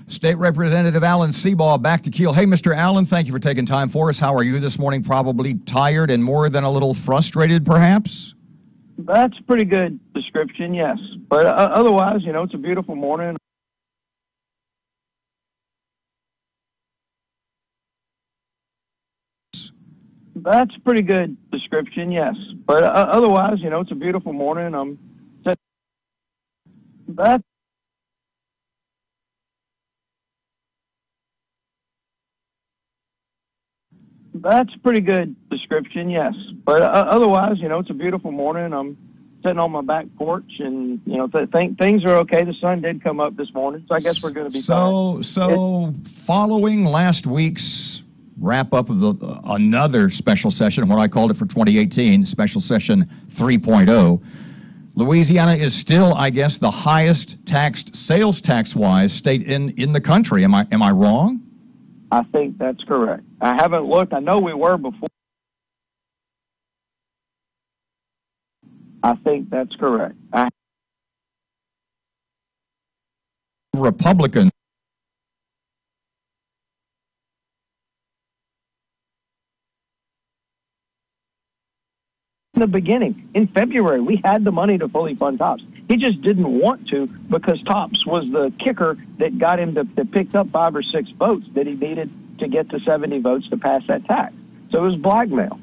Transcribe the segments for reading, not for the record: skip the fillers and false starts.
State Representative Alan Seabaugh back to Keel. Hey, Mr. Allen, thank you for taking time for us. How are you this morning? Probably tired and more than a little frustrated, perhaps? That's a pretty good description, yes. But otherwise, it's a beautiful morning. That's a pretty good description, yes. But otherwise, it's a beautiful morning. That's a pretty good description, yes. But otherwise, it's a beautiful morning. I'm sitting on my back porch, and things are okay. The sun did come up this morning, so I guess we're going to be fine. So following last week's wrap up of another special session, what I called it for 2018, special session 3.0. Louisiana is still, I guess, the highest taxed sales tax-wise state in the country. Am I wrong? I think that's correct. I haven't looked. I know we were before. I think that's correct. Republican. In the beginning, in February, we had the money to fully fund TOPS. He just didn't want to because TOPS was the kicker that got him that picked up 5 or 6 votes that he needed to get to 70 votes to pass that tax. So it was blackmail.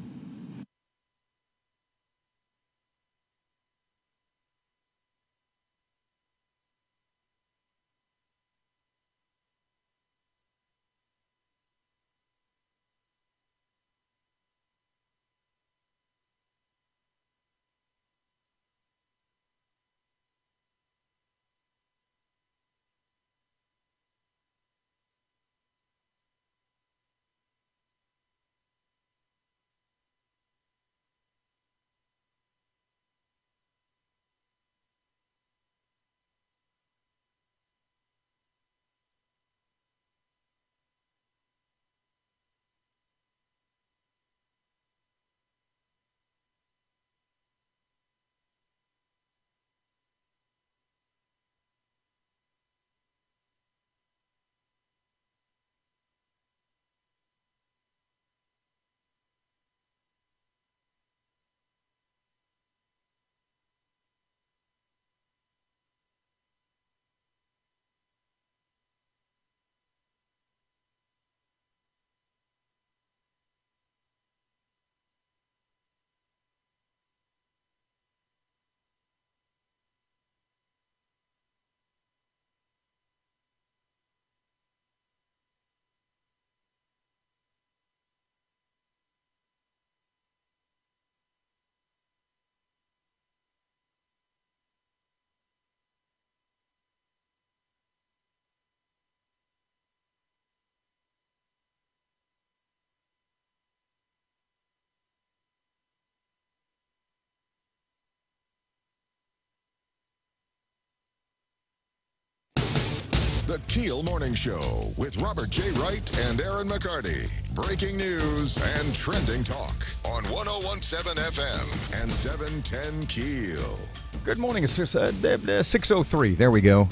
The KEEL Morning Show with Robert J. Wright and Erin McCarty. Breaking news and trending talk on 101.7 FM and 710 KEEL. Good morning. It's 6:03. There we go.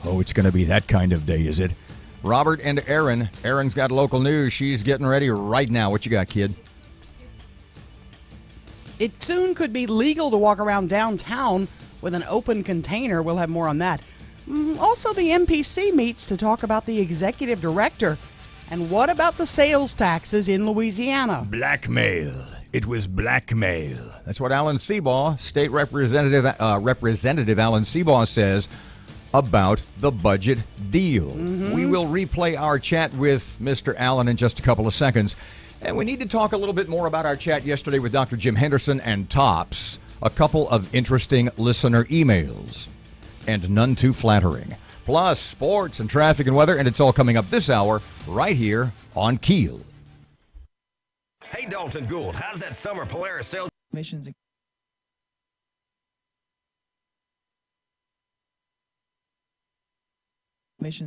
Oh, it's going to be that kind of day, is it? Robert and Erin. Erin's got local news. She's getting ready right now. What you got, kid? It soon could be legal to walk around downtown with an open container. We'll have more on that. Also, the MPC meets to talk about the executive director. And what about the sales taxes in Louisiana? Blackmail. It was blackmail. That's what Alan Seabaugh, State Representative Alan Seabaugh says about the budget deal. We will replay our chat with Mr. Allen in just a couple of seconds. And we need to talk a little bit more about our chat yesterday with Dr. Jim Henderson and TOPS. A couple of interesting listener emails. And none too flattering. Plus, sports and traffic and weather, and it's all coming up this hour right here on KEEL. Hey, Dalton Gould, how's that summer Polaris sales? Missions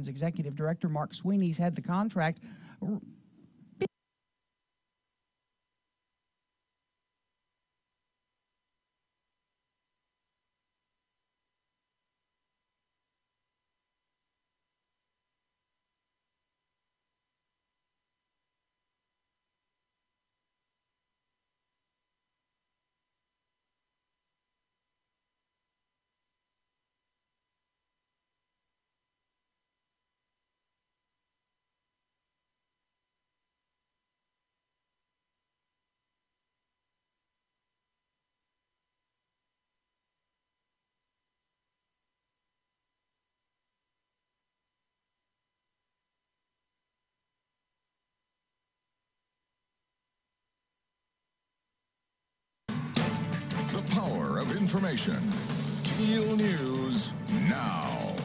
Executive Director Mark Sweeney's had the contract. information. KEEL News now.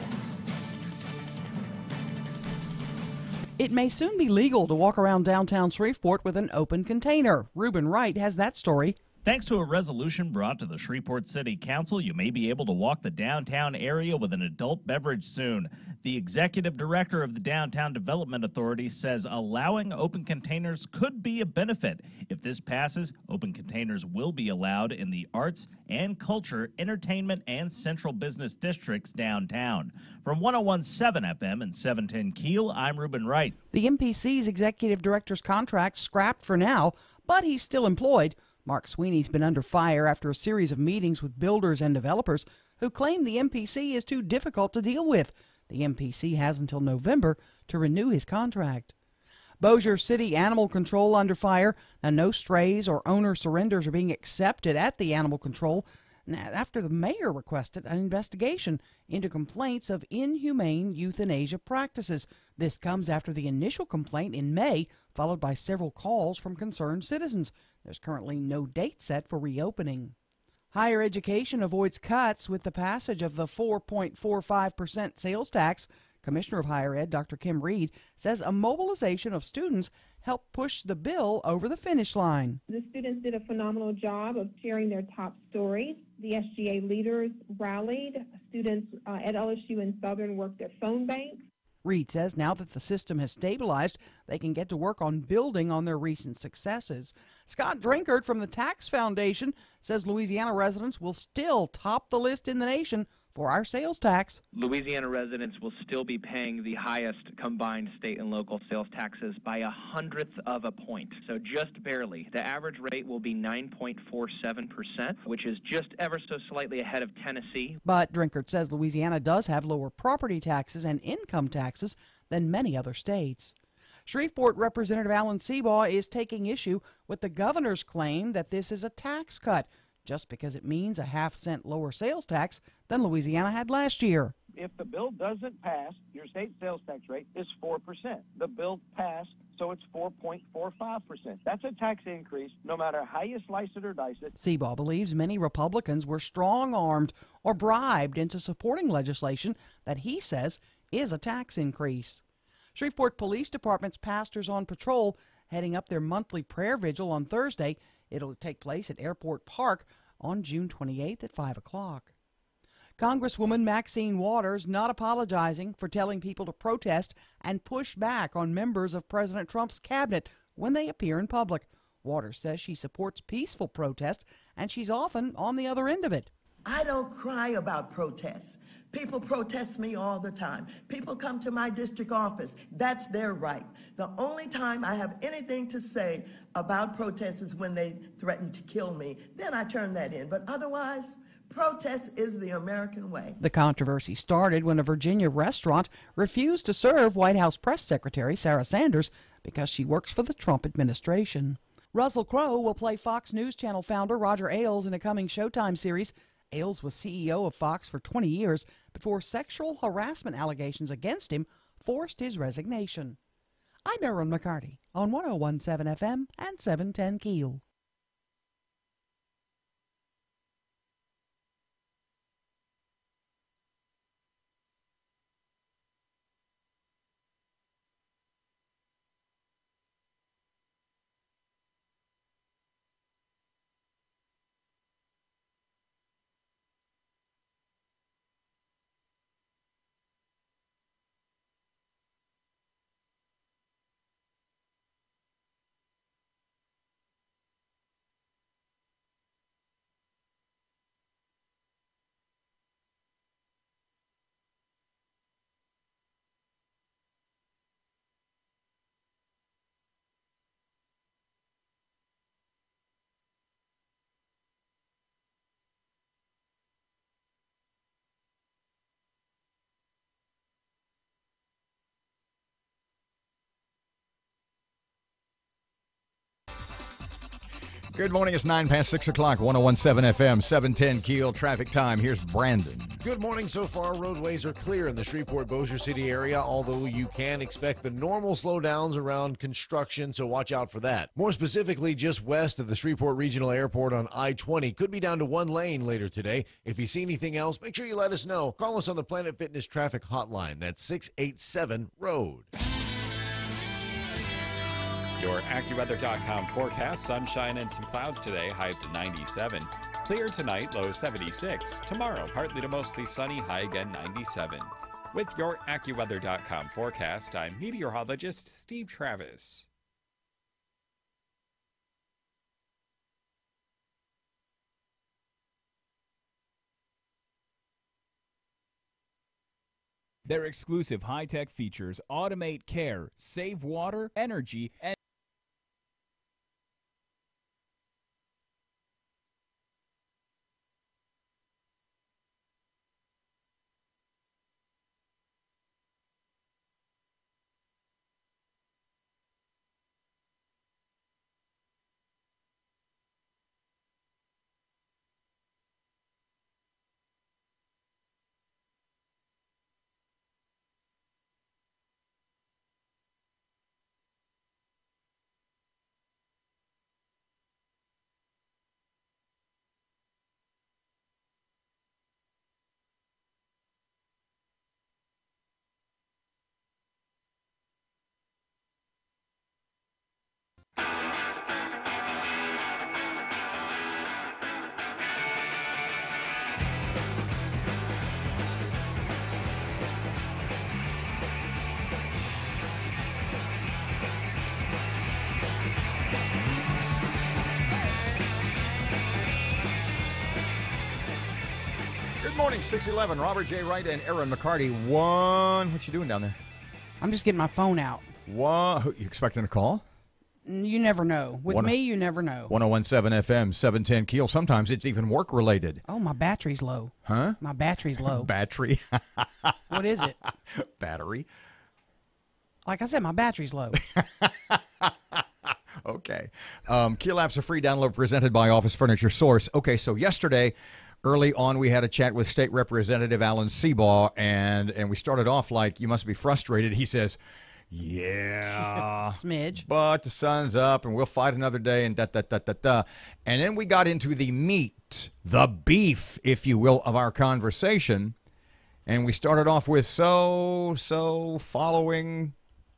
It may soon be legal to walk around downtown Shreveport with an open container. Reuben Wright has that story. Thanks to a resolution brought to the Shreveport City Council, you may be able to walk the downtown area with an adult beverage soon. The executive director of the Downtown Development Authority says allowing open containers could be a benefit. If this passes, open containers will be allowed in the arts and culture, entertainment, and central business districts downtown. From 101.7 FM and 710 KEEL, I'm Reuben Wright. The MPC's executive director's contract scrapped for now, but he's still employed. Mark Sweeney's been under fire after a series of meetings with builders and developers who claim the MPC is too difficult to deal with. The MPC has until November to renew his contract. Bossier City Animal Control under fire. Now, no strays or owner surrenders are being accepted at the animal control after the mayor requested an investigation into complaints of inhumane euthanasia practices. This comes after the initial complaint in May, followed by several calls from concerned citizens. There's currently no date set for reopening. Higher education avoids cuts with the passage of the 4.45% sales tax. Commissioner of Higher Ed, Dr. Kim Reed, says a mobilization of students helped push the bill over the finish line. The students did a phenomenal job of sharing their top stories. The SGA leaders rallied. Students at LSU and Southern worked their phone banks. Reed says now that the system has stabilized, they can get to work on building on their recent successes. Scott Drinkard from the Tax Foundation says Louisiana residents will still top the list in the nation for our sales tax. Louisiana residents will still be paying the highest combined state and local sales taxes by 1/100th of a point, so just barely. The average rate will be 9.47%, which is just ever so slightly ahead of Tennessee. But Drinkard says Louisiana does have lower property taxes and income taxes than many other states. Shreveport Representative Alan Seabaugh is taking issue with the governor's claim that this is a tax cut, just because it means a half-cent lower sales tax than Louisiana had last year. If the bill doesn't pass, your state sales tax rate is 4%. The bill passed, so it's 4.45%. That's a tax increase, no matter how you slice it or dice it. Seabaugh believes many Republicans were strong-armed or bribed into supporting legislation that he says is a tax increase. Shreveport Police Department's pastors on patrol heading up their monthly prayer vigil on Thursday. It'll take place at Airport Park on June 28th at 5 o'clock. Congresswoman Maxine Waters not apologizing for telling people to protest and push back on members of President Trump's cabinet when they appear in public. Waters says she supports peaceful protest, and she's often on the other end of it. I don't cry about protests. People protest me all the time. People come to my district office. That's their right. The only time I have anything to say about protests is when they threaten to kill me. Then I turn that in. But otherwise, protest is the American way. The controversy started when a Virginia restaurant refused to serve White House Press Secretary Sarah Sanders because she works for the Trump administration. Russell Crowe will play Fox News Channel founder Roger Ailes in a coming Showtime series. Ailes was CEO of Fox for 20 years before sexual harassment allegations against him forced his resignation. I'm Erin McCarty on 101.7 FM and 710 KEEL. Good morning. It's 9 past 6 o'clock, 101.7 FM, 710 Keel. Traffic time. Here's Brandon. Good morning. So far, roadways are clear in the Shreveport-Bossier City area, although you can expect the normal slowdowns around construction, so watch out for that. More specifically, just west of the Shreveport Regional Airport on I-20 could be down to one lane later today. If you see anything else, make sure you let us know. Call us on the Planet Fitness traffic hotline. That's 687-ROAD. Your AccuWeather.com forecast, sunshine and some clouds today, high up to 97. Clear tonight, low 76. Tomorrow, partly to mostly sunny, high again 97. With your AccuWeather.com forecast, I'm meteorologist Steve Travis. Their exclusive high-tech features automate care, save water, energy, and Good morning, 611. Robert J. Wright and Erin McCarty. What you doing down there? I'm just getting my phone out. You expecting a call? You never know. With me, you never know. 101.7 FM, 710 Keel. Sometimes it's even work-related. Oh, my battery's low. Huh? My battery's low. Battery? What is it? Battery? Like I said, my battery's low. Okay. Keel app's a free download presented by Office Furniture Source. Okay, so yesterday, early on, we had a chat with State Representative Alan Seabaugh, and we started off like, you must be frustrated. He says, yeah. Smidge. But the sun's up, and we'll fight another day, and da-da-da-da-da. And then we got into the meat, the beef, if you will, of our conversation. And we started off with, following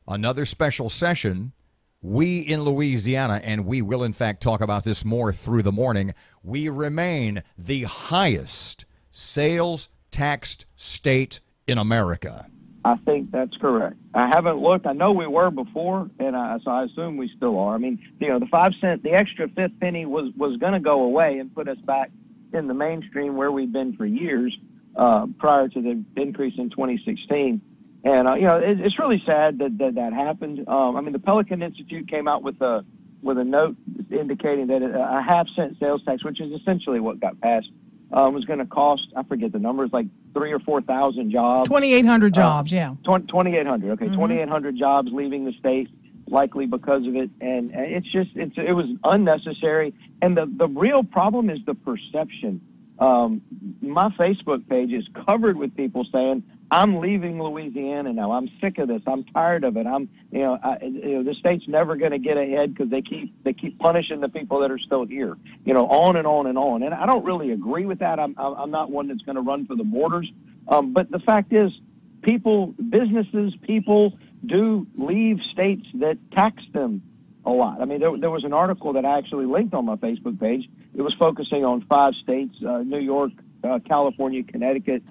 another special session, we in Louisiana, and we will in fact talk about this more through the morning, we remain the highest sales taxed state in America. I think that's correct. I haven't looked. I know we were before, and so I assume we still are. I mean, the 5 cent, the extra fifth penny was going to go away and put us back in the mainstream where we've been for years prior to the increase in 2016. And it's really sad that happened. I mean, the Pelican Institute came out with a note indicating that a half-cent sales tax, which is essentially what got passed, was going to cost, I forget the numbers, like 3,000 or 4,000 jobs. 2,800 jobs, yeah. 2,800. Okay, 2,800 jobs leaving the state, likely because of it, and it was unnecessary. And the real problem is the perception. My Facebook page is covered with people saying, I'm leaving Louisiana now. I'm sick of this. I'm tired of it. The state's never going to get ahead because they keep punishing the people that are still here. On and on and on. And I don't really agree with that. I'm not one that's going to run for the borders. But the fact is, businesses do leave states that tax them a lot. I mean, there was an article that I actually linked on my Facebook page. It was focusing on 5 states: New York, California, Connecticut,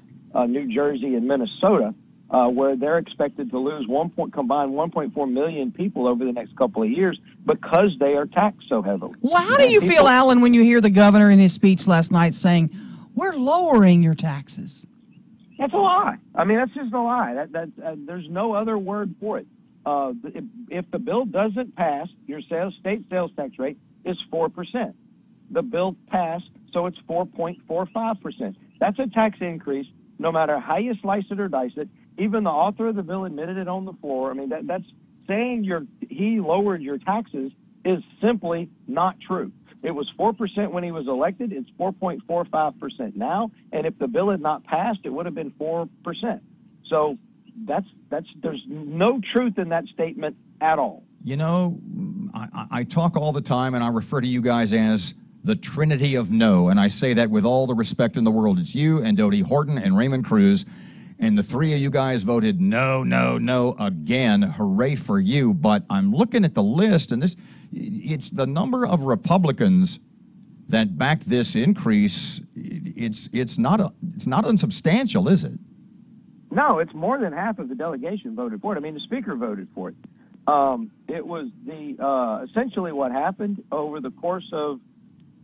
New Jersey, and Minnesota, where they're expected to lose combined 1.4 million people over the next couple of years because they are taxed so heavily. Well, how do you feel, Alan, when you hear the governor in his speech last night saying, we're lowering your taxes? That's a lie. I mean, that's just a lie. There's no other word for it. If the bill doesn't pass, your state sales tax rate is 4%. The bill passed, so it's 4.45%. That's a tax increase, no matter how you slice it or dice it. Even the author of the bill admitted it on the floor. I mean, that's saying he lowered your taxes is simply not true. It was 4% when he was elected. It's 4.45% now. And if the bill had not passed, it would have been 4%. So there's no truth in that statement at all. You know, I talk all the time, and I refer to you guys as the Trinity of No, and I say that with all the respect in the world. It's you and Dodie Horton and Raymond Cruz, and the three of you guys voted no, no, no again. Hooray for you. But I'm looking at the list, and it's the number of Republicans that backed this increase. It's not unsubstantial, is it? No, it's more than half of the delegation voted for it. I mean, the speaker voted for it. It was essentially what happened over the course of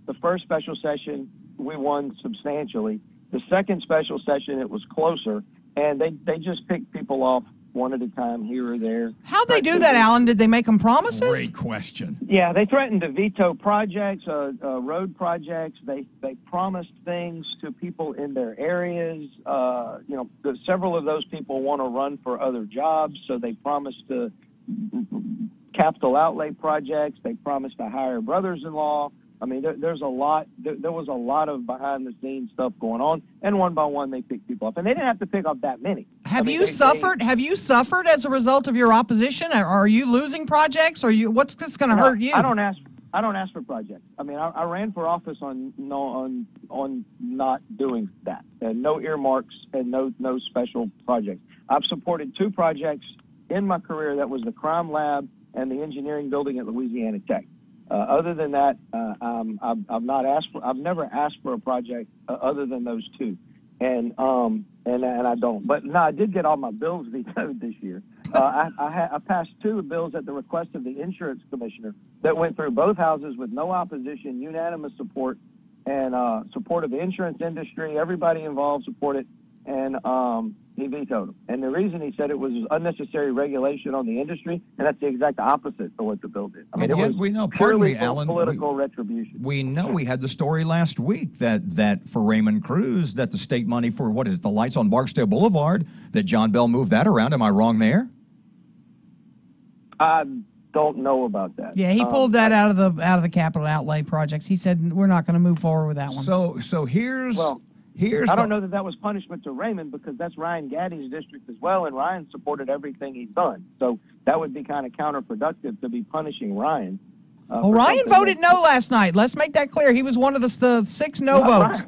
the first special session. We won substantially. The second special session, it was closer, and they just picked people off one at a time here or there. How'd they do that, Alan? Did they make them promises? Great question. Yeah, they threatened to veto projects, road projects. They promised things to people in their areas. Several of those people want to run for other jobs, so they promised to capital outlay projects. They promised to hire brothers-in-law. I mean, there's a lot. There was a lot of behind-the-scenes stuff going on, and one by one they picked people up, and they didn't have to pick up that many. Have you suffered as a result of your opposition? Are you losing projects? What's this going to hurt you? I don't ask for projects. I mean, I ran for office on not doing that, and no earmarks and no special projects. I've supported two projects in my career. That was the crime lab and the engineering building at Louisiana Tech. Other than that, I've never asked for a project other than those two, and I don't. But no, I did get all my bills vetoed this year. I passed two bills at the request of the insurance commissioner that went through both houses with no opposition, unanimous support, and support of the insurance industry. Everybody involved supported, and he vetoed them. And the reason he said it was unnecessary regulation on the industry, and that's the exact opposite of what the bill did. I mean, and it yet was we know, purely Alan, political retribution. We know we had the story last week that for Raymond Cruz, that the state money for, the lights on Barksdale Boulevard, that John Bell moved that around. Am I wrong there? I don't know about that. Yeah, he pulled that out of the capital outlay projects. He said we're not going to move forward with that one. So here's I don't know that was punishment to Raymond, because that's Ryan Gaddy's district as well, and Ryan supported everything he's done. So that would be kind of counterproductive to be punishing Ryan. Ryan voted no last night. Let's make that clear. He was one of the 6 no votes.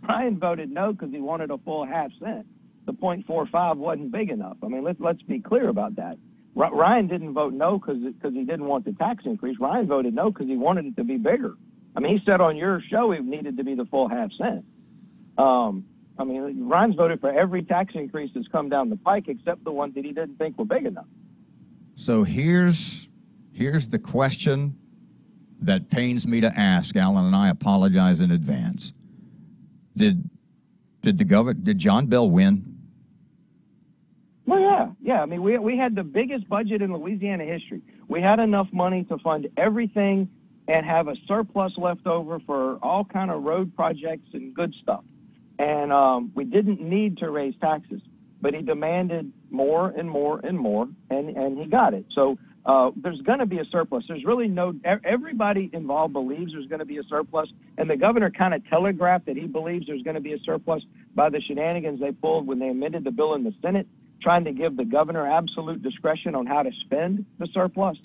Ryan voted no because he wanted a full half cent. The 0.45 wasn't big enough. I mean, let's be clear about that. Ryan didn't vote no because he didn't want the tax increase. Ryan voted no because he wanted it to be bigger. I mean, he said on your show it needed to be the full half cent. I mean, Ryan's voted for every tax increase that's come down the pike except the ones that he didn't think were big enough. So here's the question that pains me to ask, Alan, and I apologize in advance. Did John Bell win? Well, yeah. I mean, we had the biggest budget in Louisiana history. We had enough money to fund everything and have a surplus left over for all kind of road projects and good stuff. And we didn't need to raise taxes, but he demanded more and more and more, and he got it. So there's going to be a surplus. There's really everybody involved believes there's going to be a surplus, and the governor kind of telegraphed that he believes there's going to be a surplus by the shenanigans they pulled when they amended the bill in the Senate, trying to give the governor absolute discretion on how to spend the surplus.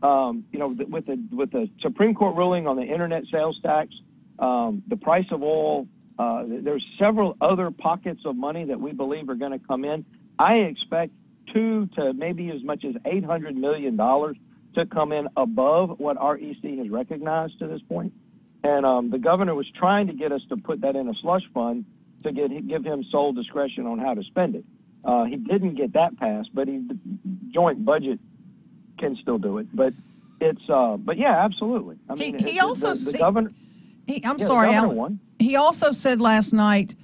With the Supreme Court ruling on the internet sales tax, the price of oil, there's several other pockets of money that we believe are going to come in. I expect $200 to maybe as much as $800 million to come in above what REC has recognized to this point. And the governor was trying to get us to put that in a slush fund to give him sole discretion on how to spend it. He didn't get that passed, but the joint budget can still do it. But but yeah, absolutely. I mean, he also the governor. I'm sorry, Alan. Won. He also said last night,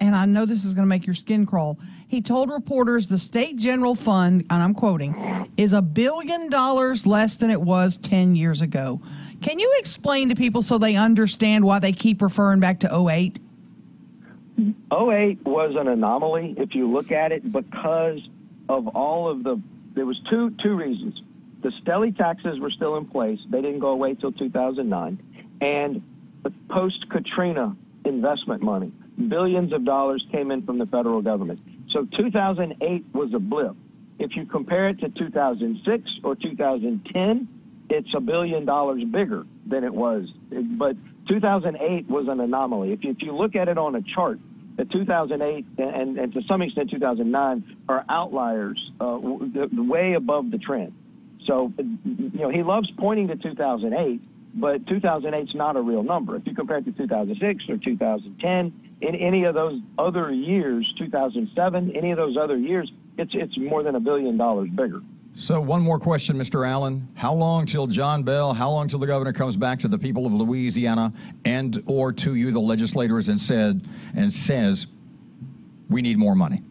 and I know this is going to make your skin crawl, he told reporters the state general fund, and I'm quoting, is $1 billion less than it was 10 years ago. Can you explain to people so they understand why they keep referring back to 2008? 2008 was an anomaly, if you look at it, because of there was two reasons. The Stelly taxes were still in place. They didn't go away till 2009. and the post-Katrina investment money. Billions of dollars came in from the federal government. So 2008 was a blip. If you compare it to 2006 or 2010, it's $1 billion bigger than it was. But 2008 was an anomaly. If you look at it on a chart, the 2008 and to some extent 2009 are outliers, way above the trend. So, he loves pointing to 2008, but 2008 is not a real number. If you compare it to 2006 or 2010, in any of those other years, 2007, any of those other years, it's more than $1 billion bigger. So one more question, Mr. Allen. How long till John Bell, how long till the governor comes back to the people of Louisiana and or to you, the legislators, and says, we need more money?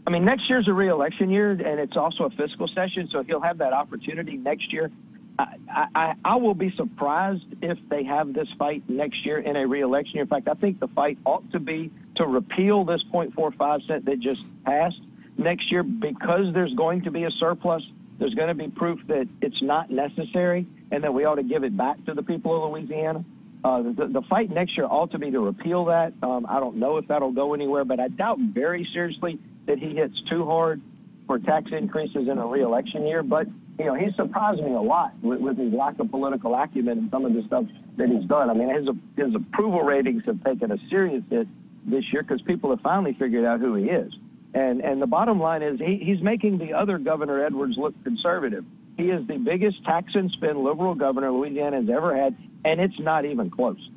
I mean, next year's a re-election year, and it's also a fiscal session, so he'll have that opportunity next year. I will be surprised if they have this fight next year in a re-election year. In fact, I think the fight ought to be to repeal this 0.45 cent that just passed next year, because there's going to be a surplus. There's going to be proof that it's not necessary and that we ought to give it back to the people of Louisiana. The fight next year ought to be to repeal that. I don't know if that'll go anywhere, but I doubt very seriously that he hits too hard for tax increases in a re-election year. But, he surprised me a lot with his lack of political acumen and some of the stuff that he's done. I mean, his approval ratings have taken a serious hit this year because people have finally figured out who he is. And the bottom line is he's making the other Governor Edwards look conservative. He is the biggest tax and spend liberal governor Louisiana has ever had, and it's not even close.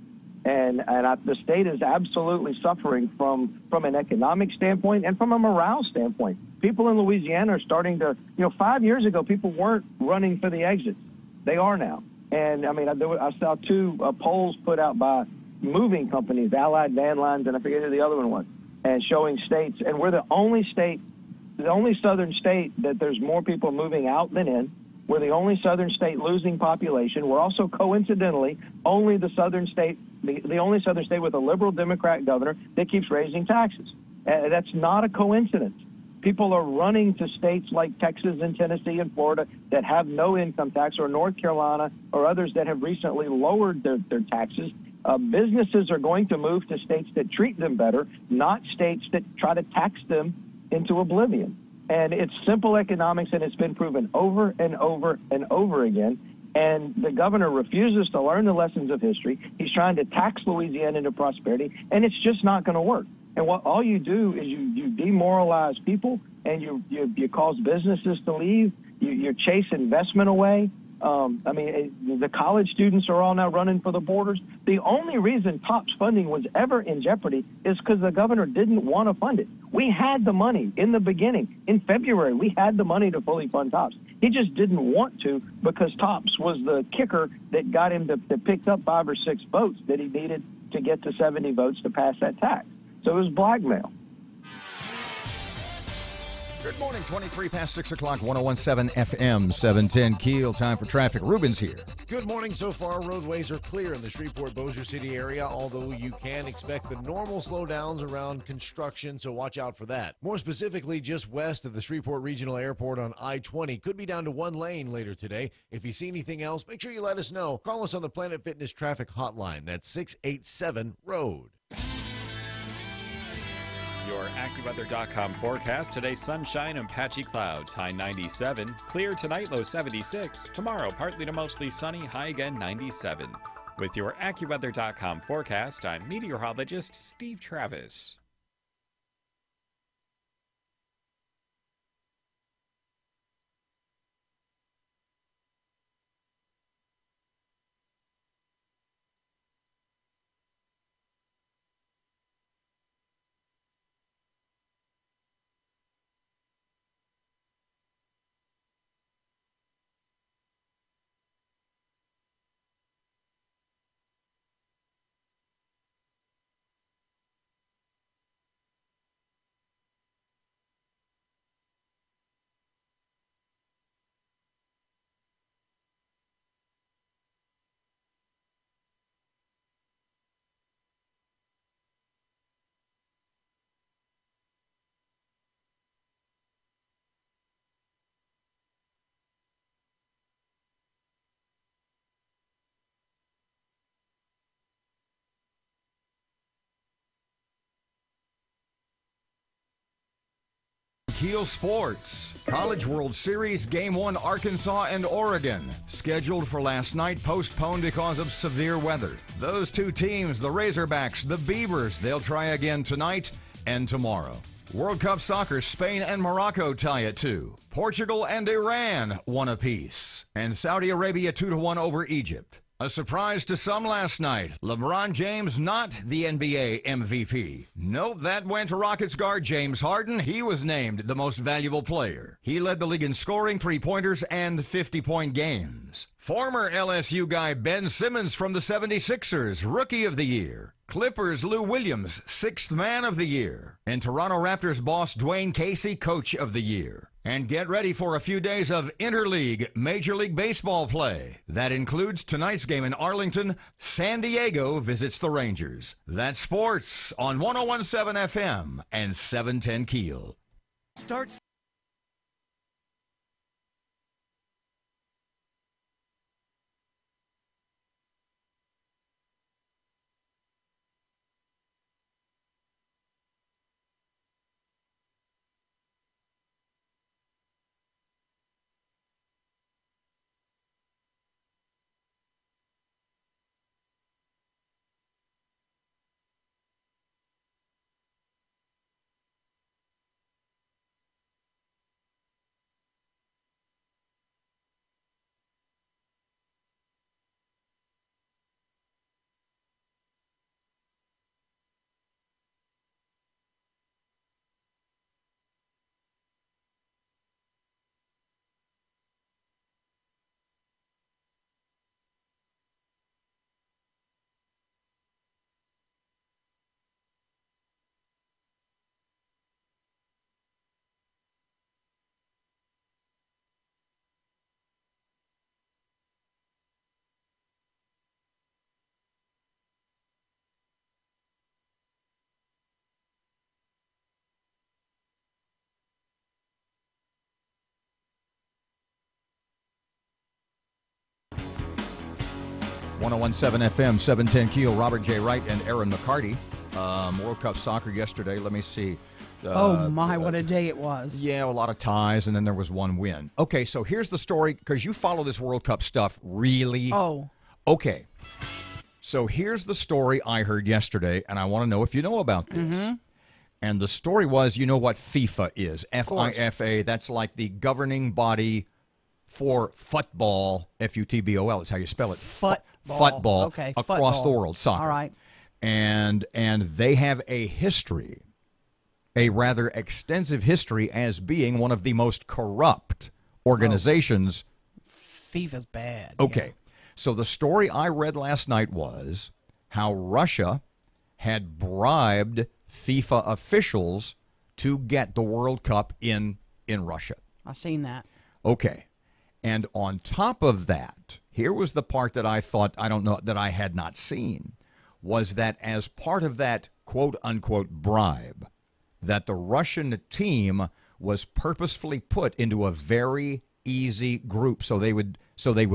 And the state is absolutely suffering from an economic standpoint and from a morale standpoint. People in Louisiana are starting to, 5 years ago, people weren't running for the exits. They are now. And, I mean, I saw two polls put out by moving companies, Allied Van Lines, and I forget who the other one was, and showing states. And we're the only southern state that there's more people moving out than in. We're the only southern state losing population. We're also coincidentally only the southern state, the only southern state with a liberal Democrat governor that keeps raising taxes. That's not a coincidence. People are running to states like Texas and Tennessee and Florida that have no income tax, or North Carolina or others that have recently lowered their taxes. Businesses are going to move to states that treat them better, not states that try to tax them into oblivion. And it's simple economics, and it's been proven over and over and over again. And the governor refuses to learn the lessons of history. He's trying to tax Louisiana into prosperity, and it's just not going to work. And all you do is you demoralize people, and you cause businesses to leave. You chase investment away. The college students are all now running for the borders. The only reason TOPS funding was ever in jeopardy is because the governor didn't want to fund it. We had the money in the beginning. In February, we had the money to fully fund TOPS. He just didn't want to because TOPS was the kicker that got him that picked up 5 or 6 votes that he needed to get to 70 votes to pass that tax. So it was blackmail. Good morning, 23 past 6 o'clock, 101.7 FM, 710 KEEL. Time for traffic. Ruben's here. Good morning. So far, roadways are clear in the Shreveport, Bossier City area, although you can expect the normal slowdowns around construction, so watch out for that. More specifically, just west of the Shreveport Regional Airport on I-20 could be down to 1 lane later today. If you see anything else, make sure you let us know. Call us on the Planet Fitness traffic hotline. That's 687-ROAD. Your AccuWeather.com forecast. Today, sunshine and patchy clouds. High 97. Clear tonight, low 76. Tomorrow, partly to mostly sunny, high again 97. With your AccuWeather.com forecast, I'm meteorologist Steve Travis. KEEL Sports. College World Series Game 1, Arkansas and Oregon. Scheduled for last night, postponed because of severe weather. Those two teams, the Razorbacks, the Beavers, they'll try again tonight and tomorrow. World Cup soccer, Spain and Morocco tie at 2. Portugal and Iran 1 apiece. And Saudi Arabia 2-1 over Egypt. A surprise to some last night. LeBron James not the NBA MVP. Nope, that went to Rockets guard James Harden. He was named the most valuable player. He led the league in scoring, three-pointers, and 50-point games. Former LSU guy Ben Simmons from the 76ers, Rookie of the Year. Clippers Lou Williams, 6th Man of the Year. And Toronto Raptors boss Dwayne Casey, Coach of the Year. And get ready for a few days of interleague Major League Baseball play. That includes tonight's game in Arlington. San Diego visits the Rangers. That's sports on 101.7 FM and 710 KEEL. Starts. .101.7 FM, 710 KEEL, Robert J. Wright and Erin McCarty. World Cup soccer yesterday. Let me see. What a day it was. Yeah, a lot of ties, and then there was one win. Okay, so here's the story, because you follow this World Cup stuff really. Oh. Okay. So here's the story I heard yesterday, and I want to know if you know about this. Mm-hmm. And the story was, you know what FIFA is. FIFA, that's like the governing body for football, F-U-T-B-O-L is how you spell it. Football. Okay, across the world, soccer. All right. And they have a history, a rather extensive history as being one of the most corrupt organizations. FIFA's bad. Okay. Yeah. So the story I read last night was how Russia had bribed FIFA officials to get the World Cup in Russia. I've seen that. Okay. And on top of that, here was the part that I thought, that I had not seen, was that as part of that quote-unquote bribe, that the Russian team was purposefully put into a very easy group so they would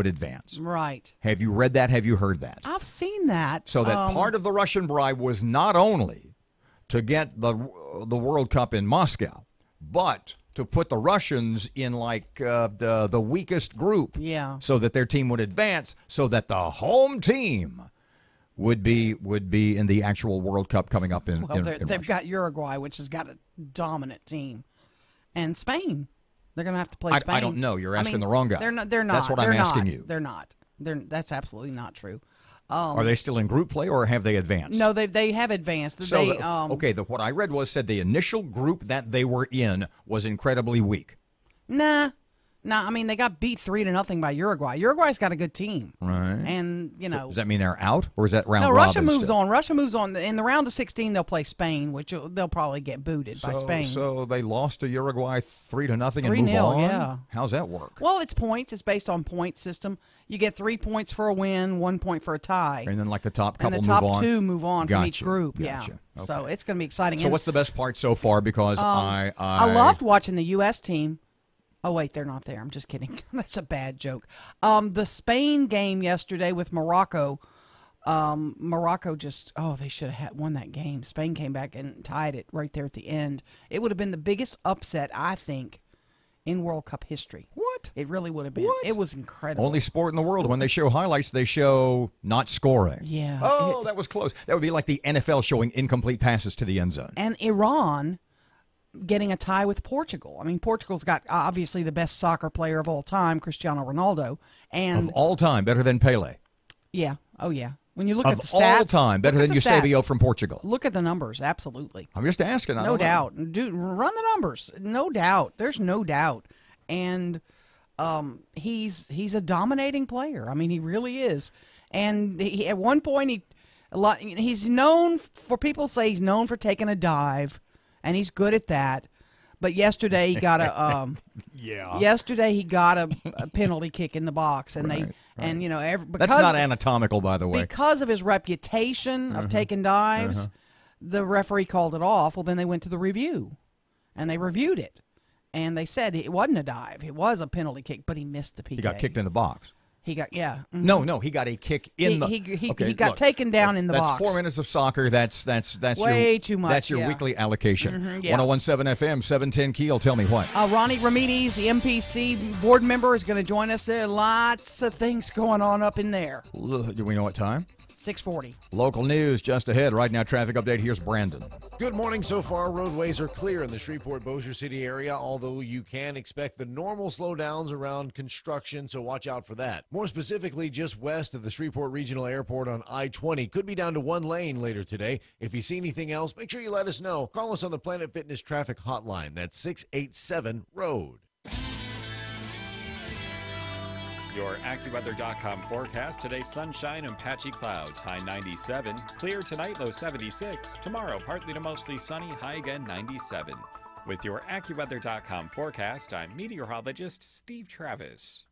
advance. Right. Have you read that? Have you heard that? I've seen that. So that part of the Russian bribe was not only to get the World Cup in Moscow, but to put the Russians in like the weakest group, so that their team would advance, so that the home team would be in the actual World Cup coming up in they've got Uruguay, which has got a dominant team, and Spain. They're going to have to play Spain. I don't know. You're asking the wrong guy. They're not. That's what I'm asking you. They're not. That's absolutely not true. Are they still in group play, or have they advanced? No, they have advanced. So what I read said the initial group that they were in was incredibly weak. Nah. I mean, they got beat 3-0 by Uruguay. Uruguay's got a good team, right? And So does that mean they're out, or is that round? No, robin Russia moves still? on. Russia moves on. In the round of 16, they'll play Spain, which they'll probably get booted by Spain. So they lost to Uruguay 3-0 and move 3-0, on. yeah. How's that work? Well, it's points. It's based on point system. You get 3 points for a win, 1 point for a tie, and then like the top couple and the move on. top two move on from each group. Gotcha. Yeah. Okay. So it's going to be exciting. So what's the best part so far? Because I loved watching the U.S. team. Oh, wait, they're not there. I'm just kidding. That's a bad joke. The Spain game yesterday with Morocco, Morocco they should have won that game. Spain came back and tied it right there at the end. It would have been the biggest upset, I think, in World Cup history. What? It really would have been. What? It was incredible. Only sport in the world. When they show highlights, they show not scoring. Yeah. Oh, that was close. That would be like the NFL showing incomplete passes to the end zone. And Iran getting a tie with Portugal. I mean, Portugal's got obviously the best soccer player of all time, Cristiano Ronaldo. And of all time, better than Pele. Yeah. Oh, yeah. When you look at the stats. Of all time, better than Eusebio from Portugal. Look at the numbers, absolutely. I'm just asking. No doubt. Dude, run the numbers. No doubt. There's no doubt. And he's a dominating player. I mean, he really is. And at one point, he's known for, people say he's known for taking a dive, and he's good at that. But yesterday he got Yesterday he got a penalty kick in the box, and that's not anatomical, by the way. Because of his reputation of taking dives, the referee called it off. Well, then they went to the review, and they reviewed it, and they said it wasn't a dive; it was a penalty kick, but he missed the PK. He got kicked in the box. He got No, he got a kick in the. He got taken down in the box. That's 4 minutes of soccer. That's way too much. That's your weekly allocation. 1017 FM 710 Keel. Tell me what. Ronnie Ramides, the MPC board member, is going to join us there. Lots of things going on up in there. Do we know what time? 6:40. Local news just ahead. Right now, traffic update. Here's Brandon. Good morning. So far, roadways are clear in the Shreveport-Bossier City area, although you can expect the normal slowdowns around construction, so watch out for that. More specifically, just west of the Shreveport Regional Airport on I-20. Could be down to 1 lane later today. If you see anything else, make sure you let us know. Call us on the Planet Fitness traffic hotline. That's 687-ROAD. Your AccuWeather.com forecast. Today, sunshine and patchy clouds. High 97. Clear tonight, low 76. Tomorrow, partly to mostly sunny. High again 97. With your AccuWeather.com forecast, I'm meteorologist Steve Travis.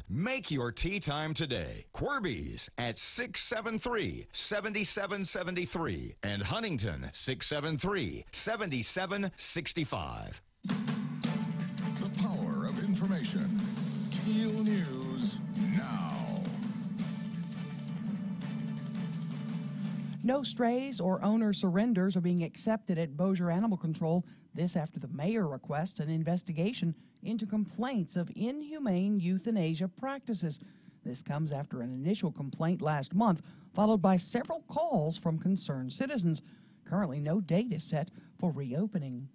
Make your tea time today. Quirby's at 673-7773 and Huntington 673-7765. The power of information. KEEL News now. No strays or owner surrenders are being accepted at Bossier Animal Control. This after the mayor requests an investigation into complaints of inhumane euthanasia practices. This comes after an initial complaint last month, followed by several calls from concerned citizens. Currently, no date is set for reopening.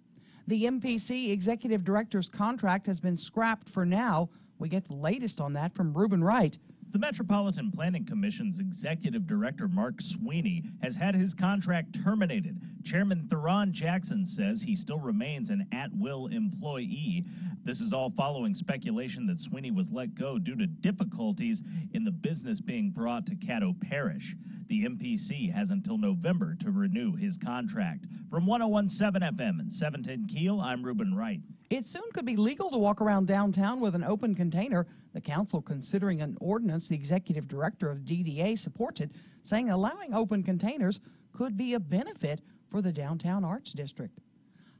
The MPC executive director's contract has been scrapped for now. We get the latest on that from Reuben Wright. The Metropolitan Planning Commission's executive director, Mark Sweeney, has had his contract terminated. Chairman Theron Jackson says he still remains an at-will employee. This is all following speculation that Sweeney was let go due to difficulties in the business being brought to Caddo Parish. The MPC has until November to renew his contract. From 101.7 FM and 710 KEEL, I'm Reuben Wright. It soon could be legal to walk around downtown with an open container. The council considering an ordinance the executive director of DDA supported, saying allowing open containers could be a benefit for the downtown arts district.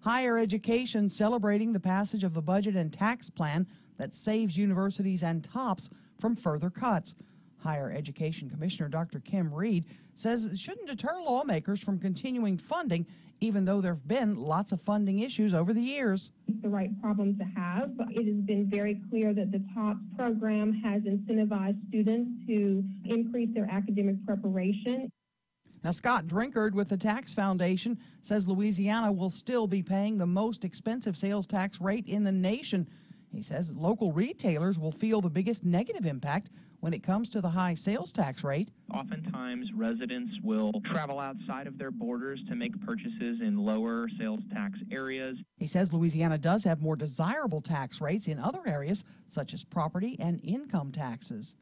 Higher education celebrating the passage of the budget and tax plan that saves universities and tops from further cuts. Higher Education Commissioner Dr. Kim Reed says it shouldn't deter lawmakers from continuing funding, even though there have been lots of funding issues over the years. It's the right problem to have. It has been very clear that the TOPS program has incentivized students to increase their academic preparation. Now, Scott Drinkard with the Tax Foundation says Louisiana will still be paying the most expensive sales tax rate in the nation. He says local retailers will feel the biggest negative impact when it comes to the high sales tax rate. Oftentimes, residents will travel outside of their borders to make purchases in lower sales tax areas. He says Louisiana does have more desirable tax rates in other areas, such as property and income taxes.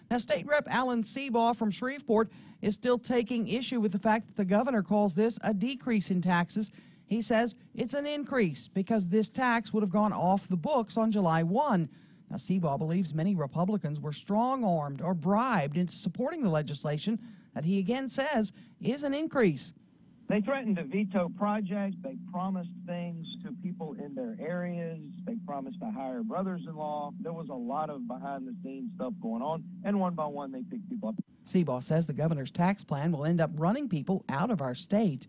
Now, State Rep Alan Seabaugh from Shreveport is still taking issue with the fact that the governor calls this a decrease in taxes. He says it's an increase because this tax would have gone off the books on July 1. Now, Seabaugh believes many Republicans were strong-armed or bribed into supporting the legislation that he again says is an increase. They threatened to veto projects. They promised things to people in their areas. They promised to hire brothers-in-law. There was a lot of behind-the-scenes stuff going on, and one by one they picked people up. Seabaugh says the governor's tax plan will end up running people out of our state.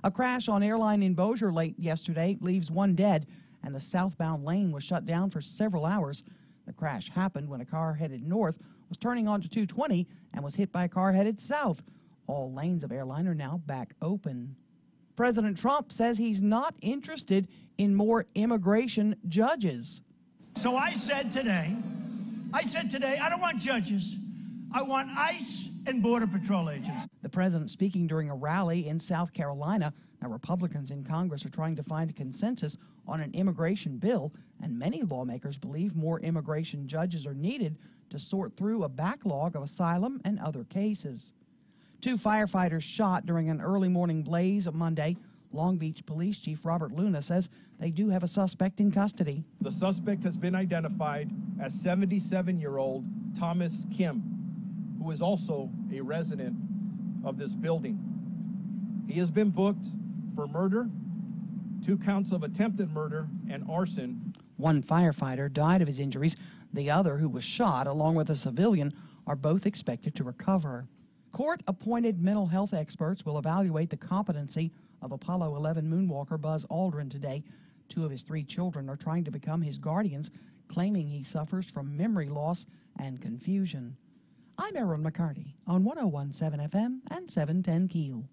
A crash on airline in Bossier late yesterday leaves one dead, and the southbound lane was shut down for several hours. The crash happened when a car headed north was turning onto 220 and was hit by a car headed south. All lanes of airline are now back open. President Trump says he's not interested in more immigration judges. So I said today, I don't want judges. I want ICE and Border Patrol agents. The president speaking during a rally in South Carolina. Now, Republicans in Congress are trying to find a consensus on an immigration bill, and many lawmakers believe more immigration judges are needed to sort through a backlog of asylum and other cases. 2 firefighters shot during an early morning blaze Monday. Long Beach Police Chief Robert Luna says they do have a suspect in custody. The suspect has been identified as 77-year-old Thomas Kim, who is also a resident of this building. He has been booked for murder, 2 counts of attempted murder, and arson. One firefighter died of his injuries. The other, who was shot along with a civilian, are both expected to recover. Court-appointed mental health experts will evaluate the competency of Apollo 11 moonwalker Buzz Aldrin today. 2 of his 3 children are trying to become his guardians, claiming he suffers from memory loss and confusion. I'm Erin McCarty on 101.7 FM and 710 KEEL.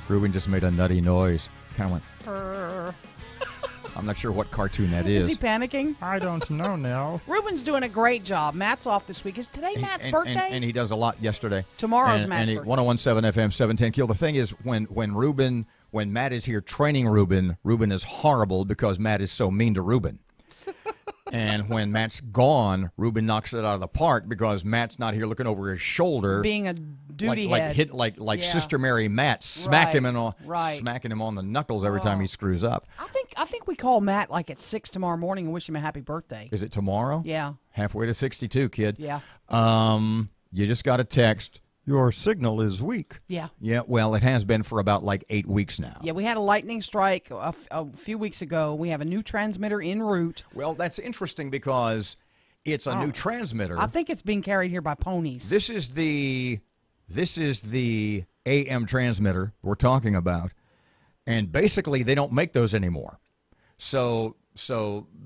Ruben just made a nutty noise. Kind of went. Purr. I'm not sure what cartoon that is. Is he panicking? I don't know now. Ruben's doing a great job. Matt's off this week. Is today Matt's birthday? And he does a lot yesterday. Tomorrow's Matt's birthday. 1017 FM 710 KEEL. The thing is, when Matt is here training Ruben is horrible because Matt is so mean to Ruben. And when Matt's gone, Ruben knocks it out of the park because Matt's not here looking over his shoulder. Being a duty head. Yeah. Sister Mary Matt, smacking him on the knuckles every time he screws up. I think we call Matt like at 6 tomorrow morning and wish him a happy birthday. Is it tomorrow? Yeah. Halfway to 62, kid. Yeah. You just got a text. Your signal is weak. Yeah. Yeah, well, it has been for about 8 weeks now. Yeah, we had a lightning strike a few weeks ago. We have a new transmitter en route. Well, that's interesting because it's a new transmitter. I think it's being carried here by ponies. This is the AM transmitter we're talking about. And basically, they don't make those anymore. So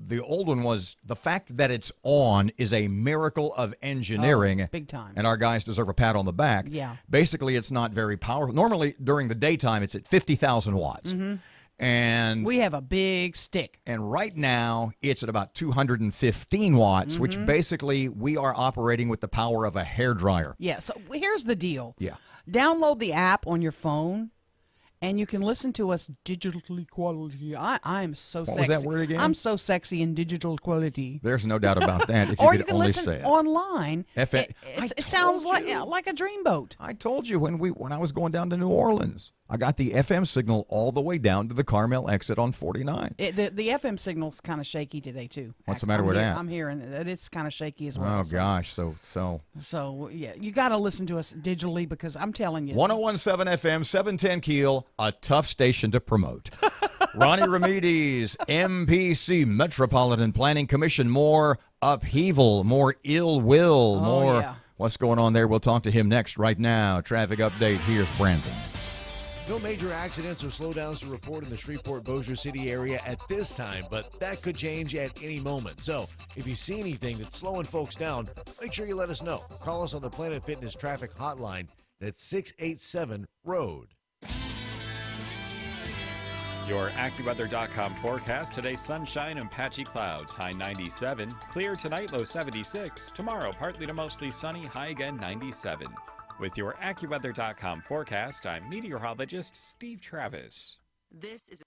the old one was, the fact that it's on is a miracle of engineering. Big time. And our guys deserve a pat on the back. Yeah. Basically, it's not very powerful. Normally, during the daytime, it's at 50,000 watts. Mm-hmm. And we have a big stick. And right now, it's at about 215 watts, which basically we are operating with the power of a hairdryer. Yeah, so here's the deal. Yeah. Download the app on your phone. And you can listen to us digitally quality. I'm so sexy. What was that word again? I'm so sexy in digital quality. There's no doubt about that. If or you you could can only listen say it. online. It sounds like a dreamboat. I told you when I was going down to New Orleans, I got the FM signal all the way down to the Carmel exit on 49. The FM signal's kind of shaky today too. What's the matter with that? I'm hearing that it's kind of shaky as well. Oh gosh, so yeah, you got to listen to us digitally because I'm telling you. 1017 FM 710 KEEL, a tough station to promote. Ronnie Remedies, MPC, Metropolitan Planning Commission, more upheaval, more ill will, more. Yeah. What's going on there? We'll talk to him next. Right now, traffic update. Here's Brandon. No major accidents or slowdowns to report in the Shreveport-Bossier City area at this time, but that could change at any moment. So if you see anything that's slowing folks down, make sure you let us know. Call us on the Planet Fitness traffic hotline at 687-ROAD. Your AccuWeather.com forecast. Today, sunshine and patchy clouds. High 97. Clear tonight, low 76. Tomorrow, partly to mostly sunny. High again 97. With your AccuWeather.com forecast, I'm meteorologist Steve Travis. This is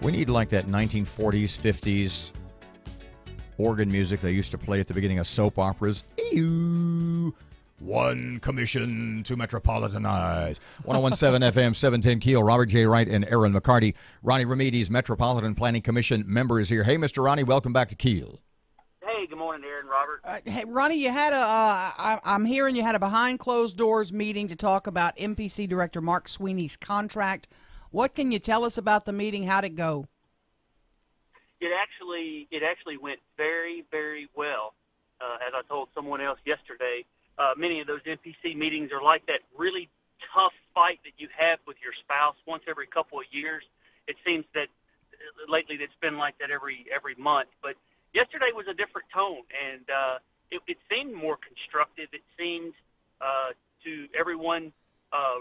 We need like that 1940s, 50s organ music they used to play at the beginning of soap operas. Ew. One commission to metropolitanize. 1017 FM, 710 KEEL. Robert J. Wright and Erin McCarty. Ronnie Remedies, Metropolitan Planning Commission member, is here. Hey, Mr. Ronnie, welcome back to KEEL. Hey, good morning, Erin, Robert. Hey, Ronnie, you had I'm hearing you had a behind closed doors meeting to talk about MPC Director Mark Sweeney's contract. What can you tell us about the meeting? How'd it go? It actually went very, very well. As I told someone else yesterday, many of those MPC meetings are like that really tough fight that you have with your spouse once every couple of years. It seems that lately it's been like that every month. But yesterday was a different tone, and it seemed more constructive. It seemed to everyone,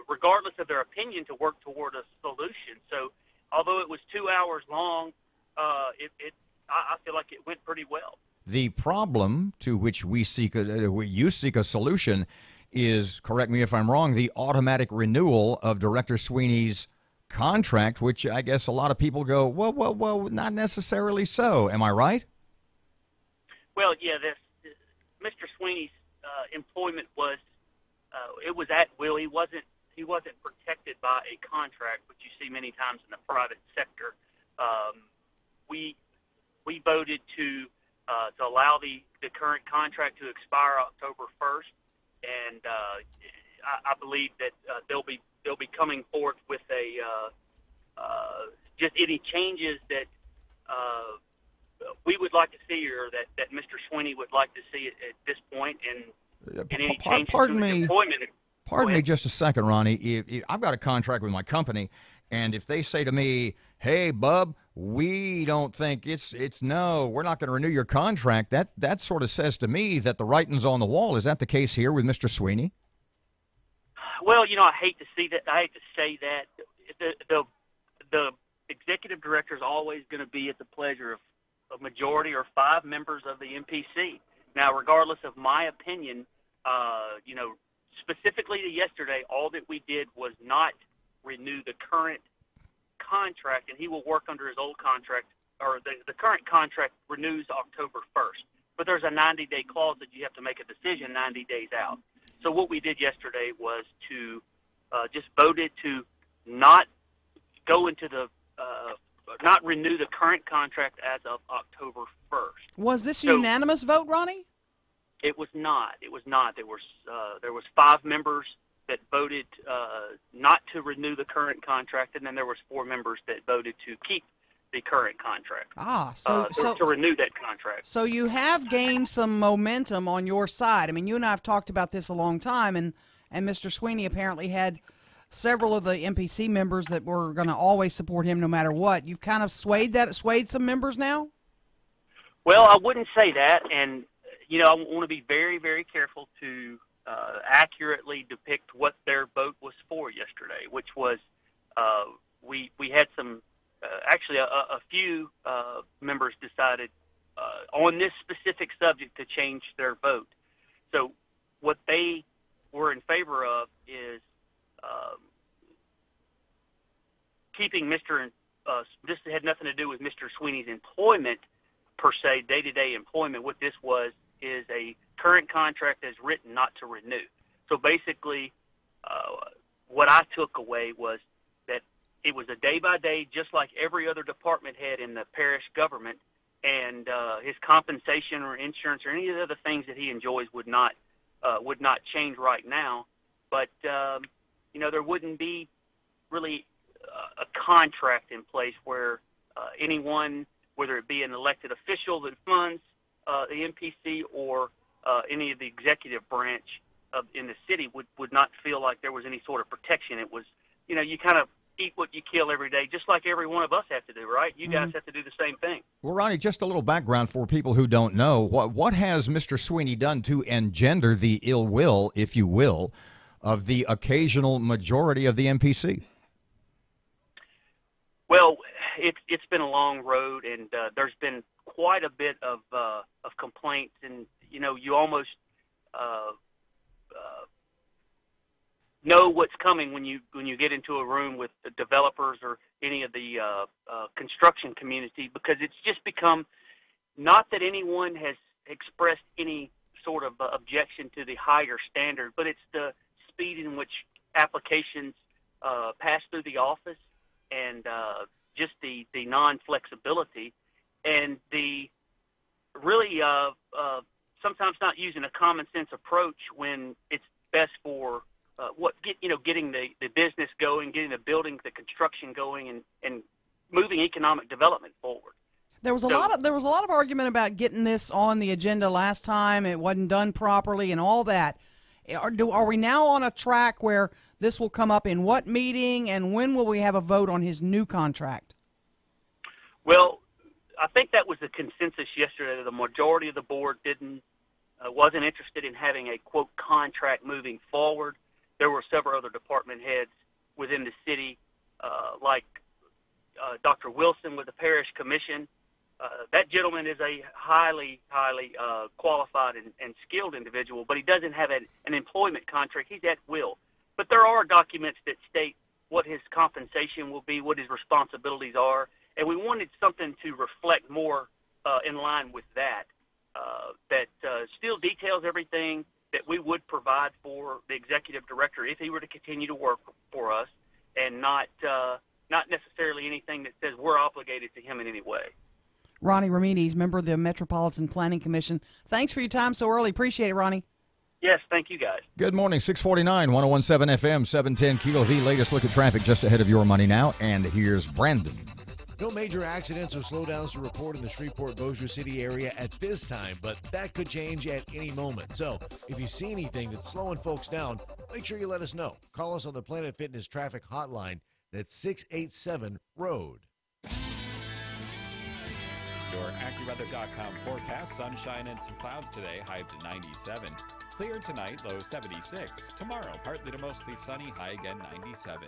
regardless of their opinion, to work toward a solution. So although it was 2 hours long, I feel like it went pretty well. The problem to which you seek a solution is, correct me if I'm wrong, the automatic renewal of Director Sweeney's contract, which I guess a lot of people go, well, not necessarily so. Am I right? Well, yeah, Mr. Sweeney's employment was it was at will. He wasn't protected by a contract, which you see many times in the private sector. We voted to allow the current contract to expire October 1st, and I believe that they'll be coming forth with just any changes that we would like to see, or that Mr. Sweeney would like to see at this point, and any changes to his employment. Pardon me just a second, Ronnie. I've got a contract with my company, and if they say to me, hey, bub, we don't think no, we're not going to renew your contract, that sort of says to me that the writing's on the wall. Is that the case here with Mr. Sweeney? Well, I hate to see that. I hate to say that. The executive director is always going to be at the pleasure of a majority or 5 members of the MPC. Now, regardless of my opinion, specifically to yesterday, all that we did was not renew the current contract, and he will work under his old contract, or the current contract renews October 1st. But there's a 90-day clause that you have to make a decision 90 days out. So what we did yesterday was to just voted to not go into not renew the current contract as of October 1st. Was this a unanimous vote, Ronnie? It was not. It was not. There was 5 members that voted not to renew the current contract, and then there was 4 members that voted to keep the current contract. So to renew that contract. So you have gained some momentum on your side. I mean, you and I have talked about this a long time, and Mr. Sweeney apparently had several of the MPC members that were going to always support him no matter what. You've kind of swayed some members now? Well, I wouldn't say that, and I want to be very, very careful to accurately depict what their vote was for yesterday, which was we had some actually a few members decided on this specific subject to change their vote. So what they were in favor of is keeping this had nothing to do with Mr. Sweeney's employment per se, day-to-day employment. What this is a current contract as written, not to renew. So basically, what I took away was that it was a day-by-day, just like every other department head in the parish government, and his compensation or insurance or any of the other things that he enjoys would not change right now. But there wouldn't be really a contract in place where anyone, whether it be an elected official that funds the MPC or any of the executive branch in the city would not feel like there was any sort of protection. It was, you kind of eat what you kill every day, just like every one of us have to do, right? You guys have to do the same thing. Well, Ronnie, just a little background for people who don't know. What has Mr. Sweeney done to engender the ill will, if you will, of the occasional majority of the MPC? Well, it's been a long road, and there's been quite a bit of complaints, and you almost know what's coming when you get into a room with the developers or any of the construction community, because it's just become, not that anyone has expressed any sort of objection to the higher standard, but it's the speed in which applications pass through the office, and just the non-flexibility, and the really sometimes not using a common sense approach when it's best for getting the business going, getting the building, the construction going, and moving economic development forward. There was a lot of argument about getting this on the agenda last time. It wasn't done properly and all that. Are we now on a track where this will come up in what meeting, and when will we have a vote on his new contract? Well, I think that was the consensus yesterday. The majority of the board wasn't interested in having a, quote, contract moving forward. There were several other department heads within the city, like Dr. Wilson with the Parish Commission, that gentleman is a highly qualified and skilled individual, but he doesn't have an employment contract. He's at will. But there are documents that state what his compensation will be, what his responsibilities are, and we wanted something to reflect more in line with that, that still details everything that we would provide for the executive director if he were to continue to work for us, and not necessarily anything that says we're obligated to him in any way. Ronnie Ramirez, member of the Metropolitan Planning Commission. Thanks for your time so early. Appreciate it, Ronnie. Yes, thank you, guys. Good morning, 649, 1017 FM, 710 KEEL. The latest look at traffic just ahead of your money now. And here's Brandon. No major accidents or slowdowns to report in the Shreveport-Bossier City area at this time, but that could change at any moment. So if you see anything that's slowing folks down, make sure you let us know. Call us on the Planet Fitness traffic hotline. That's 687-ROAD. Your AccuWeather.com forecast, sunshine and some clouds today, high to 97. Clear tonight, low 76. Tomorrow, partly to mostly sunny, high again 97.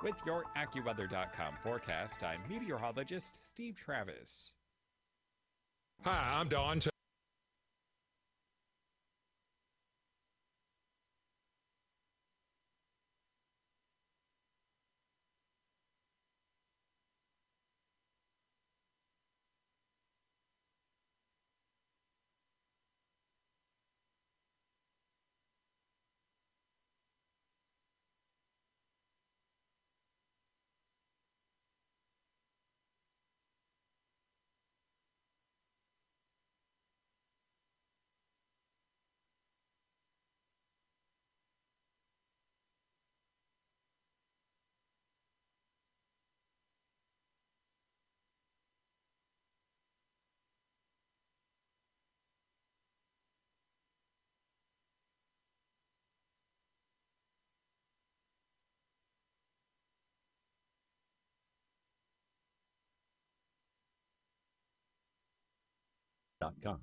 With your AccuWeather.com forecast, I'm meteorologist Steve Travis. Hi, I'm Don. KEEL.com.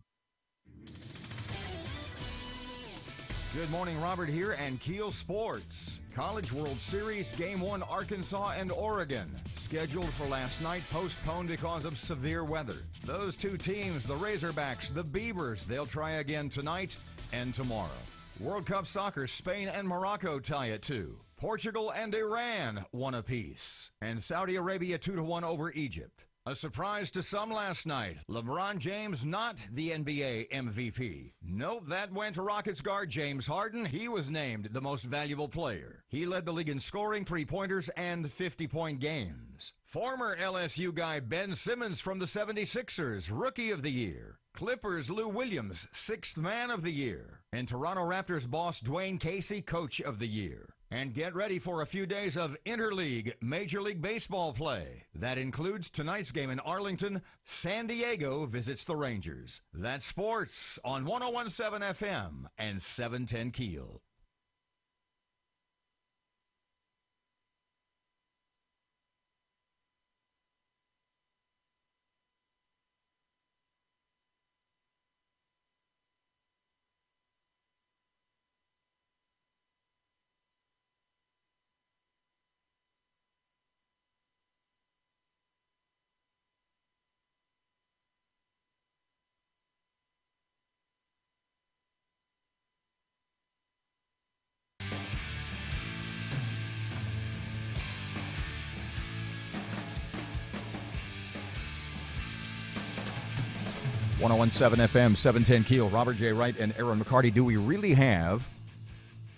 Good morning, Robert here, and KEEL Sports. College World Series Game 1, Arkansas and Oregon. Scheduled for last night, postponed because of severe weather. Those two teams, the Razorbacks, the Beavers, they'll try again tonight and tomorrow. World Cup Soccer, Spain and Morocco tie at 2. Portugal and Iran, 1 apiece. And Saudi Arabia 2-1 over Egypt. A surprise to some last night. LeBron James not the NBA MVP. Nope, that went to Rockets guard James Harden. He was named the most valuable player. He led the league in scoring, three-pointers, and 50-point games. Former LSU guy Ben Simmons from the 76ers, Rookie of the Year. Clippers Lou Williams, 6th Man of the Year. And Toronto Raptors boss Dwayne Casey, Coach of the Year. And get ready for a few days of interleague Major League Baseball play. That includes tonight's game in Arlington. San Diego visits the Rangers. That's sports on 1017 FM and 710 KEEL. .117 FM, 710 KEEL. Robert J. Wright and Erin McCarty. Do we really have,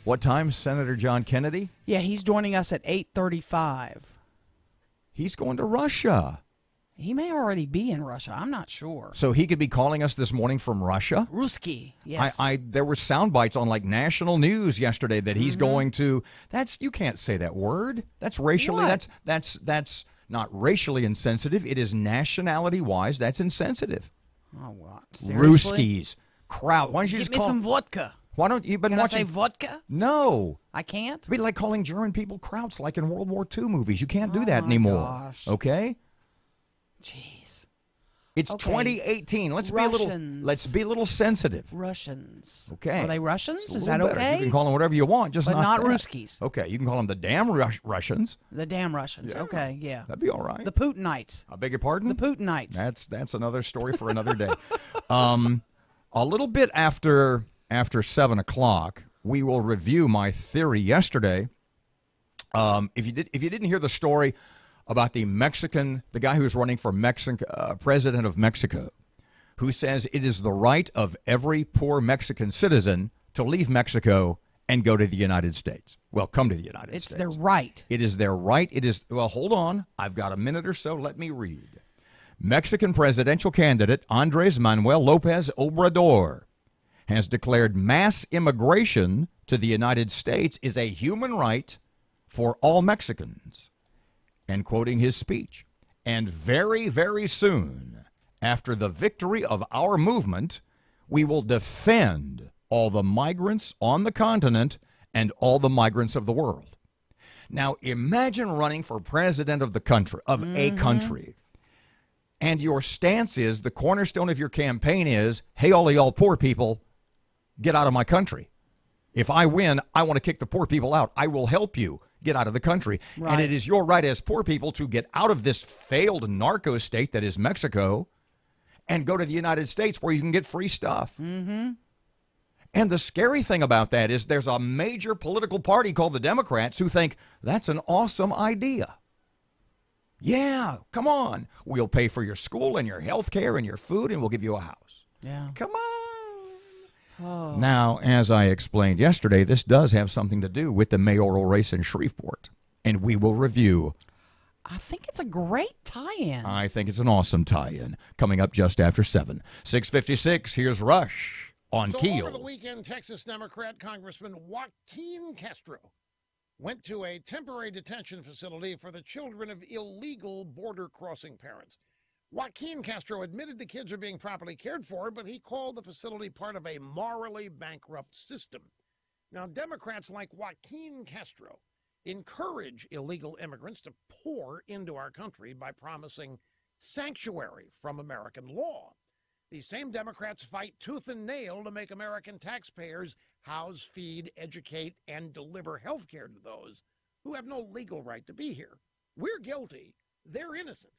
what time, Senator John Kennedy? Yeah, he's joining us at 8:35. He's going to Russia. He may already be in Russia. I'm not sure. So he could be calling us this morning from Russia? Ruski, yes. There were sound bites on like national news yesterday that he's going to. You can't say that word. That's racially. What? That's not racially insensitive. It is nationality-wise. That's insensitive. Oh, what? Seriously? Ruskies. Crowd. Why don't you Give just me call some vodka. Why don't you been Can watching I say vodka? No. I can't? It'd be like calling German people Krauts like in World War II movies. You can't do that anymore. Gosh. Okay? Jeez. It's Okay. 2018. Let's Russians. be a little sensitive. Russians. Okay. Are they Russians? It's a Is little that better. okay? You can call them whatever you want, just But not that. Ruskies. Okay, you can call them the damn Russians. The damn Russians. Yeah. Okay, yeah. That'd be all right. The Putinites. I beg your pardon? The Putinites. That's another story for another day. A little bit after 7 o'clock, we will review my theory yesterday. If you didn't hear the story about the guy who was running for president of Mexico, who says it is the right of every poor Mexican citizen to leave Mexico and go to the United States. Well, come to the United States. It's their right. It is their right. Well, hold on. I've got a minute or so. Let me read. Mexican presidential candidate Andres Manuel Lopez Obrador has declared mass immigration to the United States is a human right for all Mexicans. And quoting his speech, and very, very soon, after the victory of our movement, we will defend all the migrants on the continent and all the migrants of the world. Now, imagine running for president of a country, and your stance is, the cornerstone of your campaign is, hey, all of y'all poor people, get out of my country. If I win, I want to kick the poor people out. I will help you get out of the country. Right. And it is your right as poor people to get out of this failed narco state that is Mexico and go to the United States where you can get free stuff. Mm-hmm. And the scary thing about that is there's a major political party called the Democrats who think that's an awesome idea. Yeah, come on. We'll pay for your school and your health care and your food, and we'll give you a house. Yeah. Come on. Oh. Now, as I explained yesterday, this does have something to do with the mayoral race in Shreveport, and we will review. I think it's a great tie-in. I think it's an awesome tie-in. Coming up just after 7. 6:56, here's Rush on KEEL. Over the weekend, Texas Democrat Congressman Joaquin Castro went to a temporary detention facility for the children of illegal border-crossing parents. Joaquin Castro admitted the kids are being properly cared for, but he called the facility part of a morally bankrupt system. Now, Democrats like Joaquin Castro encourage illegal immigrants to pour into our country by promising sanctuary from American law. These same Democrats fight tooth and nail to make American taxpayers house, feed, educate, and deliver health care to those who have no legal right to be here. We're guilty. They're innocent.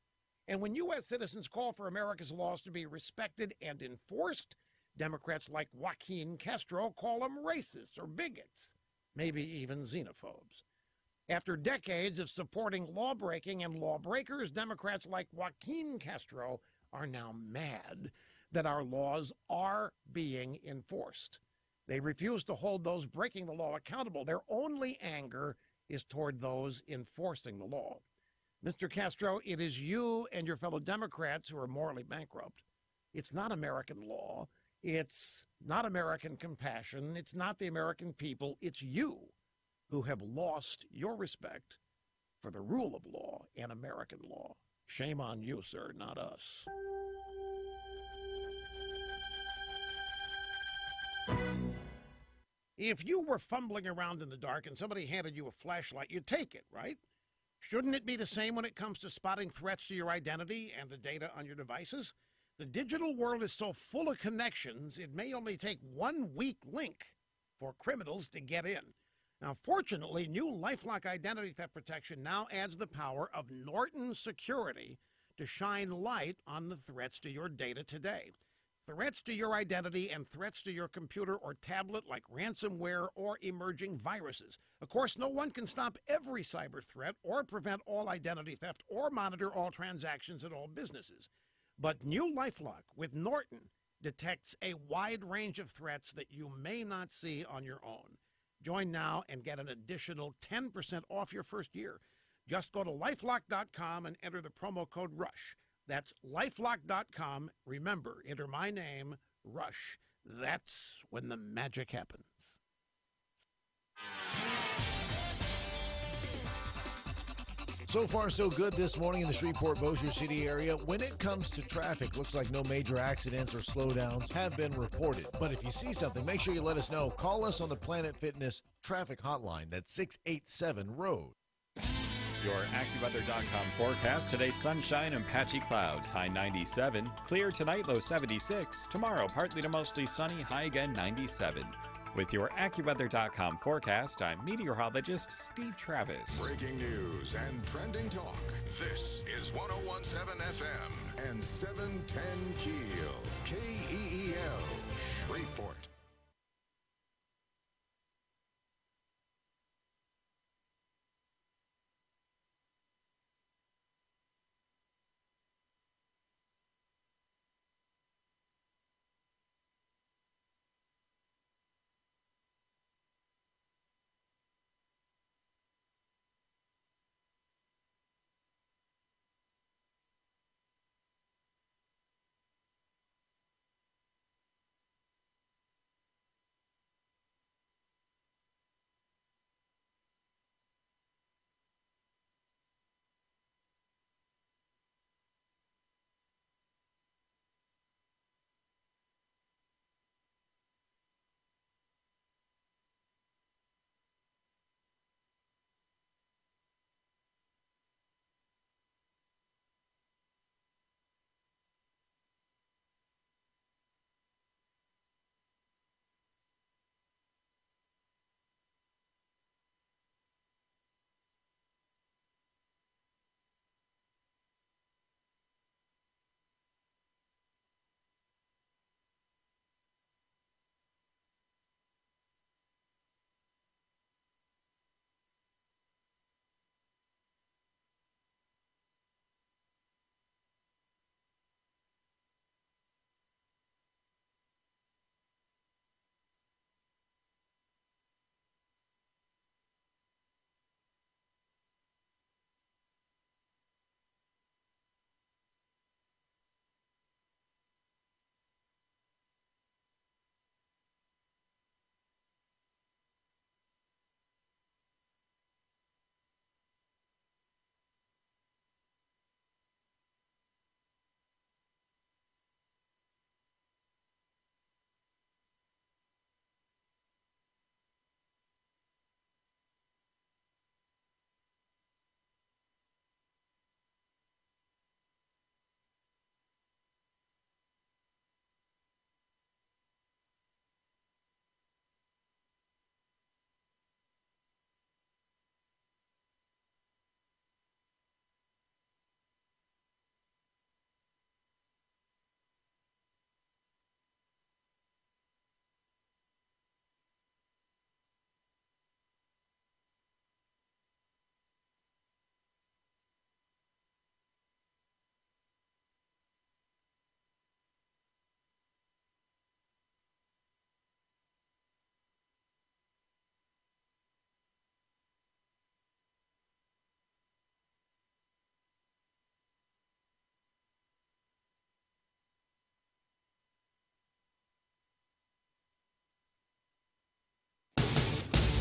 And when U.S. citizens call for America's laws to be respected and enforced, Democrats like Joaquin Castro call them racists or bigots, maybe even xenophobes. After decades of supporting lawbreaking and lawbreakers, Democrats like Joaquin Castro are now mad that our laws are being enforced. They refuse to hold those breaking the law accountable. Their only anger is toward those enforcing the law. Mr. Castro, it is you and your fellow Democrats who are morally bankrupt. It's not American law. It's not American compassion. It's not the American people. It's you who have lost your respect for the rule of law and American law. Shame on you, sir, not us. If you were fumbling around in the dark and somebody handed you a flashlight, you'd take it, right? Shouldn't it be the same when it comes to spotting threats to your identity and the data on your devices? The digital world is so full of connections, it may only take one weak link for criminals to get in. Now, fortunately, new LifeLock identity theft protection now adds the power of Norton Security to shine light on the threats to your data today. Threats to your identity and threats to your computer or tablet like ransomware or emerging viruses. Of course, no one can stop every cyber threat or prevent all identity theft or monitor all transactions at all businesses. But new LifeLock with Norton detects a wide range of threats that you may not see on your own. Join now and get an additional 10% off your first year. Just go to lifelock.com and enter the promo code RUSH. That's lifelock.com. Remember, enter my name, Rush. That's when the magic happens. So far, so good this morning in the Shreveport-Bossier City area. When it comes to traffic, looks like no major accidents or slowdowns have been reported. But if you see something, make sure you let us know. Call us on the Planet Fitness traffic hotline. That's 687-ROAD. Your AccuWeather.com forecast. Today, sunshine and patchy clouds. High 97. Clear tonight, low 76. Tomorrow, partly to mostly sunny. High again 97. With your AccuWeather.com forecast, I'm meteorologist Steve Travis. Breaking news and trending talk. This is 101.7 FM and 710 KEEL. KEEL, Shreveport.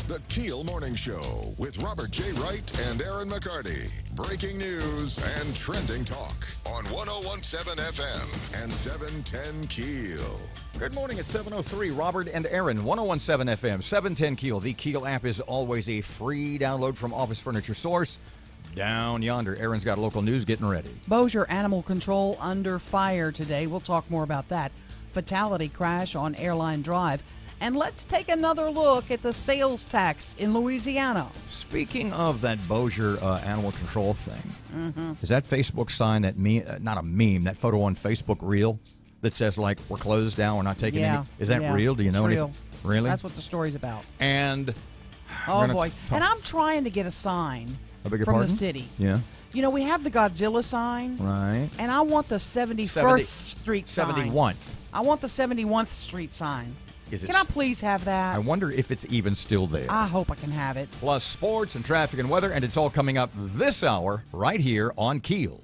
The KEEL Morning Show with Robert J. Wright and Erin McCarty. Breaking news and trending talk on 101.7 FM and 710 KEEL. Good morning at 7:03. Robert and Erin, 101.7 FM, 710 KEEL. The KEEL app is always a free download from Office Furniture Source. Down yonder, Erin's got local news getting ready. Bossier Animal Control under fire today. We'll talk more about that. Fatality crash on Airline Drive. And let's take another look at the sales tax in Louisiana. Speaking of that Bossier animal control thing, is that Facebook sign, that not a meme, that photo on Facebook real that says, like, we're closed down, we're not taking any? Is that real? Do you know anything? Really? That's what the story's about. And oh boy. And I'm trying to get a sign from the city. Yeah. You know, we have the Godzilla sign. Right. And I want the 71st Street sign. 71st. I want the 71st Street sign. Can I please have that? I wonder if it's even still there. I hope I can have it. Plus sports and traffic and weather, and it's all coming up this hour right here on KEEL.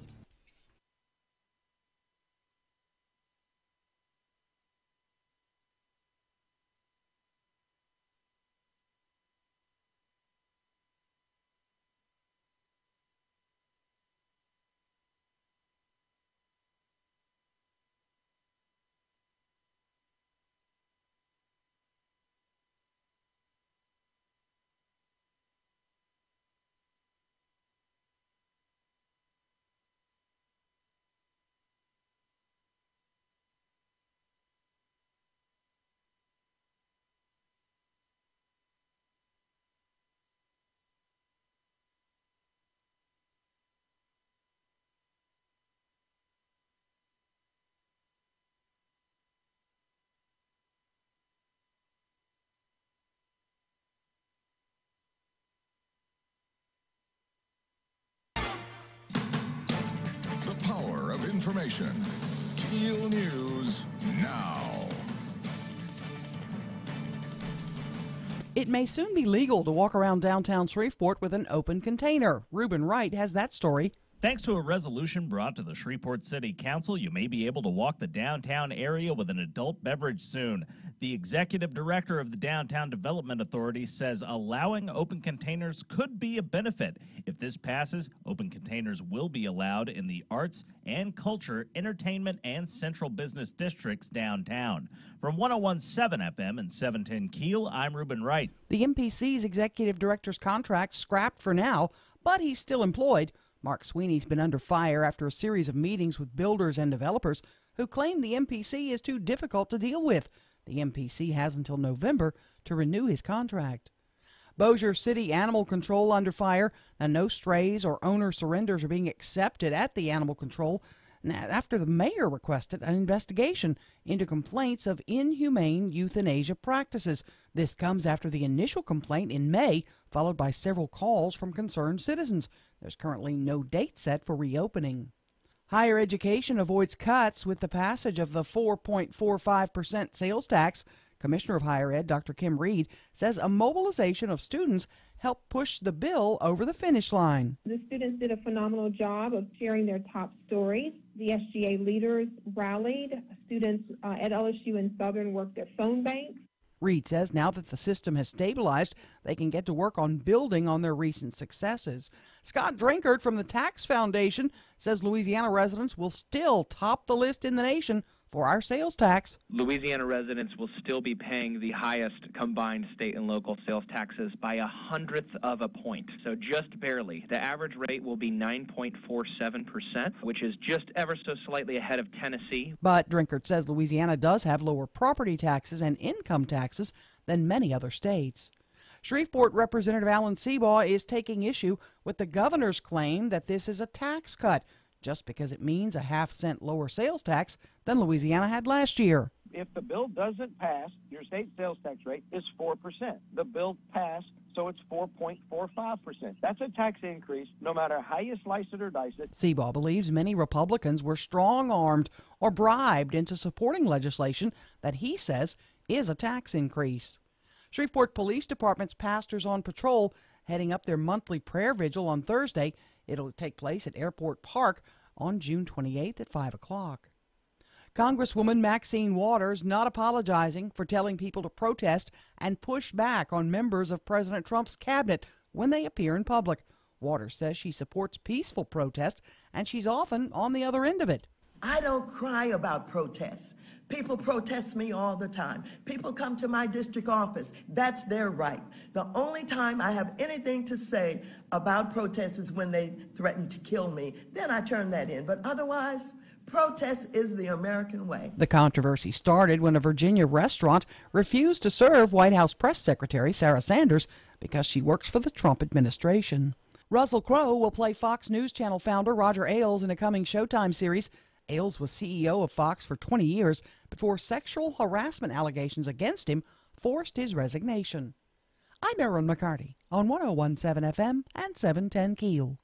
information. KEEL News now. It may soon be legal to walk around downtown Shreveport with an open container. Reuben Wright has that story. Thanks to a resolution brought to the Shreveport City Council, you may be able to walk the downtown area with an adult beverage soon. The executive director of the Downtown Development Authority says allowing open containers could be a benefit. If this passes, open containers will be allowed in the arts and culture, entertainment, and central business districts downtown. From 101.7 FM and 710 KEEL, I'm Reuben Wright. The MPC's executive director's contract scrapped for now, but he's still employed. Mark Sweeney's been under fire after a series of meetings with builders and developers who claim the MPC is too difficult to deal with. The MPC has until November to renew his contract. Bossier City Animal Control under fire. Now, no strays or owner surrenders are being accepted at the animal control after the mayor requested an investigation into complaints of inhumane euthanasia practices. This comes after the initial complaint in May, followed by several calls from concerned citizens. There's currently no date set for reopening. Higher education avoids cuts with the passage of the 4.45% sales tax. Commissioner of Higher Ed, Dr. Kim Reed, says a mobilization of students helped push the bill over the finish line. The students did a phenomenal job of sharing their top stories. The SGA leaders rallied. Students at LSU and Southern worked their phone banks. Reed says now that the system has stabilized, they can get to work on building on their recent successes. Scott Drinkard from the Tax Foundation says Louisiana residents will still top the list in the nation for our sales tax. Louisiana residents will still be paying the highest combined state and local sales taxes by 1/100th of a point, so just barely. The average rate will be 9.47%, which is just ever so slightly ahead of Tennessee. But Drinkard says Louisiana does have lower property taxes and income taxes than many other states. Shreveport Representative Alan Seabaugh is taking issue with the governor's claim that this is a tax cut, just because it means a half-cent lower sales tax than Louisiana had last year. If the bill doesn't pass, your state sales tax rate is 4%. The bill passed, so it's 4.45%. That's a tax increase, no matter how you slice it or dice it. Seabaugh believes many Republicans were strong-armed or bribed into supporting legislation that he says is a tax increase. Shreveport Police Department's pastors on patrol heading up their monthly prayer vigil on Thursday. It'll take place at Airport Park on June 28th at 5 o'clock. Congresswoman Maxine Waters not apologizing for telling people to protest and push back on members of President Trump's cabinet when they appear in public. Waters says she supports peaceful protest, and she's often on the other end of it. I don't cry about protests. People protest me all the time. People come to my district office. That's their right. The only time I have anything to say about protests is when they threaten to kill me. Then I turn that in. But otherwise, protest is the American way. The controversy started when a Virginia restaurant refused to serve White House Press Secretary Sarah Sanders because she works for the Trump administration. Russell Crowe will play Fox News Channel founder Roger Ailes in a coming Showtime series. Ailes was CEO of Fox for 20 years before sexual harassment allegations against him forced his resignation. I'm Erin McCarty on 101.7 FM and 710 KEEL.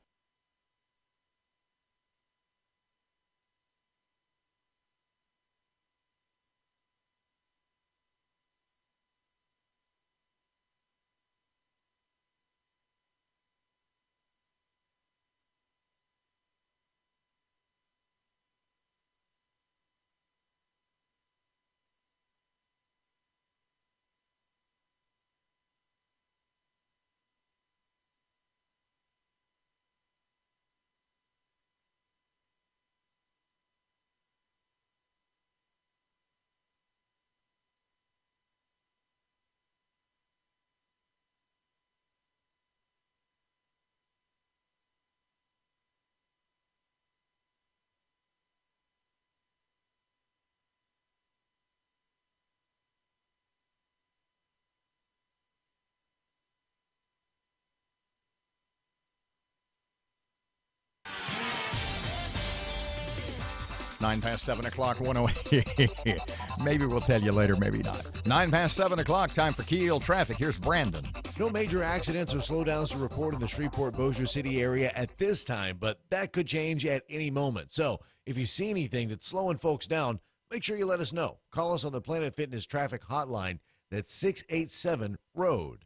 Nine past 7 o'clock, 108. Maybe we'll tell you later, maybe not. 9 past 7 o'clock, time for KEEL traffic. Here's Brandon. No major accidents or slowdowns to report in the Shreveport Bossier City area at this time, but that could change at any moment. So If you see anything that's slowing folks down, make sure you let us know. Call us on the Planet Fitness traffic hotline. That's 687-ROAD.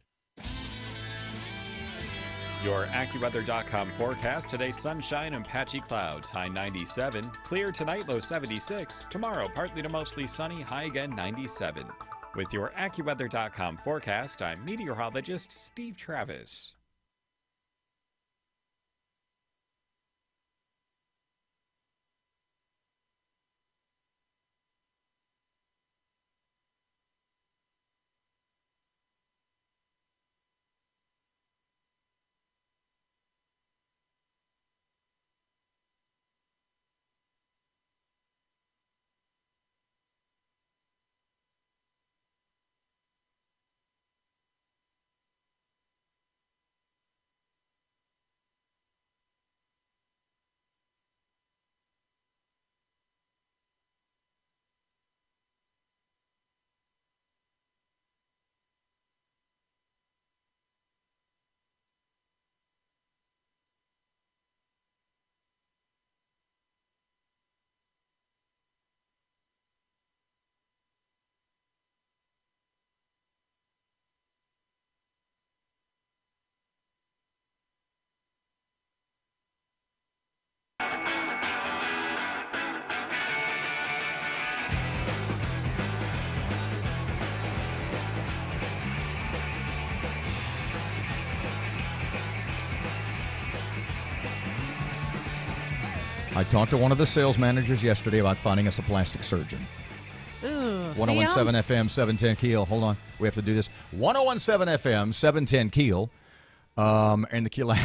Your AccuWeather.com forecast. Today, sunshine and patchy clouds. High 97. Clear tonight, low 76. Tomorrow, partly to mostly sunny, high again 97. With your AccuWeather.com forecast, I'm meteorologist Steve Travis. I talked to one of the sales managers yesterday about finding us a plastic surgeon. Ugh, 1017 FM, 710 Keel. Hold on. We have to do this. 1017 FM, 710 Keel. And the Keel. I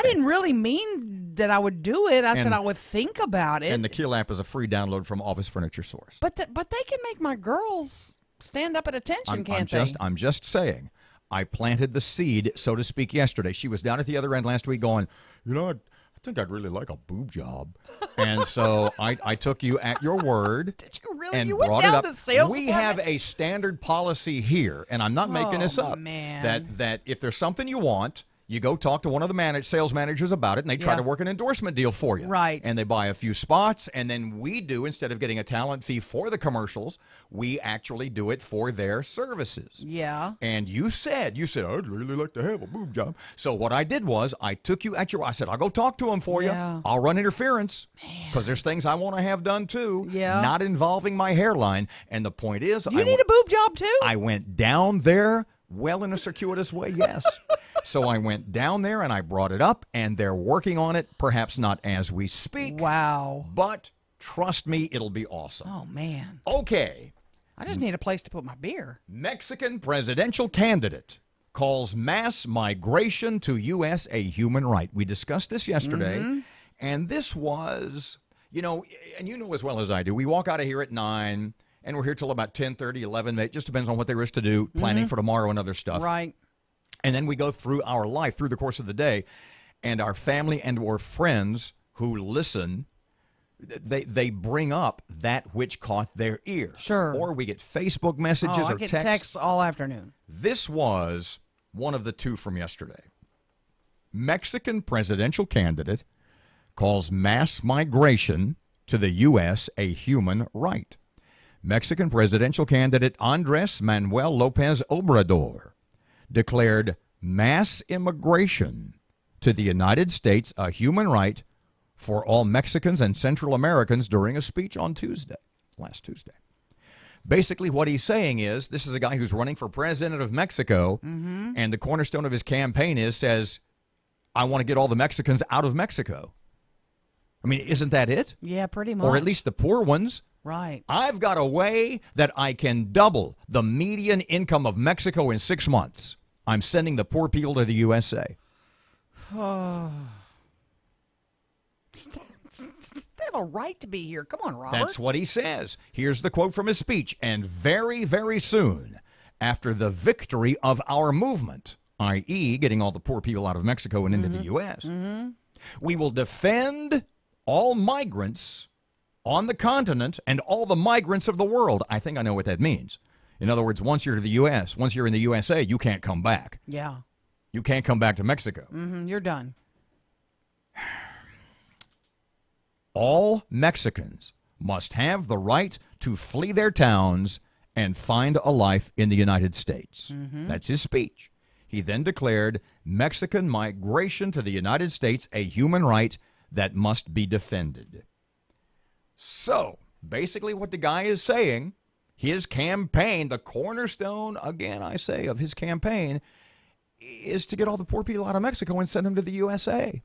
didn't really mean that I would do it. I said I would think about it. And the Keel app is a free download from Office Furniture Source. But they can make my girls stand up at attention, can't they? I'm just saying. I planted the seed, so to speak, yesterday. She was down at the other end last week going, I think I'd really like a boob job. And so I took you at your word. Did you really? And You went brought down it up. to sales We department? have a standard policy here, and I'm not making this up. Man. That if there's something you want, you go talk to one of the sales managers about it, and they try to work an endorsement deal for you. Right. And they buy a few spots, and then we do, instead of getting a talent fee for the commercials, we actually do it for their services. Yeah. And you said, I'd really like to have a boob job. So what I did was I took you at I said, I'll go talk to him for you. I'll run interference because there's things I want to have done too. Yeah. Not involving my hairline. And the point is, You need a boob job too? I went down there, well, in a circuitous way, yes. So I went down there and I brought it up, and they're working on it, perhaps not as we speak. Wow. But trust me, it'll be awesome. Oh, man. Okay. I just need a place to put my beer. Mexican presidential candidate calls mass migration to U.S. a human right. We discussed this yesterday, and this was, and you know as well as I do, we walk out of here at 9, and we're here till about 10:30, 11. It just depends on what there is to do, planning for tomorrow and other stuff. Right. And then we go through our life, through the course of the day, and our family and or friends who listen, they bring up that which caught their ear. Sure. Or we get Facebook messages I or get texts. texts all afternoon. This was one of the two from yesterday. Mexican presidential candidate calls mass migration to the U.S. a human right. Mexican presidential candidate Andres Manuel Lopez Obrador declared mass immigration to the United States a human right for all Mexicans and Central Americans during a speech on last Tuesday. Basically, what he's saying is, this is a guy who's running for president of Mexico, and the cornerstone of his campaign says, I want to get all the Mexicans out of Mexico. I mean, isn't that it? Yeah, pretty much. Or at least the poor ones. Right. I've got a way that I can double the median income of Mexico in 6 months. I'm sending the poor people to the USA. Oh. They have a right to be here. Come on, Robert. That's what he says. Here's the quote from his speech. And very, very soon, after the victory of our movement, i.e., getting all the poor people out of Mexico and into the U.S., we will defend all migrants on the continent and all the migrants of the world. I think I know what that means. In other words, once you're to the U.S., once you're in the USA, you can't come back. Yeah. You can't come back to Mexico. You're done. all Mexicans must have the right to flee their towns and find a life in the United States. That's his speech. He then declared Mexican migration to the United States a human right that must be defended. So, basically what the guy is saying, his campaign, the cornerstone, again, I say, of his campaign, is to get all the poor people out of Mexico and send them to the USA.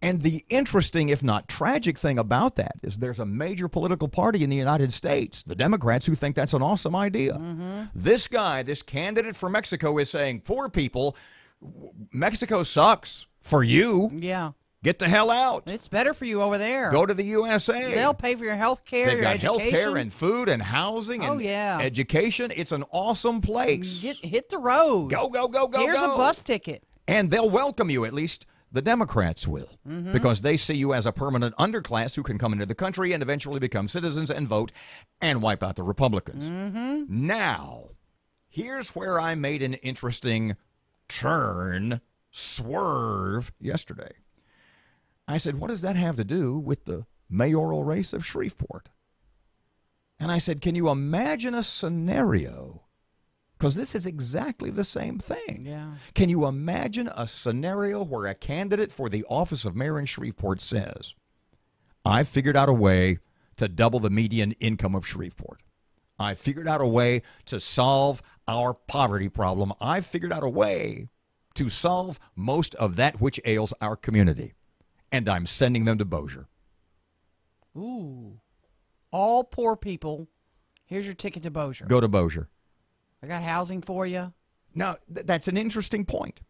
And the interesting, if not tragic thing about that is there's a major political party in the United States, the Democrats, who think that's an awesome idea. This guy, this candidate for Mexico, is saying, poor people, Mexico sucks for you. Yeah. Get the hell out. It's better for you over there. Go to the USA. They'll pay for your health care, They've your got education. health care and food and housing and education. It's an awesome place. Hit the road. Go, go, go, go, Here's go. a bus ticket. And they'll welcome you, at least the Democrats will, because they see you as a permanent underclass who can come into the country and eventually become citizens and vote and wipe out the Republicans. Now, here's where I made an interesting swerve yesterday. I said, what does that have to do with the mayoral race of Shreveport? And I said, can you imagine a scenario? Because this is exactly the same thing. Yeah. Can you imagine a scenario where a candidate for the office of mayor in Shreveport says, I figured out a way to double the median income of Shreveport. I figured out a way to solve our poverty problem. I figured out a way to solve most of that which ails our community. And I'm sending them to Bossier. Ooh. All poor people, here's your ticket to Bossier. Go to Bossier. I got housing for you. Now, that's an interesting point.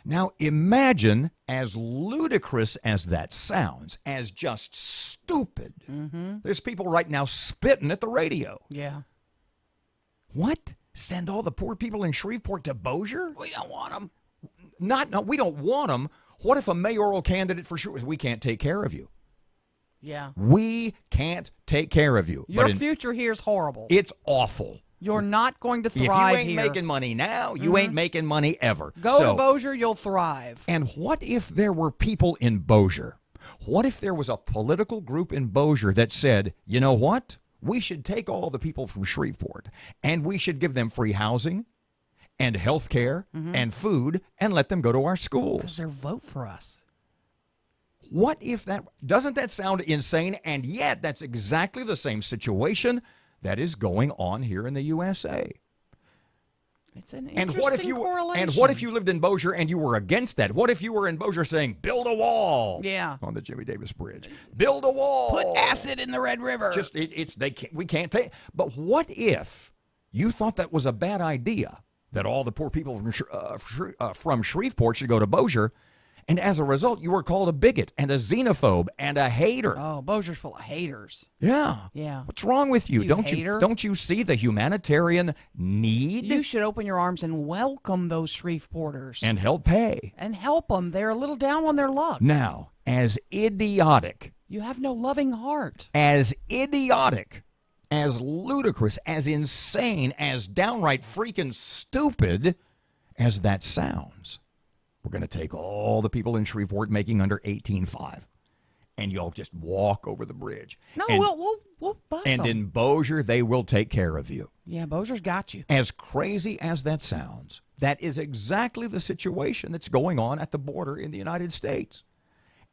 Now, imagine, as ludicrous as that sounds, as just stupid, there's people right now spitting at the radio. Yeah. What? Send all the poor people in Shreveport to Bossier? We don't want them. No, we don't want them. What if a mayoral candidate for Shreveport, we can't take care of you? Yeah. We can't take care of you. Your future here is horrible. It's awful. You're not going to thrive here. If you ain't making money now, you ain't making money ever. Go to Bossier, you'll thrive. And what if there were people in Bossier? What if there was a political group in Bossier that said, you know what? We should take all the people from Shreveport, and we should give them free housing and health care and food and let them go to our schools. Because they'll vote for us. What if that... Doesn't that sound insane? And yet, that's exactly the same situation that is going on here in the USA. It's an interesting correlation. And what if you lived in Bossier and you were against that? What if you were in Bossier saying, build a wall on the Jimmy Davis Bridge? Build a wall. Put acid in the Red River. We can't take... But what if you thought that was a bad idea, that all the poor people from Shreveport should go to Bossier, and as a result, you were called a bigot and a xenophobe and a hater? Oh, Bossier's full of haters. Yeah. Yeah. What's wrong with you? Hater. Don't you see the humanitarian need? You should open your arms and welcome those Shreveporters. And help pay. And help them. They're a little down on their luck. Now, as idiotic. You have no loving heart. As idiotic, as ludicrous, as insane, as downright freaking stupid as that sounds. We're going to take all the people in Shreveport making under 18.5, and you'll just walk over the bridge. No, and, we'll bus And them. in Bossier, they will take care of you. Yeah, Bossier's got you. As crazy as that sounds, that is exactly the situation that's going on at the border in the United States.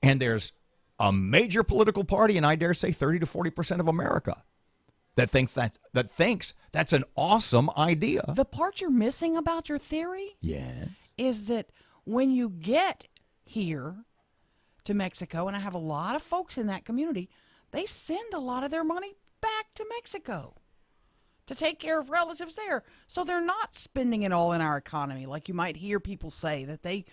And there's a major political party, and I dare say 30 to 40% of America, that thinks that's an awesome idea. The part you're missing about your theory is that when you get here to Mexico, and I have a lot of folks in that community, they send a lot of their money back to Mexico to take care of relatives there. So they're not spending it all in our economy, like you might hear people say that they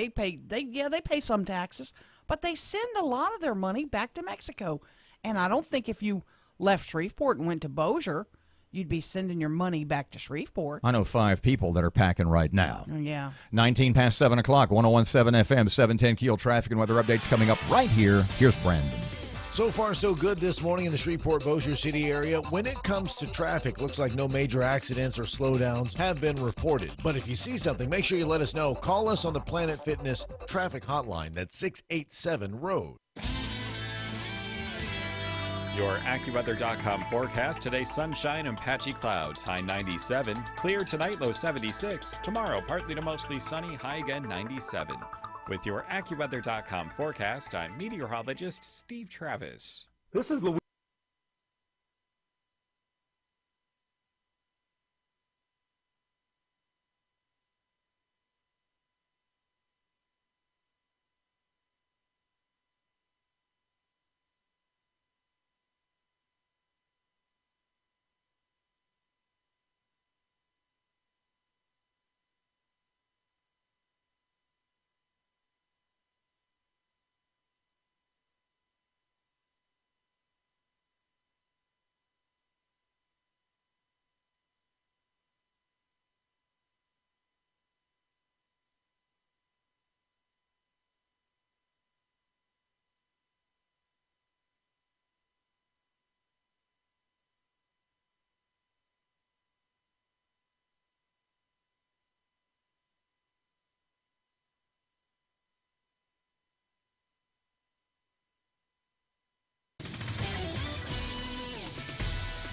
pay some taxes, but they send a lot of their money back to Mexico. And I don't think if you left Shreveport and went to Bossier, you'd be sending your money back to Shreveport. I know 5 people that are packing right now. Yeah. 19 past 7 o'clock, 101.7 FM, 710 KEEL traffic and weather updates coming up right here. Here's Brandon. So far, so good this morning in the Shreveport-Bossier City area. When it comes to traffic, looks like no major accidents or slowdowns have been reported. But if you see something, make sure you let us know. Call us on the Planet Fitness traffic hotline. That's 687-ROAD. Your AccuWeather.com forecast. Today, sunshine and patchy clouds. High 97. Clear tonight, low 76. Tomorrow, partly to mostly sunny, high again 97. With your AccuWeather.com forecast, I'm meteorologist Steve Travis. This is Louisiana.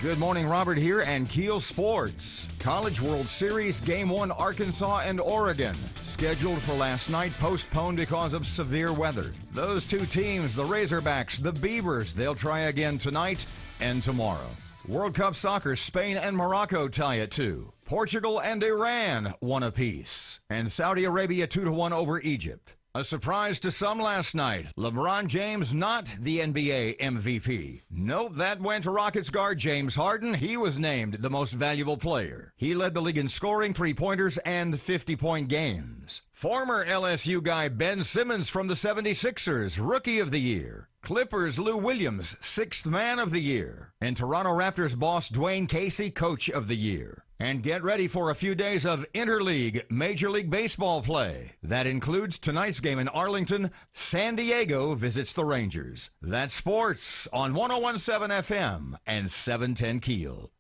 Good morning, Robert here, and KEEL Sports. College World Series Game 1, Arkansas and Oregon. Scheduled for last night, postponed because of severe weather. Those two teams, the Razorbacks, the Beavers, they'll try again tonight and tomorrow. World Cup Soccer, Spain and Morocco tie at 2. Portugal and Iran, 1 apiece. And Saudi Arabia 2-1 over Egypt. A surprise to some last night. LeBron James not the NBA MVP. Nope, that went to Rockets guard James Harden. He was named the most valuable player. He led the league in scoring, 3-pointers, and 50-point games. Former LSU guy Ben Simmons from the 76ers, Rookie of the Year. Clippers Lou Williams, 6th Man of the Year. And Toronto Raptors boss Dwayne Casey, Coach of the Year. And get ready for a few days of interleague Major League Baseball play. That includes tonight's game in Arlington. San Diego visits the Rangers. That's sports on 101.7 FM and 710 KEEL.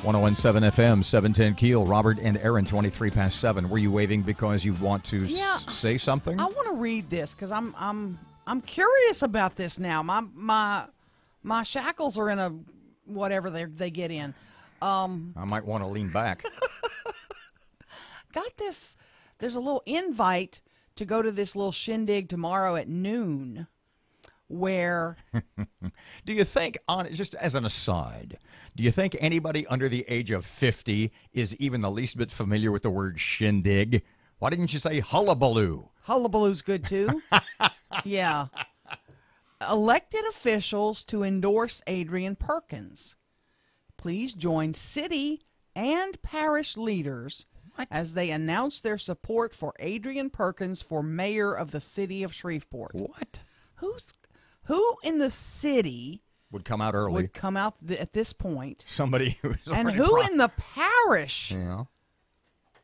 .101.7 FM, 710 KEEL. Robert and Erin, 23 past 7. Were you waving because you want to say something? I want to read this because I'm curious about this now. My shackles are in a whatever they get in. I might want to lean back. Got this. There's a little invite to go to this little shindig tomorrow at noon. Where do you think, just as an aside, do you think anybody under the age of 50 is even the least bit familiar with the word shindig? Why didn't you say hullabaloo? Hullabaloo's good too. Yeah. Elected officials to endorse Adrian Perkins. Please join city and parish leaders as they announce their support for Adrian Perkins for mayor of the city of Shreveport. What? Who in the city would come out early? Would come out at this point. Somebody who's and who in the parish yeah.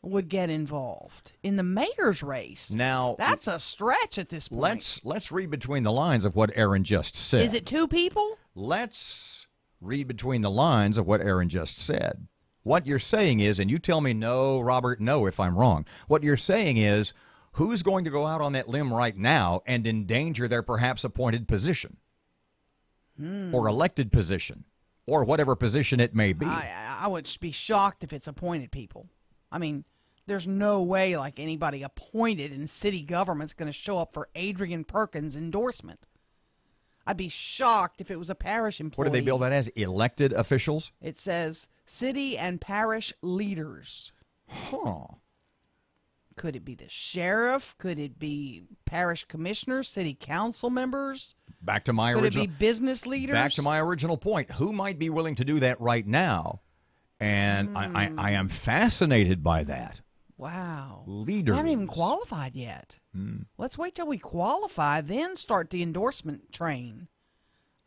would get involved in the mayor's race? Now that's a stretch at this point. Let's read between the lines of what Erin just said. Is it 2 people? Let's read between the lines of what Erin just said. What you're saying is, and you tell me no, Robert, no, if I'm wrong. What you're saying is, who's going to go out on that limb right now and endanger their perhaps appointed position or elected position or whatever position it may be? I would be shocked if it's appointed people. I mean, there's no way like anybody appointed in city government's going to show up for Adrian Perkins' endorsement. I'd be shocked if it was a parish employee. What do they bill that as? Elected officials? It says city and parish leaders. Huh. Could it be the sheriff? Could it be parish commissioners, city council members? Back to my Could original. it be business leaders? Back to my original point. Who might be willing to do that right now? And I am fascinated by that. Wow. Leaders. We haven't even qualified yet. Let's wait till we qualify, then start the endorsement train.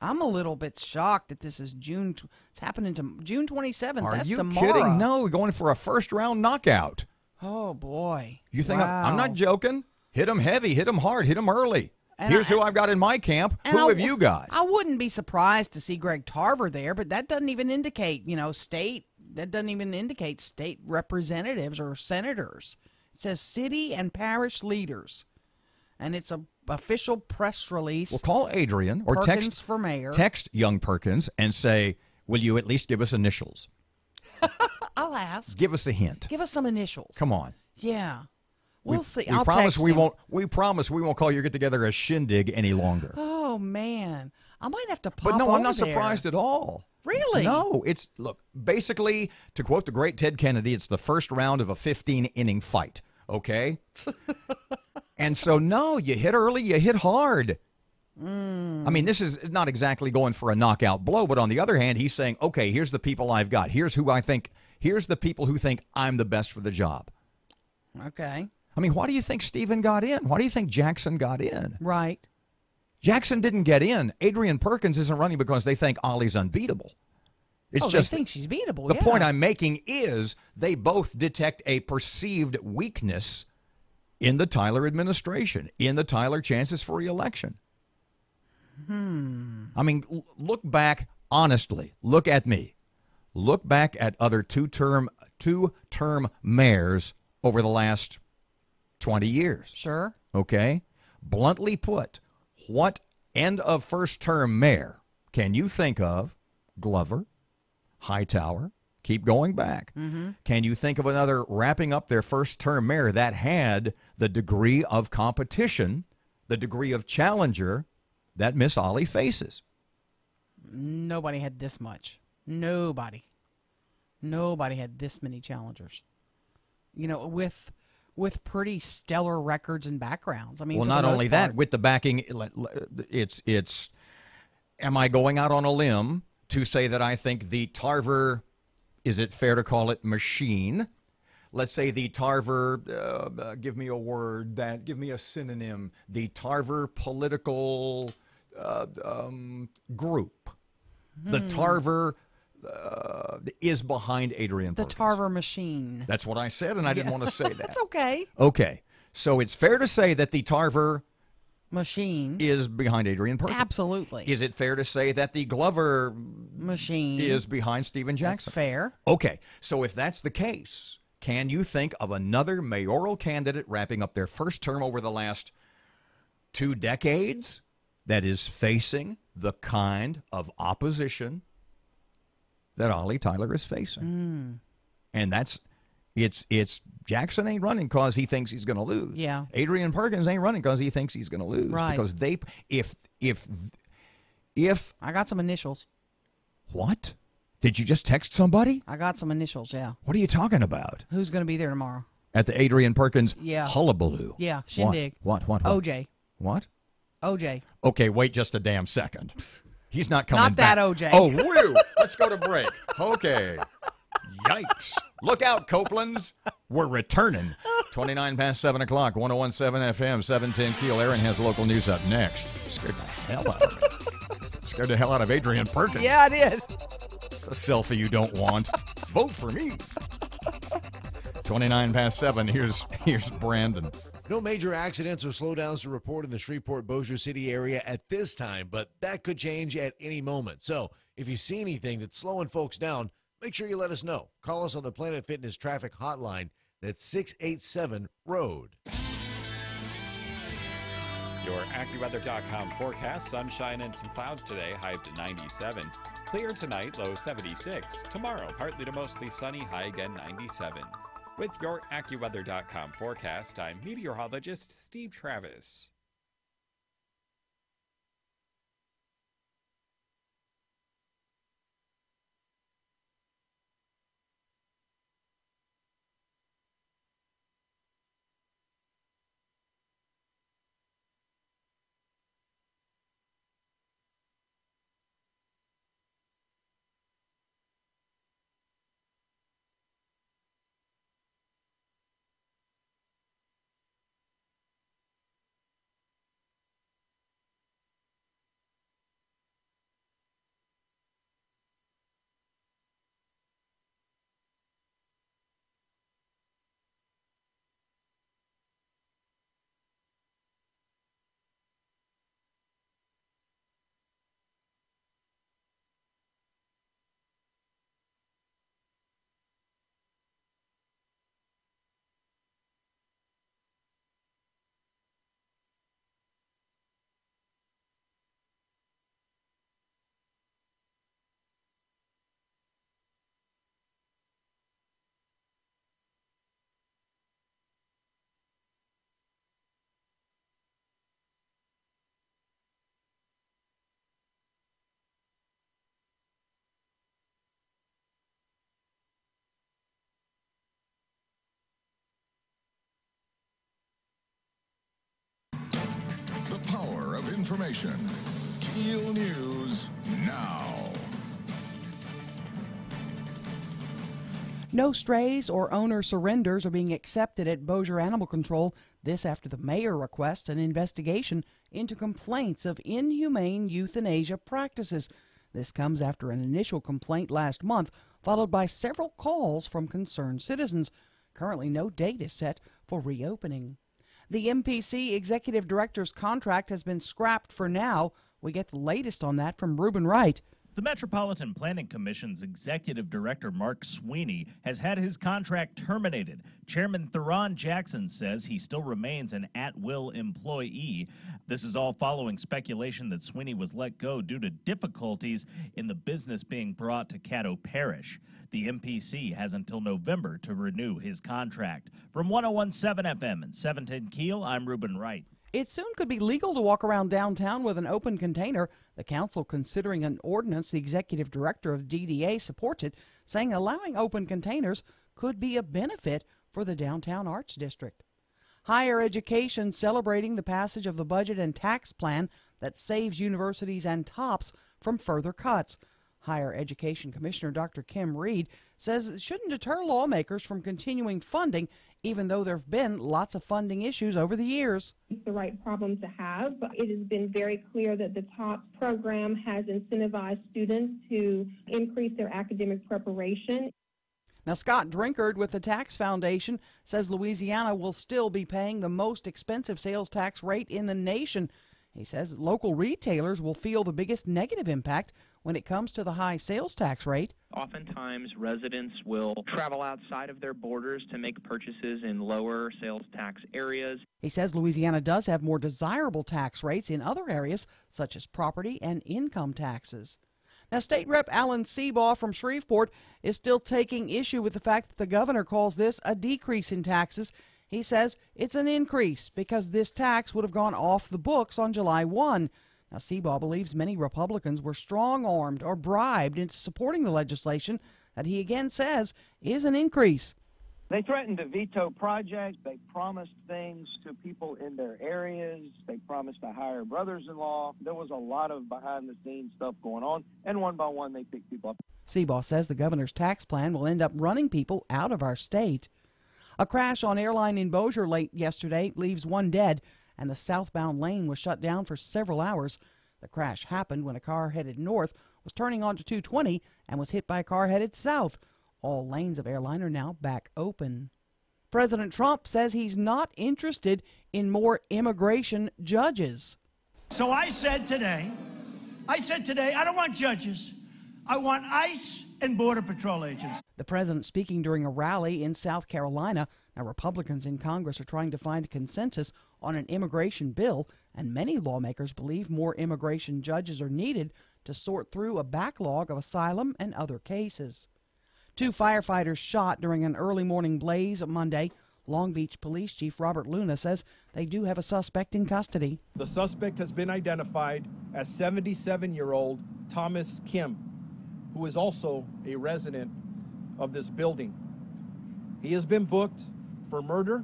I'm a little bit shocked that this is June. It's happening to June 27th. Are That's you tomorrow. kidding? No, we're going for a first-round knockout. Oh, boy. You think wow. I'm not joking? Hit them heavy, hit them hard, hit them early. And Here's who I've got in my camp. And Who have you got? I wouldn't be surprised to see Greg Tarver there, but that doesn't even indicate, state. That doesn't even indicate state representatives or senators. It says city and parish leaders, and it's a official press release. Well, call Adrian or Perkins for mayor. Text young Perkins and say, "Will you at least give us initials?" I'll ask. Give us a hint. Give us some initials. Come on. Yeah. We'll see. We I'll promise text we him. won't. We promise we won't call your get together a shindig any longer. Oh man, I might have to pop. But no, I'm not over there. surprised at all. Really? No, it's look. Basically, to quote the great Ted Kennedy, it's the first round of a 15-inning fight. Okay. And so no, you hit early, you hit hard. I mean, this is not exactly going for a knockout blow, but on the other hand, he's saying, okay, here's the people I've got. Here's who I think. Here's the people who think I'm the best for the job. Okay. I mean, why do you think Stephen got in? Why do you think Jackson got in? Right. Jackson didn't get in. Adrian Perkins isn't running because they think Ollie's unbeatable. It's just they think she's beatable. The yeah. point I'm making is they both detect a perceived weakness in the Tyler administration, in the Tyler chances for re-election. I mean, look back honestly. Look at me. Look back at other two-term mayors over the last 20 years. Sure. Okay? Bluntly put, what end of first-term mayor can you think of? Glover, Hightower, keep going back. Can you think of another wrapping up their first-term mayor that had the degree of competition, the degree of challenger that Miss Ollie faces? Nobody had this much. Nobody had this many challengers. With pretty stellar records and backgrounds. I mean, well, for the not most only part. that, with the backing, it's. Am I going out on a limb to say that I think the Tarver, is it fair to call it machine? Let's say the Tarver, give me a word, give me a synonym, the Tarver political group. The Tarver is behind Adrian The Perkins. Tarver machine. That's what I said, and I didn't want to say that. That's okay. Okay. So it's fair to say that the Tarver machine is behind Adrian Perkins. Absolutely. Is it fair to say that the Glover machine is behind Stephen Jackson? That's fair. Okay. So if that's the case, can you think of another mayoral candidate wrapping up their first term over the last 2 decades that is facing the kind of opposition that Ollie Tyler is facing? And it's Jackson ain't running because he thinks he's going to lose. Yeah. Adrian Perkins ain't running because he thinks he's going to lose. Right. Because if I got some initials. What? Did you just text somebody? I got some initials, yeah. What are you talking about? Who's going to be there tomorrow? At the Adrian Perkins Yeah. hullabaloo. Yeah, shindig. What? OJ. What? OJ. Okay, wait just a damn second. He's not coming Not back. that OJ. Oh, woo! Let's go to break. Okay. Yikes. Look out, Copelands. We're returning. 29 past 7 o'clock, 101.7 FM, 710 KEEL. Erin has local news up next. Scared the hell out of me. Scared the hell out of Adrian Perkins. Yeah, I did. It's a selfie you don't want. Vote for me. 29 past 7. Here's Brandon. No major accidents or slowdowns to report in the Shreveport-Bossier City area at this time, but that could change at any moment. So if you see anything that's slowing folks down, make sure you let us know. Call us on the Planet Fitness traffic hotline. That's 687-ROAD. Your AccuWeather.com forecast, sunshine and some clouds today, high up to 97. Clear tonight, low 76. Tomorrow, partly to mostly sunny, high again 97. With your AccuWeather.com forecast, I'm meteorologist Steve Travis. The power of information. KEEL News now. No strays or owner surrenders are being accepted at Bossier Animal Control. This after the mayor requests an investigation into complaints of inhumane euthanasia practices. This comes after an initial complaint last month, followed by several calls from concerned citizens. Currently, no date is set for reopening. The MPC executive director's contract has been scrapped for now. We get the latest on that from Reuben Wright. The Metropolitan Planning Commission's executive director, Mark Sweeney, has had his contract terminated. Chairman Theron Jackson says he still remains an at-will employee. This is all following speculation that Sweeney was let go due to difficulties in the business being brought to Caddo Parish. The MPC has until November to renew his contract. From 101.7 FM and 710 KEEL, I'm Reuben Wright. It soon could be legal to walk around downtown with an open container. The council considering an ordinance. The executive director of DDA supports it, saying allowing open containers could be a benefit for the downtown arts district. Higher education celebrating the passage of the budget and tax plan that saves universities and tops from further cuts. Higher Education Commissioner Dr. Kim Reed says it shouldn't deter lawmakers from continuing funding, even though there have been lots of funding issues over the years. It's the right problem to have. It has been very clear that the TOPS program has incentivized students to increase their academic preparation. Now, Scott Drinkard with the Tax Foundation says Louisiana will still be paying the most expensive sales tax rate in the nation. He says local retailers will feel the biggest negative impact when it comes to the high sales tax rate. Oftentimes, residents will travel outside of their borders to make purchases in lower sales tax areas. He says Louisiana does have more desirable tax rates in other areas, such as property and income taxes. Now, State Rep Alan Seabaugh from Shreveport is still taking issue with the fact that the governor calls this a decrease in taxes. He says it's an increase because this tax would have gone off the books on July 1. Now, Seabaugh believes many Republicans were strong-armed or bribed into supporting the legislation that he again says is an increase. They threatened to veto projects. They promised things to people in their areas. They promised to hire brothers-in-law. There was a lot of behind-the-scenes stuff going on, and one by one they picked people up. Seabaugh says the governor's tax plan will end up running people out of our state. A crash on airline in Bossier late yesterday leaves one dead, and the southbound lane was shut down for several hours. The crash happened when a car headed north was turning onto 220 and was hit by a car headed south. All lanes of airline are now back open. President Trump says he's not interested in more immigration judges. So I said today, I don't want judges. I want ICE and Border Patrol agents. The president speaking during a rally in South Carolina. Now, Republicans in Congress are trying to find a consensus on an immigration bill, and many lawmakers believe more immigration judges are needed to sort through a backlog of asylum and other cases. 2 firefighters shot during an early morning blaze Monday. Long Beach Police Chief Robert Luna says they do have a suspect in custody. The suspect has been identified as 77-year-old Thomas Kim, who is also a resident of this building. He has been booked for murder,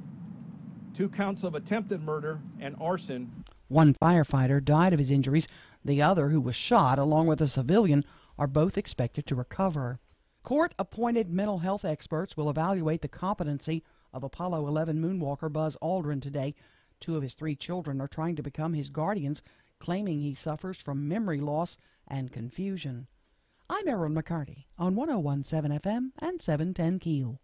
2 counts of attempted murder, and arson. 1 firefighter died of his injuries. The other, who was shot along with a civilian, are both expected to recover. Court-appointed mental health experts will evaluate the competency of Apollo 11 moonwalker Buzz Aldrin today. 2 of his 3 children are trying to become his guardians, claiming he suffers from memory loss and confusion. I'm Erin McCarty on 101.7 FM and 710 KEEL.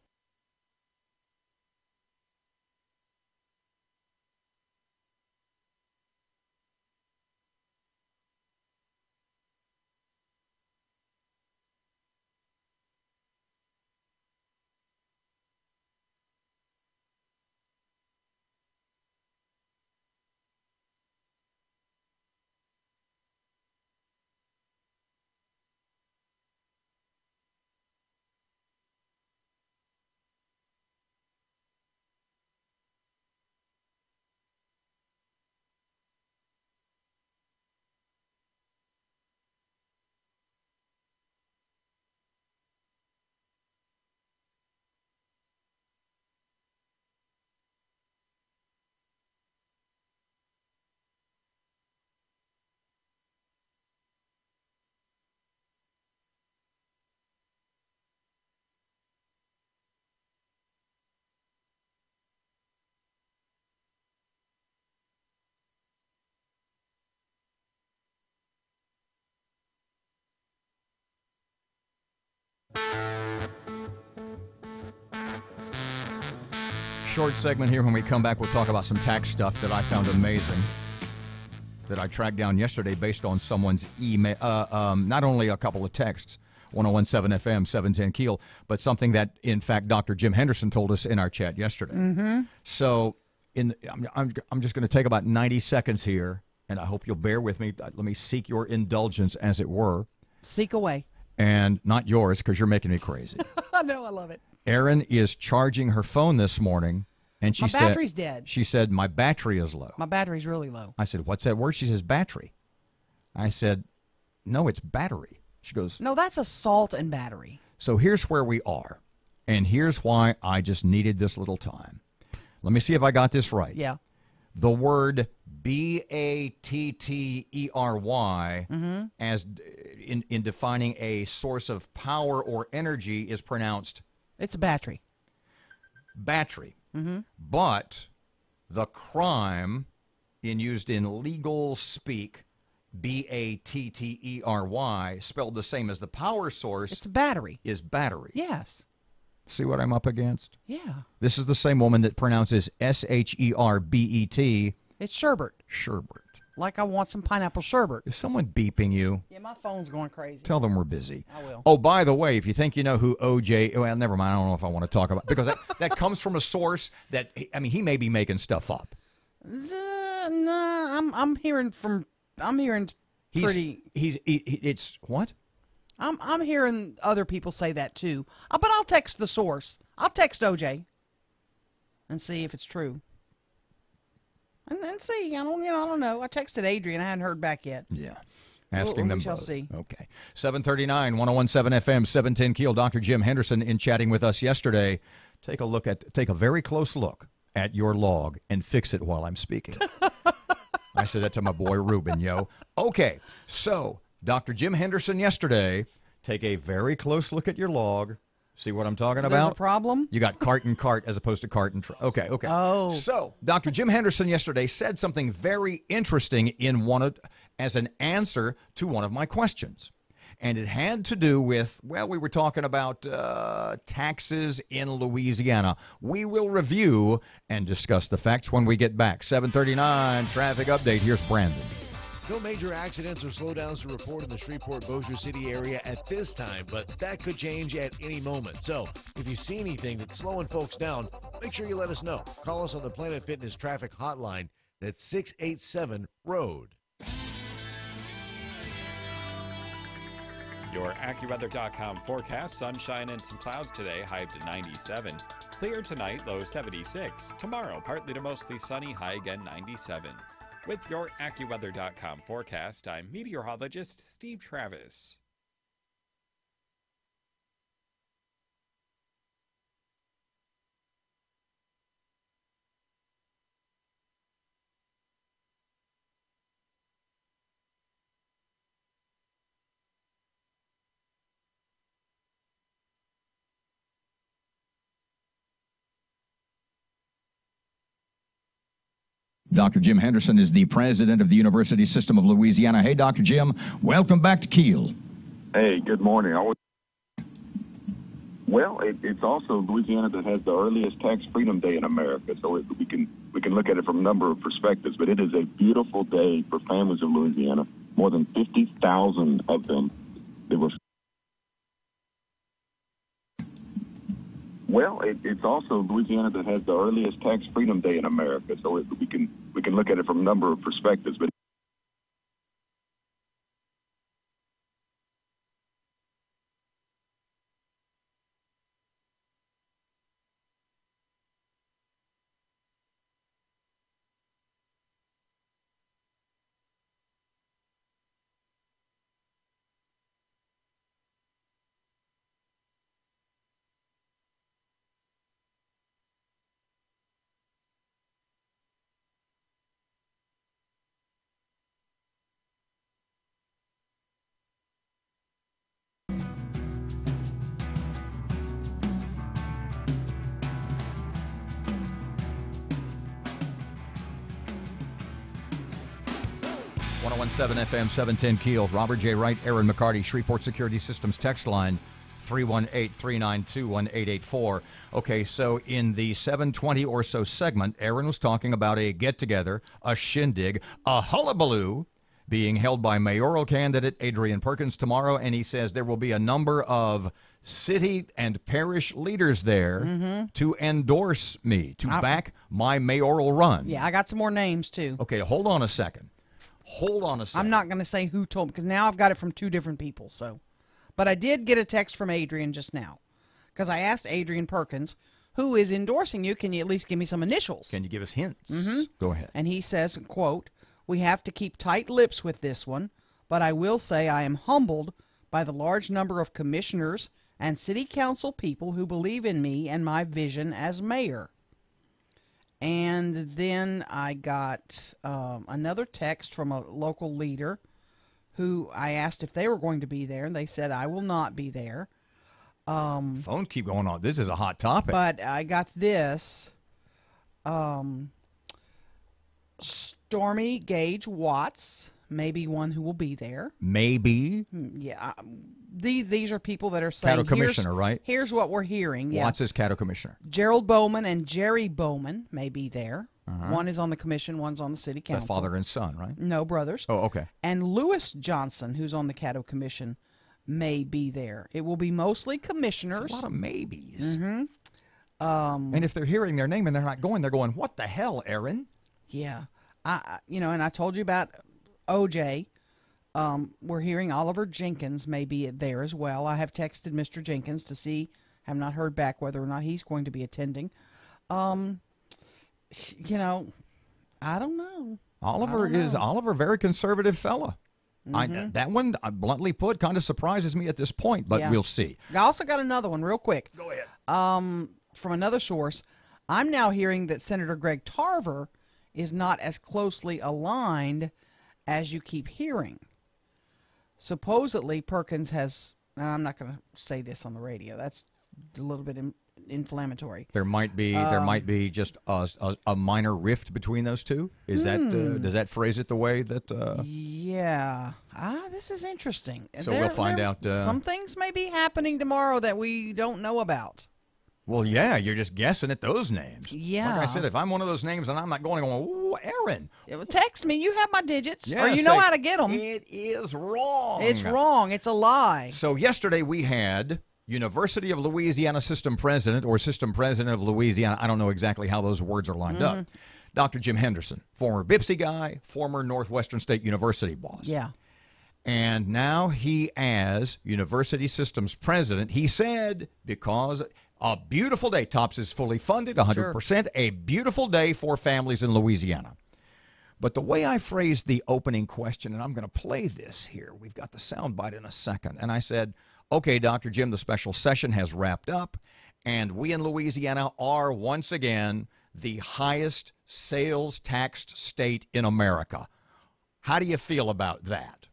Short segment here. When we come back, we'll talk about some tax stuff that I found amazing, that I tracked down yesterday based on someone's email. Not only a couple of texts, 101.7 FM, 710 KEEL, but something that, in fact, Dr. Jim Henderson told us in our chat yesterday. Mm-hmm. So I'm just going to take about 90 seconds here, and I hope you'll bear with me. Let me seek your indulgence, as it were. Seek away. And not yours, because you're making me crazy. I know, I love it. Erin is charging her phone this morning, and she My said... battery's dead. She said, my battery is low. My battery's really low. I said, what's that word? She says, battery. I said, no, it's battery. She goes... No, that's a salt and battery. So here's where we are, and here's why I just needed this little time. Let me see if I got this right. Yeah. The word battery, as in defining a source of power or energy, is pronounced... It's a battery. Battery. Mm-hmm. But the crime, used in legal speak, battery, spelled the same as the power source. It's a battery. Is battery. Yes. See what I'm up against? Yeah. This is the same woman that pronounces sherbet. It's sherbet. Sherbet. Like I want some pineapple sherbet. Is someone beeping you? Yeah, my phone's going crazy. Tell them we're busy. I will. Oh, by the way, if you think you know who OJ... Well, never mind. I don't know if I want to talk about... Because that comes from a source that... I mean, he may be making stuff up. No, I'm hearing from... I'm hearing pretty... It's... What? I'm hearing other people say that, too. But I'll text the source. I'll text OJ and see if it's true. And then see. I don't know. I texted Adrian. I hadn't heard back yet. Yeah. Asking them we shall both. see. Okay. 739, 101.7 FM, 710 KEEL. Dr. Jim Henderson in chatting with us yesterday. Take a very close look at your log and fix it while I'm speaking. I said that to my boy Ruben, yo. Okay. So, Dr. Jim Henderson yesterday, take a very close look at your log. See what I'm talking about? There's a problem? You got cart and cart as opposed to cart and truck. Okay. Oh. So, Dr. Jim Henderson yesterday said something very interesting as an answer to one of my questions. And it had to do with, well, we were talking about taxes in Louisiana. We will review and discuss the facts when we get back. 7:39 traffic update. Here's Brandon. No major accidents or slowdowns to report in the Shreveport-Bossier City area at this time, but that could change at any moment. So if you see anything that's slowing folks down, make sure you let us know. Call us on the Planet Fitness traffic hotline. That's 687-ROAD. your AccuWeather.com forecast, sunshine and some clouds today, high to 97. Clear tonight, low 76. Tomorrow, partly to mostly sunny, high again 97. With your AccuWeather.com forecast, I'm meteorologist Steve Travis. Dr. Jim Henderson is the president of the University System of Louisiana. Hey, Dr. Jim, welcome back to KEEL. Hey, good morning. Well, it's also Louisiana that has the earliest tax freedom day in America, so we can look at it from a number of perspectives. But it is a beautiful day for families in Louisiana. More than 50,000 of them. Well, it's also Louisiana that has the earliest tax freedom day in America, so we can look at it from a number of perspectives. But FM 710 KEEL. Robert J. Wright, Erin McCarty, Shreveport Security Systems text line 318-392-1884. Okay, so in the 720 or so segment, Erin was talking about a get-together, a shindig, a hullabaloo being held by mayoral candidate Adrian Perkins tomorrow, and he says there will be a number of city and parish leaders there to endorse me, to back my mayoral run. Yeah, I got some more names, too. Okay, hold on a second. I'm not going to say who told me, because now I've got it from two different people. But I did get a text from Adrian just now, because I asked Adrian Perkins, who is endorsing you, can you at least give me some initials? Can you give us hints? Go ahead. And he says, quote, "We have to keep tight lips with this one, but I will say I am humbled by the large number of commissioners and city council people who believe in me and my vision as mayor." And then I got another text from a local leader who I asked if they were going to be there, and they said, I will not be there. Phones keep going on. This is a hot topic. But I got this. Stormy Gage Watts may be one who will be there. Maybe. Yeah. These are people that are saying, Cattle Commissioner, right? Here's what we're hearing. Yeah. Watts is Cattle Commissioner. Gerald Bowman and Jerry Bowman may be there. One is on the commission, one's on the city council. That father and son, right? No, brothers. Oh, okay. And Lewis Johnson, who's on the Caddo Commission, may be there. It will be mostly commissioners. It's a lot of maybes. And if they're hearing their name and they're not going, they're going, what the hell, Erin? Yeah. And I told you about OJ. We're hearing Oliver Jenkins may be there as well. I have texted Mr. Jenkins to see, have not heard back whether or not he's going to be attending. I don't know. Oliver, very conservative fella. That one, bluntly put, kind of surprises me at this point, but we'll see. I also got another one real quick. Go ahead. From another source, I'm now hearing that Senator Greg Tarver is not as closely aligned as you keep hearing. Supposedly, Perkins has, I'm not going to say this on the radio. That's a little bit inflammatory. There might be just a minor rift between those two. Is that does that phrase it the way that? Yeah. This is interesting. So we'll find out. Some things may be happening tomorrow that we don't know about. Well, yeah, you're just guessing at those names. Yeah. Like I said, if I'm one of those names and I'm not going, ooh, Erin. Text me. You have my digits. Yeah, or you know how to get them. It is wrong. It's wrong. It's a lie. So yesterday we had University of Louisiana System President or System President of Louisiana. I don't know exactly how those words are lined up. Dr. Jim Henderson, former BIPSI guy, former Northwestern State University boss. Yeah. And now he, as University Systems president, he said, because a beautiful day, TOPS is fully funded, 100%, a beautiful day for families in Louisiana. But the way I phrased the opening question, and I'm going to play this here, we've got the soundbite in a second, and I said, okay, Dr. Jim, the special session has wrapped up, and we in Louisiana are once again the highest sales taxed state in America. How do you feel about that?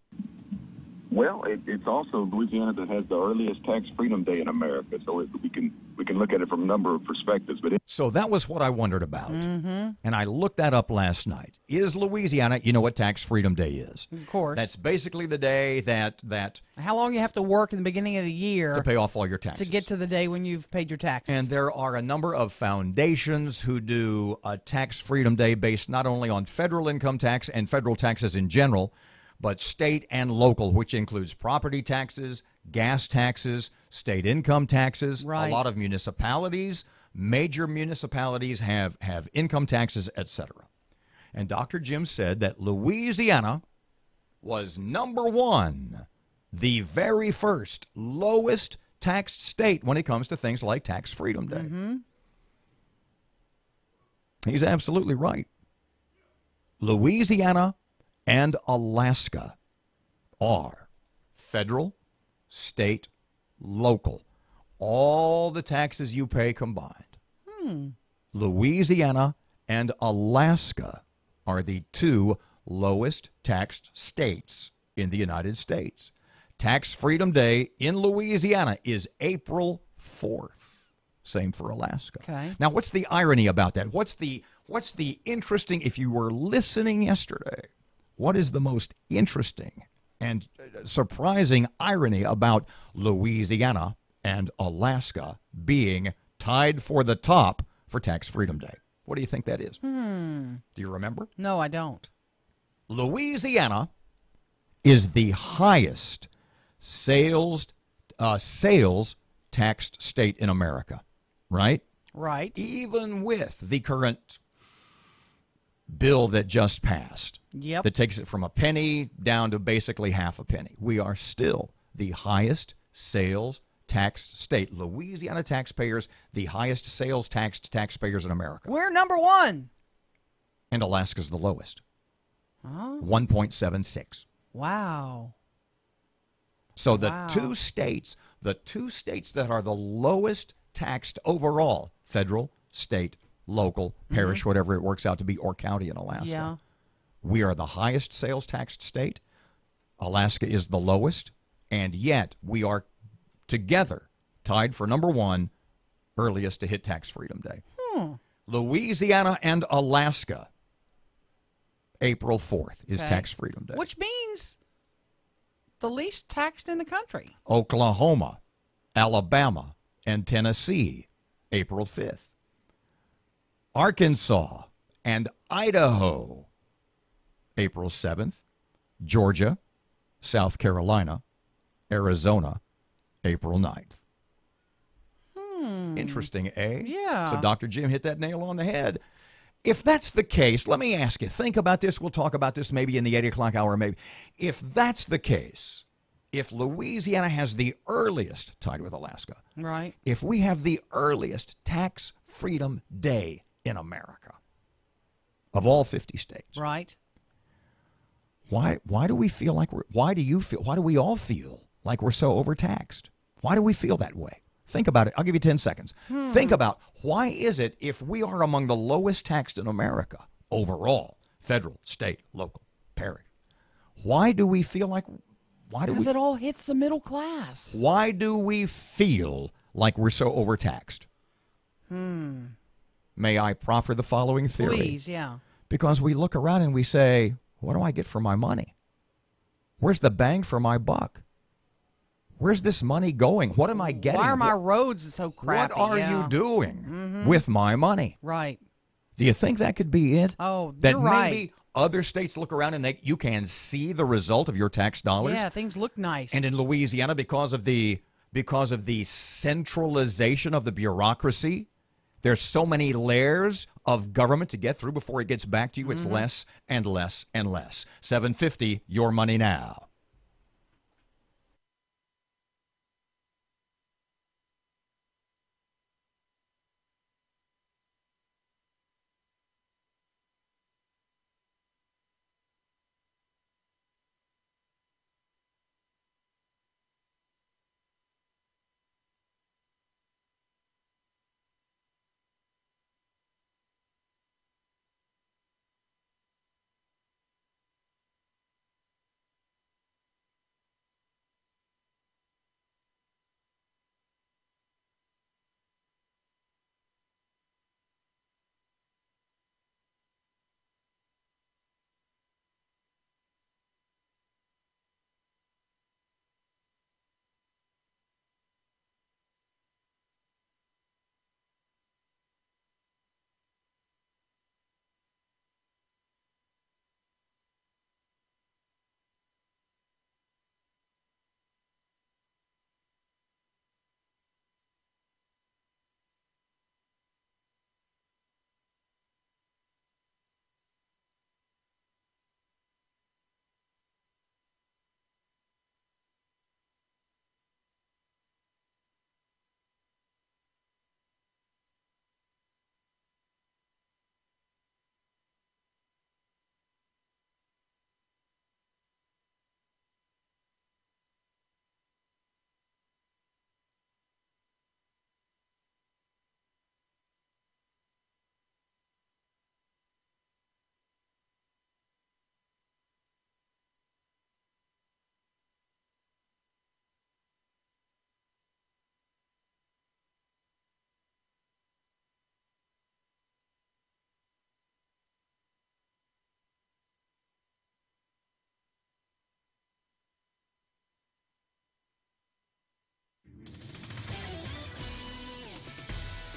Well, it's also Louisiana that has the earliest tax freedom day in America, so we can look at it from a number of perspectives. So that was what I wondered about, and I looked that up last night. Is Louisiana, you know what Tax Freedom Day is? Of course. That's basically the day that how long you have to work in the beginning of the year to pay off all your taxes. to get to the day when you've paid your taxes. And there are a number of foundations who do a Tax Freedom Day based not only on federal income tax and federal taxes in general, but state and local, which includes property taxes, gas taxes, state income taxes. Right. A lot of municipalities, major municipalities have income taxes, etc. And Dr. Jim said that Louisiana was number one, the very first lowest taxed state when it comes to things like Tax Freedom Day. He's absolutely right. Louisiana and Alaska are federal, state, local. All the taxes you pay combined. Louisiana and Alaska are the two lowest taxed states in the United States. Tax Freedom Day in Louisiana is April 4th. Same for Alaska. Okay. Now, what's the irony about that? What's the interesting, if you were listening yesterday, what is the most interesting and surprising irony about Louisiana and Alaska being tied for the top for Tax Freedom Day? What do you think that is? Do you remember? No, I don't. Louisiana is the highest sales taxed state in America, right? Right. Even with the current bill that just passed, that takes it from a penny down to basically half a penny. We are still the highest sales taxed state. Louisiana taxpayers, the highest sales taxed taxpayers in America. We're number one. And Alaska's the lowest. Oh. 1.76. Wow. So the two states that are the lowest taxed overall, federal, state, local, parish, whatever it works out to be, or county in Alaska. Yeah. We are the highest sales taxed state. Alaska is the lowest, and yet we are together tied for number one, earliest to hit Tax Freedom Day. Louisiana and Alaska, April 4th is Tax Freedom Day. Which means the least taxed in the country. Oklahoma, Alabama, and Tennessee, April 5th. Arkansas and Idaho, April 7th. Georgia, South Carolina, Arizona, April 9th. Interesting, eh? Yeah. So Dr. Jim hit that nail on the head. If that's the case, let me ask you, think about this. We'll talk about this maybe in the 8 o'clock hour, maybe. If that's the case, if Louisiana has the earliest, tied with Alaska, right? If we have the earliest Tax Freedom Day in America of all 50 states, right? Why do we feel like why do we all feel like we're so overtaxed? Why do we feel that way? Think about it. I'll give you 10 seconds. Think about, why is it, if we are among the lowest taxed in America overall, federal, state, local, parish, why do we feel like, because it all hits the middle class. Why do we feel like we're so overtaxed? May I proffer the following theory? Please, yeah. Because we look around and we say, what do I get for my money? Where's the bang for my buck? Where's this money going? What am I getting? Why are my roads so crappy? What are you doing with my money? Right. Do you think that could be it? Oh, that you're right. Maybe other states look around and you can see the result of your tax dollars? Yeah, things look nice. And in Louisiana, because of the centralization of the bureaucracy, there's so many layers of government to get through before it gets back to you. It's less and less and less. 750, your money now.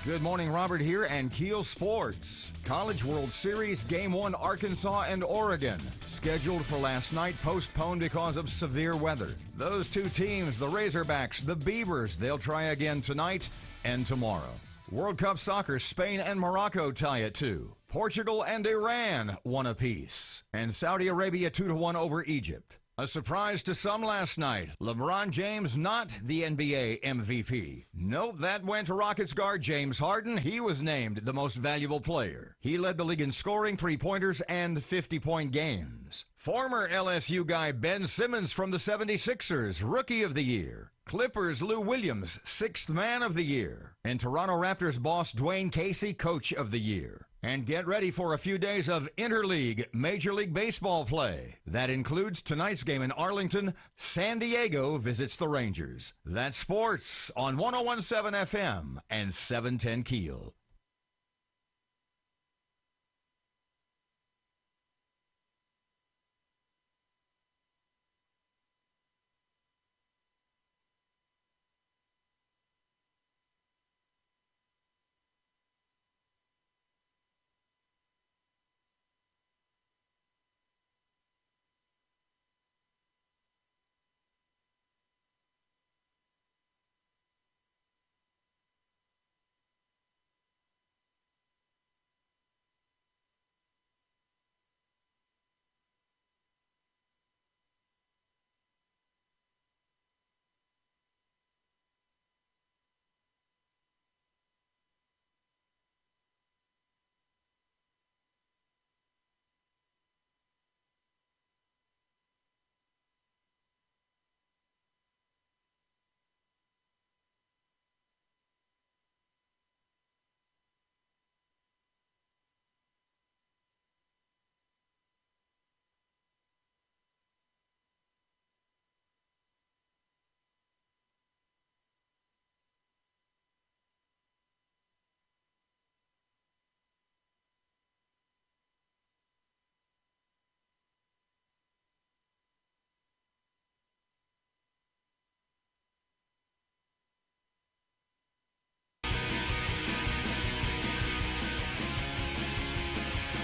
Good morning, Robert here, and KEEL Sports. College World Series Game 1, Arkansas and Oregon. Scheduled for last night, postponed because of severe weather. Those two teams, the Razorbacks, the Beavers, they'll try again tonight and tomorrow. World Cup Soccer, Spain and Morocco tie at 2. Portugal and Iran 1 apiece. And Saudi Arabia 2-1 over Egypt. A surprise to some last night. LeBron James not the NBA MVP. Nope, that went to Rockets guard James Harden. He was named the most valuable player. He led the league in scoring, 3-pointers, and 50-point games. Former LSU guy Ben Simmons from the 76ers, Rookie of the Year. Clippers Lou Williams, 6th Man of the Year. And Toronto Raptors boss Dwayne Casey, Coach of the Year. And get ready for a few days of interleague Major League Baseball play. That includes tonight's game in Arlington. San Diego visits the Rangers. That's sports on 101.7 FM and 710 KEEL.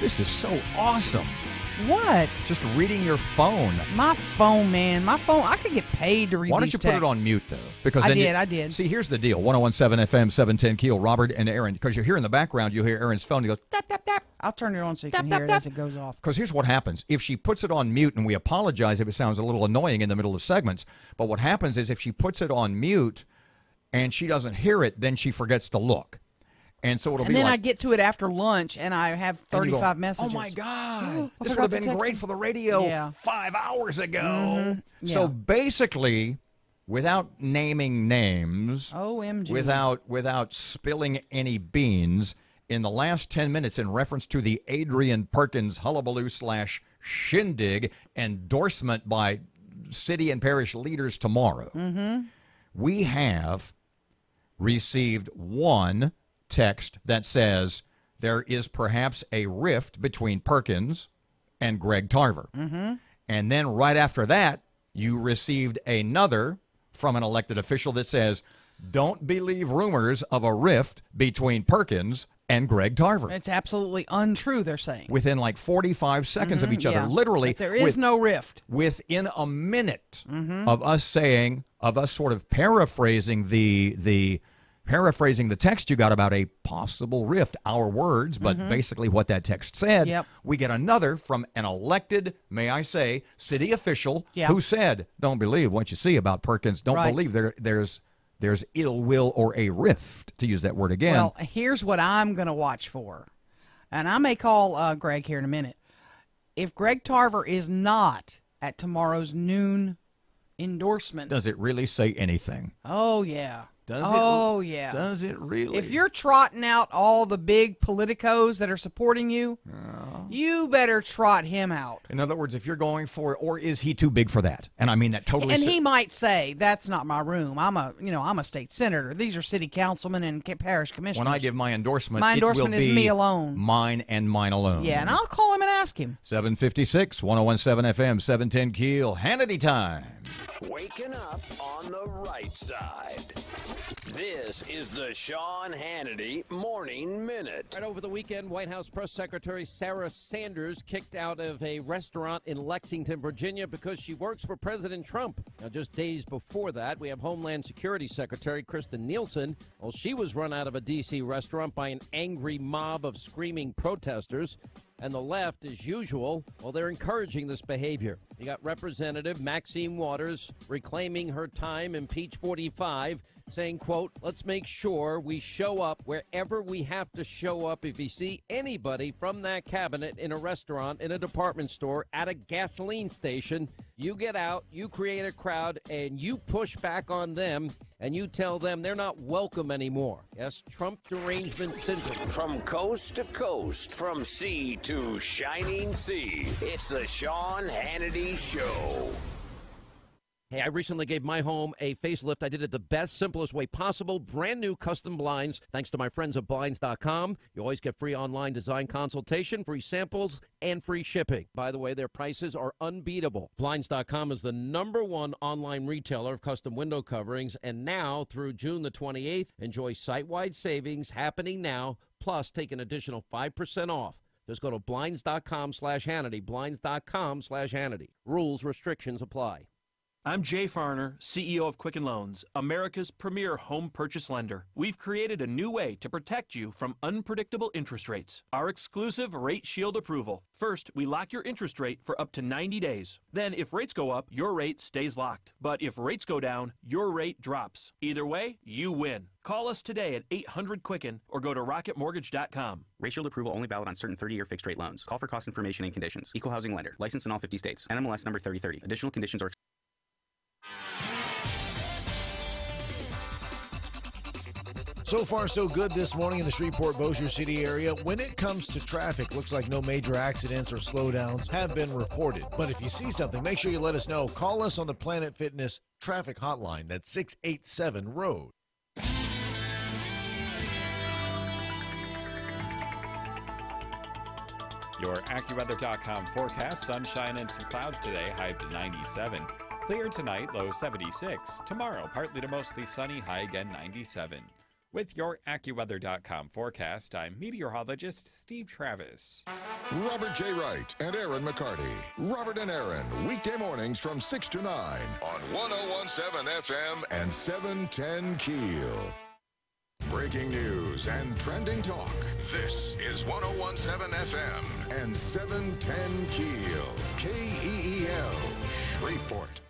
This is so awesome. What? Just reading your phone. My phone, man. My phone. I could get paid to read these Why don't you put it on mute, though? Because I did. See, here's the deal. 101.7 FM, 710 KEEL, Robert and Erin. Because you hear in the background, you hear Erin's phone. He goes, tap, tap, tap. I'll turn it on so you can hear it as it goes off. Because here's what happens. If she puts it on mute, and we apologize if it sounds a little annoying in the middle of segments, but what happens is if she puts it on mute and she doesn't hear it, then she forgets to look. And so it'll be then like, I get to it after lunch, and I have 35 messages. Oh, my God. This would have been great for the radio 5 hours ago. Mm-hmm. Yeah. So basically, without naming names, OMG. without spilling any beans, in the last 10 minutes, in reference to the Adrian Perkins hullabaloo / shindig endorsement by city and parish leaders tomorrow, we have received one text that says there is perhaps a rift between Perkins and Greg Tarver. And then right after that, you received another from an elected official that says, don't believe rumors of a rift between Perkins and Greg Tarver. It's absolutely untrue, they're saying. Within like 45 seconds of each other, literally. But there is no rift. Within a minute of us sort of paraphrasing the text you got about a possible rift, our words, but basically what that text said, we get another from an elected, may I say, city official who said, don't believe what you see about Perkins. Don't believe there's ill will or a rift, to use that word again. Well, here's what I'm going to watch for. And I may call Greg here in a minute. If Greg Tarver is not at tomorrow's noon endorsement. Does it really say anything? Oh, yeah. Yeah. Does it really? If you're trotting out all the big politicos that are supporting you, you better trot him out. In other words, if you're going for it, or is he too big for that? And I mean that totally. And he might say, that's not my room. I'm a state senator. These are city councilmen and parish commissioners. When I give my endorsement, it will be is me alone. Mine and mine alone. Yeah, and I'll call him and ask him. 756, 101.7 FM, 710 KEEL, Hannity time. Waking up on the right side. This is the Sean Hannity Morning Minute. Right over the weekend, White House Press Secretary Sarah Sanders kicked out of a restaurant in Lexington, Virginia, because she works for President Trump. Now, just days before that, we have Homeland Security Secretary Kristen Nielsen. Well, she was run out of a D.C. restaurant by an angry mob of screaming protesters. And the left, as usual, well, they're encouraging this behavior. You got Representative Maxine Waters reclaiming her time in Peach 45, saying, quote, let's make sure we show up wherever we have to show up. If you see anybody from that cabinet in a restaurant, in a department store, at a gasoline station, you get out, you create a crowd, and you push back on them, and you tell them they're not welcome anymore. Yes, Trump derangement syndrome. From coast to coast, from sea to shining sea, it's the Sean Hannity Show. Hey, I recently gave my home a facelift. I did it the best, simplest way possible. Brand new custom blinds, thanks to my friends at Blinds.com. You always get free online design consultation, free samples, and free shipping. By the way, their prices are unbeatable. Blinds.com is the #1 online retailer of custom window coverings. And now, through June the 28th, enjoy site-wide savings happening now, plus take an additional 5% off. Just go to Blinds.com/Hannity, Blinds.com/Hannity. Rules, restrictions apply. I'm Jay Farner, CEO of Quicken Loans, America's premier home purchase lender. We've created a new way to protect you from unpredictable interest rates. Our exclusive Rate Shield approval. First, we lock your interest rate for up to 90 days. Then, if rates go up, your rate stays locked. But if rates go down, your rate drops. Either way, you win. Call us today at 800-QUICKEN or go to rocketmortgage.com. Rate Shield approval only valid on certain 30-year fixed-rate loans. Call for cost information and conditions. Equal housing lender. Licensed in all 50 states. NMLS number 3030. Additional conditions are So far, so good this morning in the Shreveport, Bossier City area. When it comes to traffic, looks like no major accidents or slowdowns have been reported. But if you see something, make sure you let us know. Call us on the Planet Fitness traffic hotline. That's 687-ROAD. Your AccuWeather.com forecast, sunshine and some clouds today, high to 97. Clear tonight, low 76. Tomorrow, partly to mostly sunny, high again 97. With your AccuWeather.com forecast, I'm meteorologist Steve Travis. Robert J. Wright and Erin McCarty. Robert and Erin, weekday mornings from 6 to 9 on 101.7 FM and 710 KEEL. Breaking news and trending talk. This is 101.7 FM and 710 KEEL. KEEL, Shreveport.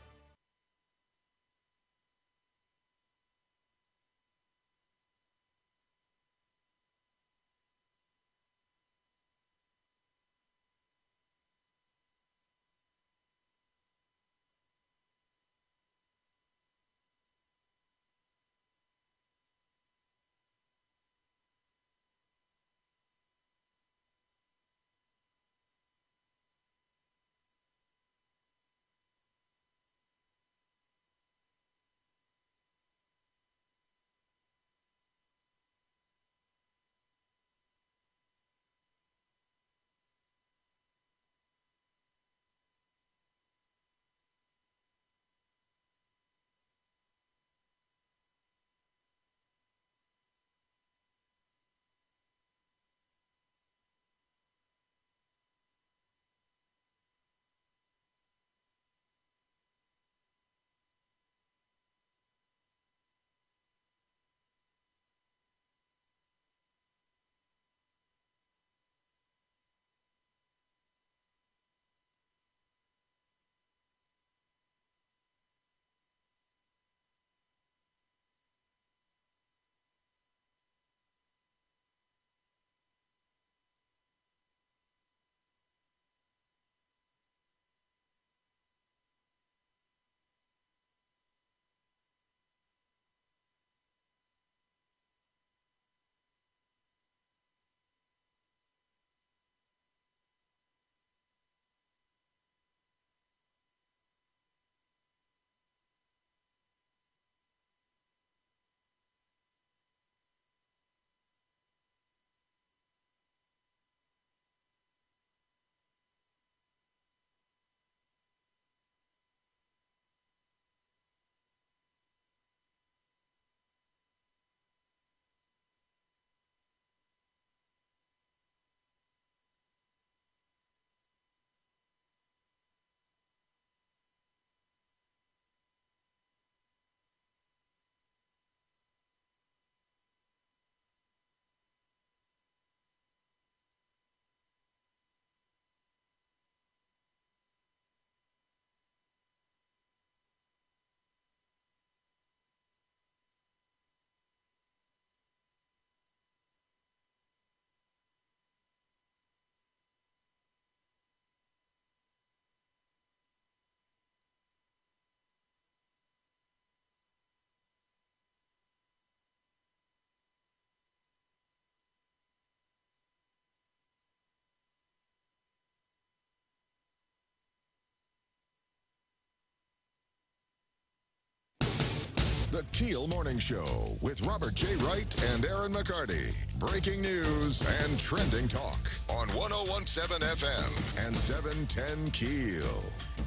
The KEEL Morning Show with Robert J. Wright and Erin McCarty. Breaking news and trending talk on 101.7 FM and 710 KEEL.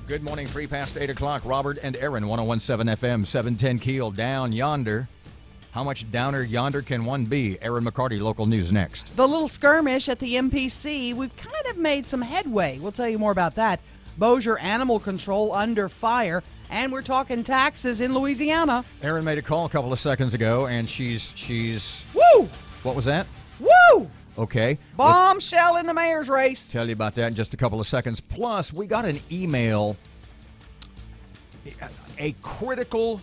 Good morning, 3 past 8 o'clock. Robert and Erin, 101.7 FM, 710 KEEL, down yonder. How much downer yonder can one be? Erin McCarty, local news next. The little skirmish at the MPC, we've kind of made some headway. We'll tell you more about that. Bossier Animal Control under fire. And we're talking taxes in Louisiana. Erin made a call a couple of seconds ago, and she's... Woo! What was that? Woo! Okay. Bombshell in the mayor's race. Tell you about that in just a couple of seconds. Plus, we got an email, a critical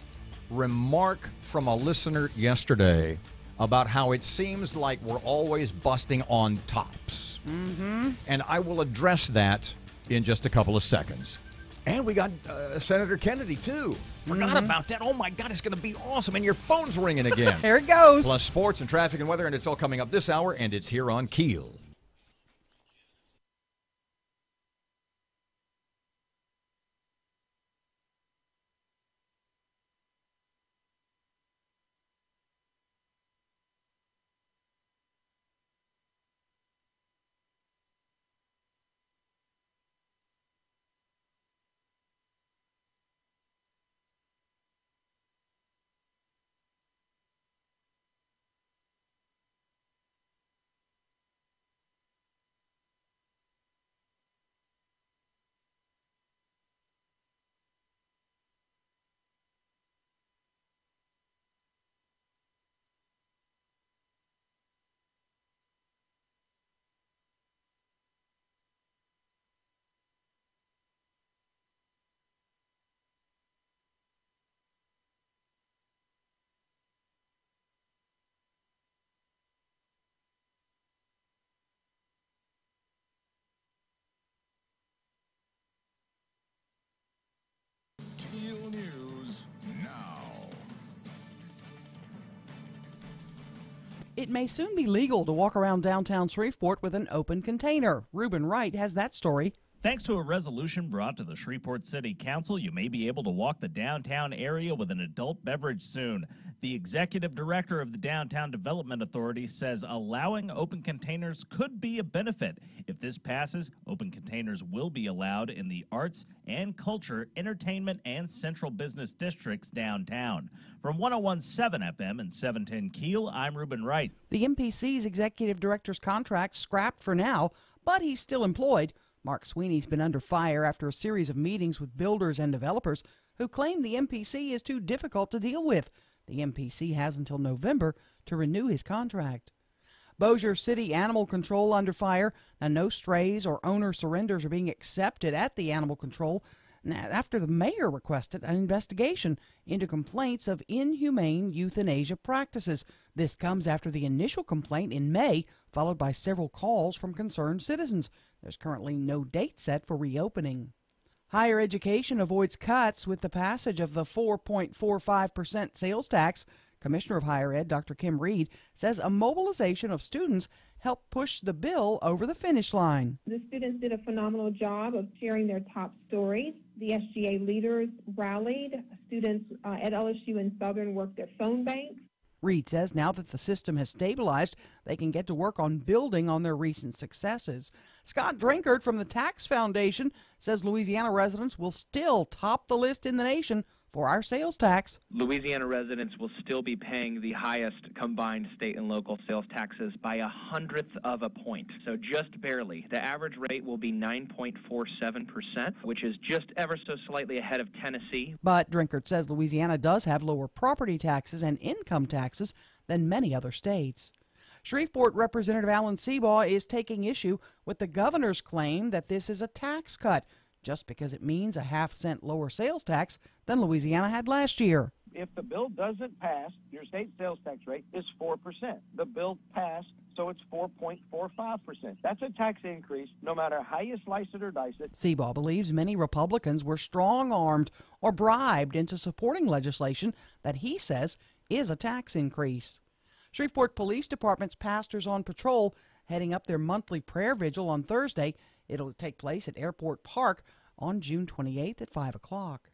remark from a listener yesterday about how it seems like we're always busting on tops. Mm-hmm. And I will address that in just a couple of seconds. And we got Senator Kennedy, too. Forgot about that. Oh, my God, it's going to be awesome. And your phone's ringing again. There it goes. Plus sports and traffic and weather, and it's all coming up this hour, and it's here on KEEL. KEEL News now. It may soon be legal to walk around downtown Shreveport with an open container. Reuben Wright has that story. Thanks to a resolution brought to the Shreveport City Council, you may be able to walk the downtown area with an adult beverage soon. The executive director of the Downtown Development Authority says allowing open containers could be a benefit. If this passes, open containers will be allowed in the arts and culture, entertainment, and central business districts downtown. From 101.7 FM and 710 KEEL, I'm Reuben Wright. The MPC's executive director's contract scrapped for now, but he's still employed. Mark Sweeney's been under fire after a series of meetings with builders and developers who claim the MPC is too difficult to deal with. The MPC has until November to renew his contract. Bossier City Animal Control under fire. Now, no strays or owner surrenders are being accepted at the animal control after the mayor requested an investigation into complaints of inhumane euthanasia practices. This comes after the initial complaint in May, followed by several calls from concerned citizens. There's currently no date set for reopening. Higher education avoids cuts with the passage of the 4.45% sales tax. Commissioner of Higher Ed, Dr. Kim Reed, says a mobilization of students helped push the bill over the finish line. The students did a phenomenal job of sharing their top stories. The SGA leaders rallied. Students at LSU and Southern worked their phone banks. Reed says now that the system has stabilized, they can get to work on building on their recent successes. Scott Drinkard from the Tax Foundation says Louisiana residents will still top the list in the nation for our sales tax. Louisiana residents will still be paying the highest combined state and local sales taxes by 1/100th of a point, so just barely. The average rate will be 9.47%, which is just ever so slightly ahead of Tennessee. But Drinkard says Louisiana does have lower property taxes and income taxes than many other states. Shreveport Representative Alan Seabaugh is taking issue with the governor's claim that this is a tax cut, just because it means a half-cent lower sales tax than Louisiana had last year. If the bill doesn't pass, your state sales tax rate is 4%. The bill passed, so it's 4.45%. That's a tax increase, no matter how you slice it or dice it. Seabaugh believes many Republicans were strong-armed or bribed into supporting legislation that he says is a tax increase. Shreveport Police Department's pastors on patrol heading up their monthly prayer vigil on Thursday. It'll take place at Airport Park on June 28th at 5 o'clock.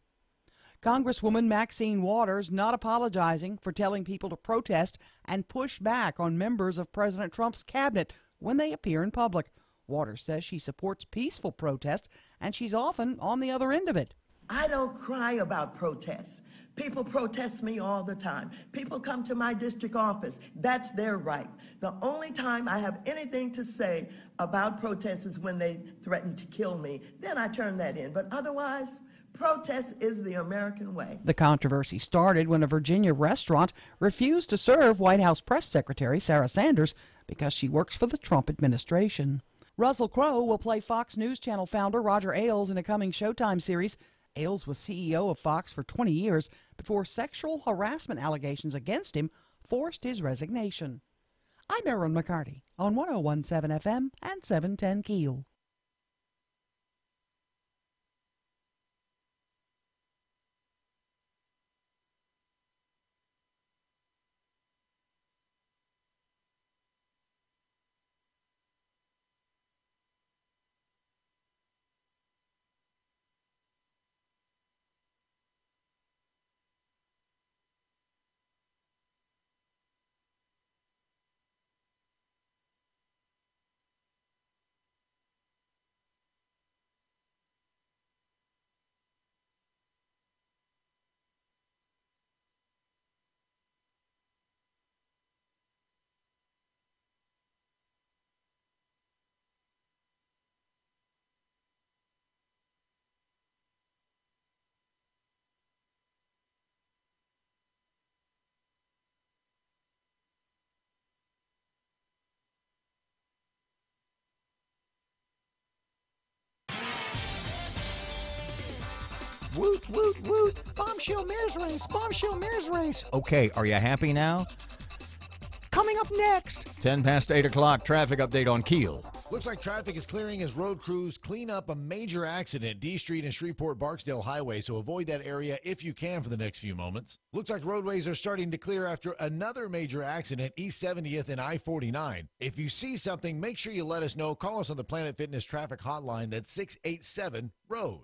Congresswoman Maxine Waters not apologizing for telling people to protest and push back on members of President Trump's cabinet when they appear in public. Waters says she supports peaceful protest, and she's often on the other end of it. I don't cry about protests. People protest me all the time. People come to my district office. That's their right. The only time I have anything to say about protests is when they threaten to kill me. Then I turn that in. But otherwise, protest is the American way. The controversy started when a Virginia restaurant refused to serve White House Press Secretary Sarah Sanders because she works for the Trump administration. Russell Crowe will play Fox News Channel founder Roger Ailes in a coming Showtime series. Ailes was CEO of Fox for 20 years before sexual harassment allegations against him forced his resignation. I'm Erin McCarty on 101.7 FM and 710 KEEL. Woot, woot, woot. Bombshell Mayor's Race. Bombshell Mayor's Race. Okay, are you happy now? Coming up next. 10 past 8 o'clock, traffic update on KEEL. Looks like traffic is clearing as road crews clean up a major accident, D Street and Shreveport-Barksdale Highway, so avoid that area if you can for the next few moments. Looks like roadways are starting to clear after another major accident, East 70th and I-49. If you see something, make sure you let us know. Call us on the Planet Fitness traffic hotline. That's 687-ROAD.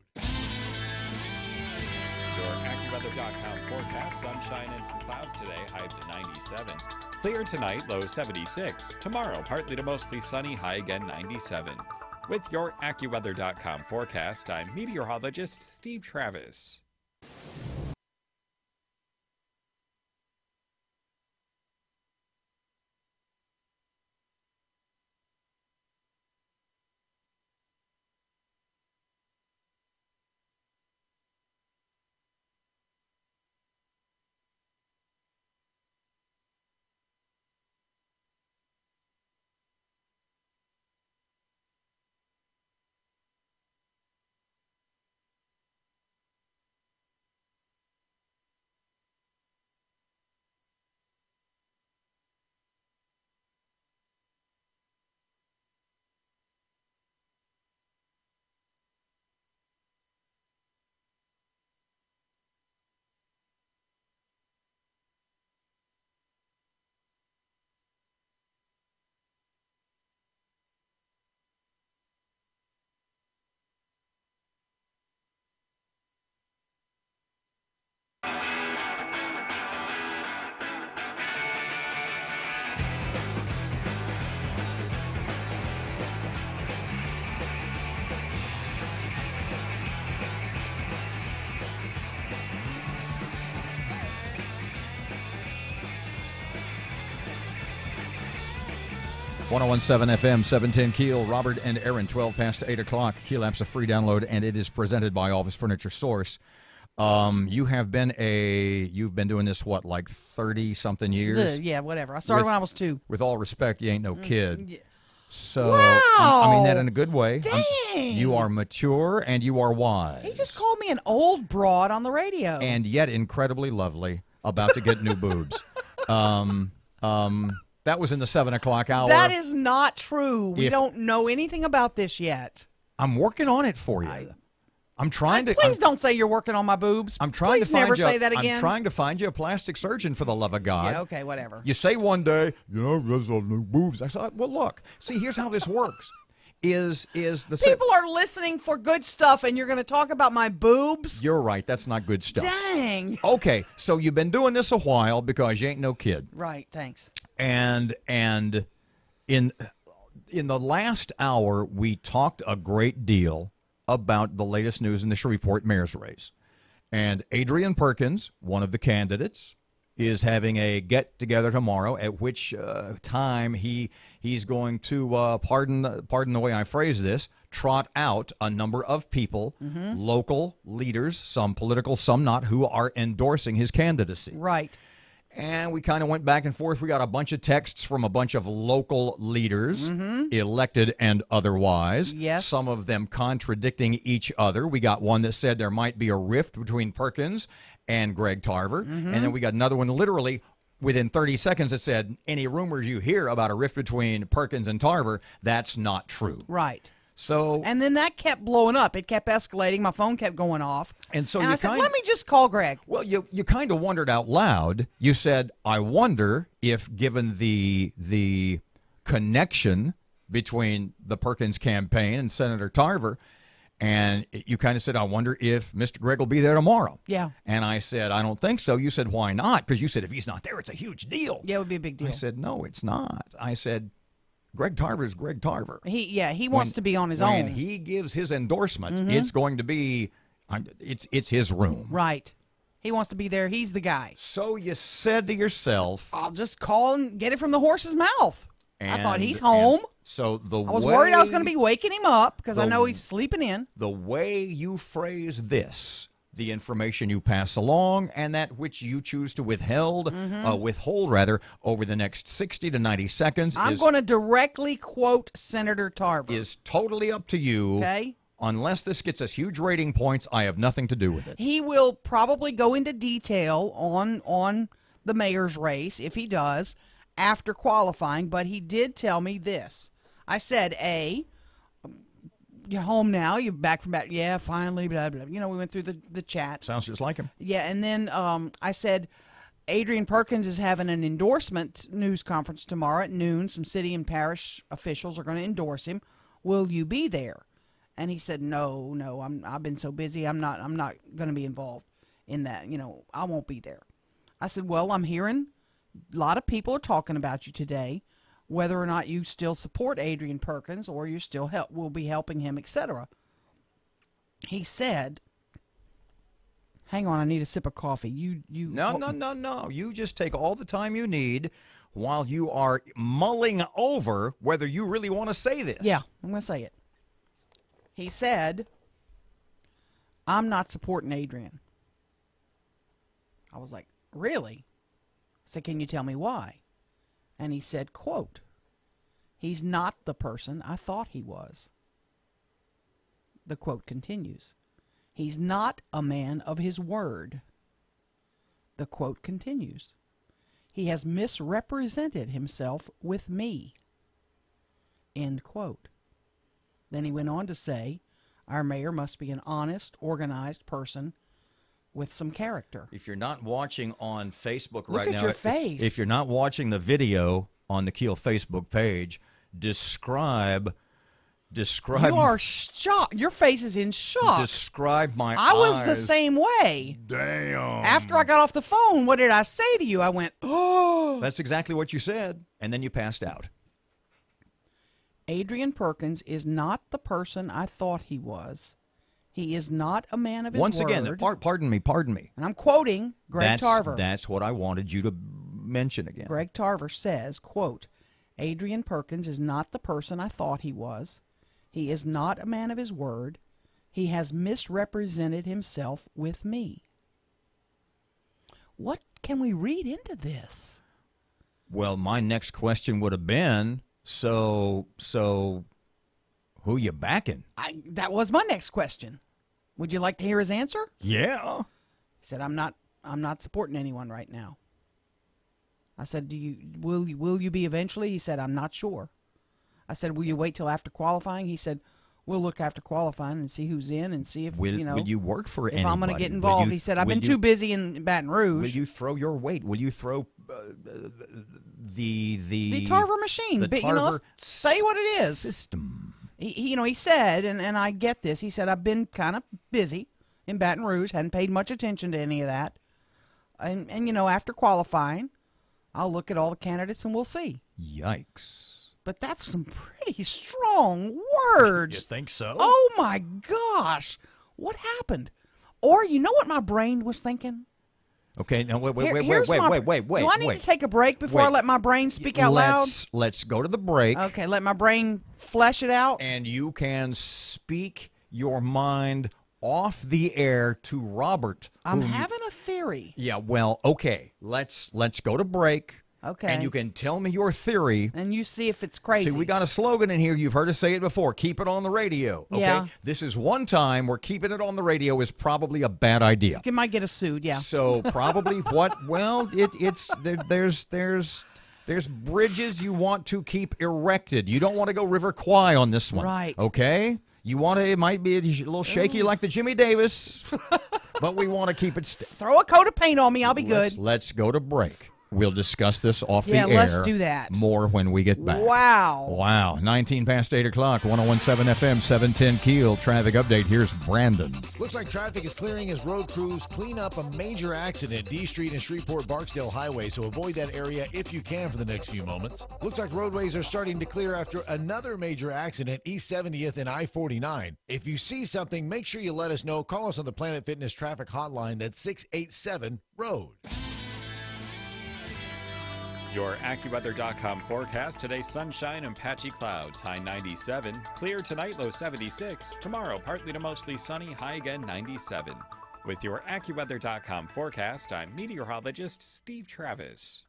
Your AccuWeather.com forecast, sunshine and some clouds today, high to 97. Clear tonight, low 76. Tomorrow, partly to mostly sunny, high again 97. With your AccuWeather.com forecast, I'm meteorologist Steve Travis. .101.7 FM, 710 KEEL. Robert and Erin, 12 past 8 o'clock. KEEL app's a free download, and it is presented by Office Furniture Source. You've been doing this, what, like 30-something years? Yeah, whatever. I started when I was 2. With all respect, you ain't no kid. Yeah. So, wow. I mean that in a good way. Dang. You are mature and you are wise. He just called me an old broad on the radio. And yet incredibly lovely, about to get new boobs. That was in the 7 o'clock hour. That is not true. We don't know anything about this yet. I'm working on it for you. I'm trying to. Please don't say you're working on my boobs. I'm trying Please to find never you. say that again. I'm trying to find you a plastic surgeon for the love of God. Yeah, okay, whatever. You say one day, there's all new boobs. I thought, well, look. See, here's how this works. is the People are listening for good stuff, and you're going to talk about my boobs? You're right. That's not good stuff. Dang. Okay, so you've been doing this a while because you ain't no kid. Right, thanks. And in the last hour, we talked a great deal about the latest news in the Shreveport mayor's race. And Adrian Perkins, one of the candidates, is having a get-together tomorrow, at which time he's going to, pardon the way I phrase this, trot out a number of people, local leaders, some political, some not, who are endorsing his candidacy. Right. And we kind of went back and forth. We got a bunch of texts from a bunch of local leaders, elected and otherwise. Yes. Some of them contradicting each other. We got one that said there might be a rift between Perkins and Greg Tarver. And then we got another one literally within 30 seconds that said, any rumors you hear about a rift between Perkins and Tarver, that's not true. Right. So, and then that kept blowing up. It kept escalating. My phone kept going off. And so I said, let me just call Greg. Well, you kind of wondered out loud. You said, I wonder if, given the connection between the Perkins campaign and Senator Tarver, and you kind of said, I wonder if Mr. Greg will be there tomorrow. Yeah. And I said, I don't think so. You said, why not? Because you said, if he's not there, it's a huge deal. Yeah, it would be a big deal. I said, no, it's not. I said, Greg Tarver is Greg Tarver. He wants to be on his own. When he gives his endorsement, it's going to be, it's his room. Right. He wants to be there. He's the guy. So you said to yourself, I'll just call and get it from the horse's mouth. I thought he's home. So I was worried I was going to be waking him up because I know he's sleeping in. The way you phrase this, the information you pass along, and that which you choose to withhold over the next 60 to 90 seconds. I'm going to directly quote Senator Tarver. Is totally up to you. Okay. Unless this gets us huge rating points, I have nothing to do with it. He will probably go into detail on the mayor's race, if he does, after qualifying, but he did tell me this. I said, you're home now. You're back from back. Yeah, finally, blah, blah. We went through the chat. Sounds just like him. Yeah, and then I said, Adrian Perkins is having an endorsement news conference tomorrow at noon. Some city and parish officials are going to endorse him. Will you be there? And he said, no, I've been so busy. I'm not going to be involved in that. I won't be there. I said, well, I'm hearing a lot of people are talking about you today, whether or not you still support Adrian Perkins or you still will be helping him, etc. He said, hang on, I need a sip of coffee. No. You just take all the time you need while you are mulling over whether you really want to say this. Yeah, I'm going to say it. He said, I'm not supporting Adrian. I was like, really? I said, can you tell me why? And he said, quote, he's not the person I thought he was. The quote continues. He's not a man of his word. The quote continues. He has misrepresented himself with me. End quote. Then he went on to say, our mayor must be an honest, organized person with some character. If you're not watching on Facebook Look right now, at your face. If you're not watching the video on the KEEL Facebook page, describe. You are shocked. Your face is in shock. Describe my eyes. I was the same way. Damn. After I got off the phone, what did I say to you? I went, oh. That's exactly what you said, and then you passed out. Adrian Perkins is not the person I thought he was. He is not a man of his word. Once again, pardon me. And I'm quoting Greg Tarver. That's what I wanted you to mention again. Greg Tarver says, quote, Adrian Perkins is not the person I thought he was. He is not a man of his word. He has misrepresented himself with me. What can we read into this? Well, my next question would have been, so who you backing? That was my next question. Would you like to hear his answer? Yeah. He said, I'm not supporting anyone right now. I said, will you be eventually? He said, I'm not sure. I said, will you wait till after qualifying? He said, we'll look after qualifying and see who's in and see if, will you work for if anybody? I'm going to get involved. He said, I've been too busy in Baton Rouge. Will you throw your weight? Will you throw the Tarver machine? The but, Tarver let's say what it is. System. he said, and I get this. He said, I've been kind of busy in Baton Rouge, hadn't paid much attention to any of that. And after qualifying, I'll look at all the candidates and we'll see. Yikes. But that's some pretty strong words. You think so? Oh, my gosh. What happened? Or you know what my brain was thinking? Okay, now wait. Do I need to take a break before I let my brain speak out loud? Let's go to the break. Okay, let my brain flesh it out. And you can speak your mind off the air to Robert. I'm having a theory. Yeah, well, okay. Let's go to break. Okay. And you can tell me your theory. And you see if it's crazy. See, we got a slogan in here. You've heard us say it before. Keep it on the radio. Okay? Yeah. This is one time where keeping it on the radio is probably a bad idea. You might get us sued, yeah. So probably what? Well, there's bridges you want to keep erected. You don't want to go River Kwai on this one. Right. Okay? It might be a little shaky like the Jimmy Davis, but we want to keep it throw a coat of paint on me. I'll be good. Let's go to break. We'll discuss this off the air. Yeah, let's do that. More when we get back. Wow. 19 past 8 o'clock, 101.7 FM, 710 Keel. Traffic update. Here's Brandon. Looks like traffic is clearing as road crews clean up a major accident, D Street and Shreveport-Barksdale Highway, so avoid that area if you can for the next few moments. Looks like roadways are starting to clear after another major accident, East 70th and I-49. If you see something, make sure you let us know. Call us on the Planet Fitness traffic hotline. That's 687-ROAD. Your AccuWeather.com forecast. Today, sunshine and patchy clouds. High 97. Clear tonight, low 76. Tomorrow, partly to mostly sunny. High again 97. With your AccuWeather.com forecast, I'm meteorologist Steve Travis.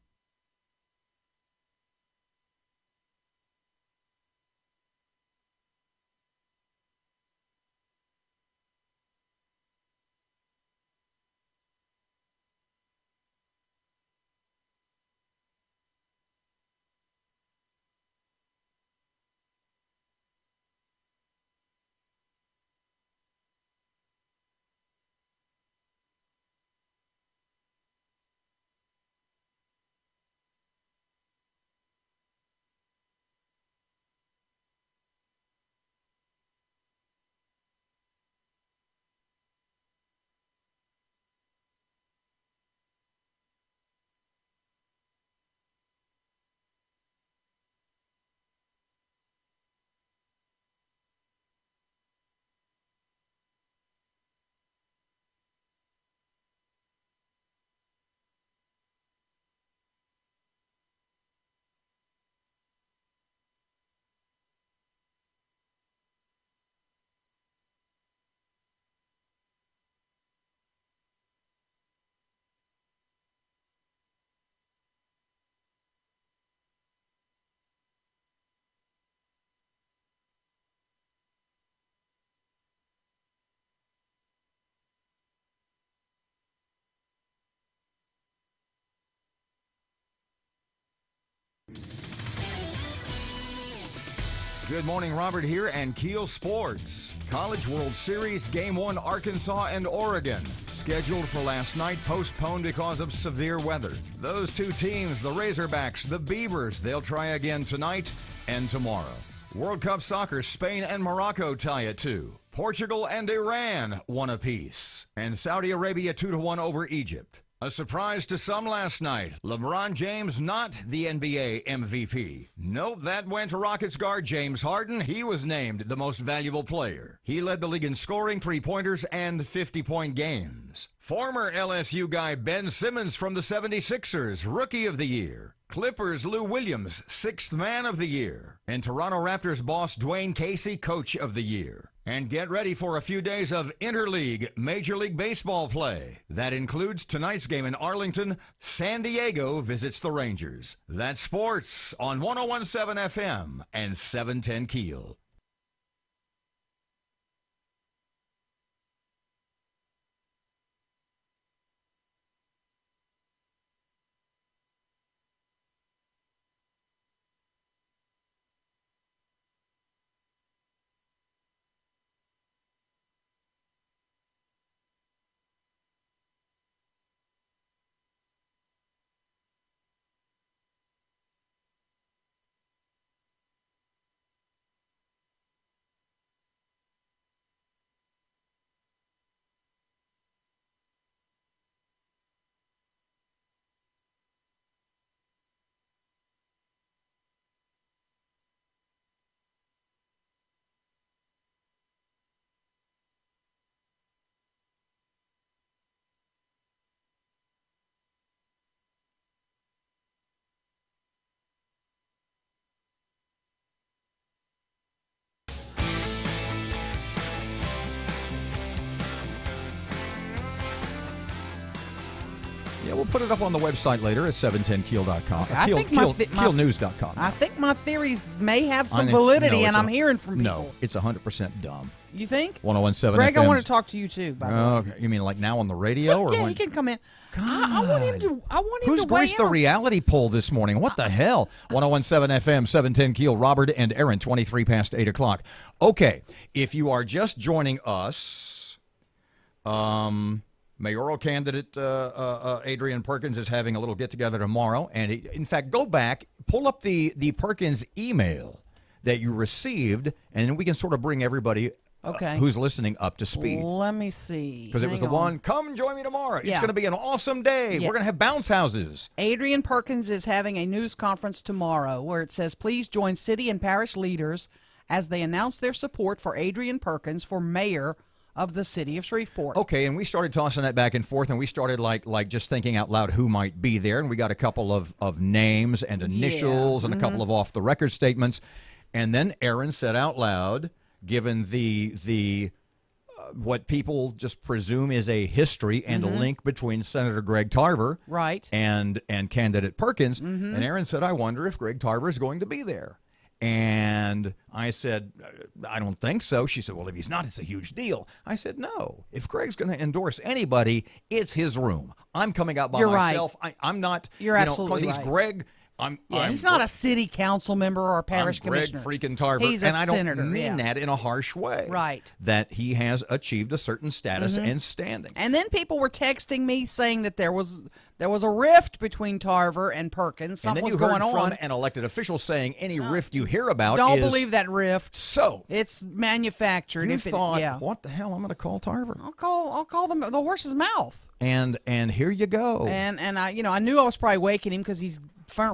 Good morning, Robert here, and Keel Sports. College World Series Game 1, Arkansas and Oregon. Scheduled for last night, postponed because of severe weather. Those two teams, the Razorbacks, the Beavers, they'll try again tonight and tomorrow. World Cup Soccer, Spain and Morocco tie at 2. Portugal and Iran, 1 apiece. And Saudi Arabia 2-1 over Egypt. A surprise to some last night. LeBron James not the NBA MVP. Nope, that went to Rockets guard James Harden. He was named the most valuable player. He led the league in scoring, three-pointers, and 50-point games. Former LSU guy Ben Simmons from the 76ers, Rookie of the Year. Clippers Lou Williams, 6th Man of the Year. And Toronto Raptors boss Dwayne Casey, Coach of the Year. And get ready for a few days of interleague Major League Baseball play. That includes tonight's game in Arlington. San Diego visits the Rangers. That's sports on 101.7 FM and 710 Keel. we'll put it up on the website later at 710keel.com. Okay, I think KeelNews.com. I think my theories may have some validity, and I'm hearing from people. No, it's 100% dumb. You think? 101.7 Greg, FM. I want to talk to you too. By the way. Okay, you mean like now on the radio, or yeah, when? he can come in. I want him to. Who's to graced the weigh in. reality poll this morning? What the hell? 101.7 FM, 710 Keel, Robert and Erin, 23 past 8 o'clock. Okay, if you are just joining us, mayoral candidate Adrian Perkins is having a little get-together tomorrow. And in fact, go back, pull up the Perkins email that you received, and then we can sort of bring everybody who's listening up to speed. Let me see. Because it was the one, come join me tomorrow. It's Yeah. going to be an awesome day. Yeah. We're going to have bounce houses. Adrian Perkins is having a news conference tomorrow where it says, please join city and parish leaders as they announce their support for Adrian Perkins for mayor of the city of Shreveport. Okay, and we started tossing that back and forth, and we started like just thinking out loud who might be there, and we got a couple of names and initials and a couple of off-the-record statements. And then Erin said out loud, given the what people just presume is a history and a link between Senator Greg Tarver and candidate Perkins, and Erin said, I wonder if Greg Tarver is going to be there. And I said, I don't think so. She said, well, if he's not, it's a huge deal. I said, no. If Greg's going to endorse anybody, it's his room. I'm coming out by myself. I'm not. You're absolutely because he's Greg. He's not a city council member or a parish commissioner. Greg freaking Tarver. He's and a I don't senator, mean that in a harsh way. Right. That he has achieved a certain status and standing. And then people were texting me saying that there was a rift between Tarver and Perkins. Something was going on. And then you heard from an elected official saying any rift you hear about Don't believe that rift. So it's manufactured. You thought, what the hell? I'm going to call Tarver. I'll call them the horse's mouth. And here you go. And I knew I was probably waking him because he's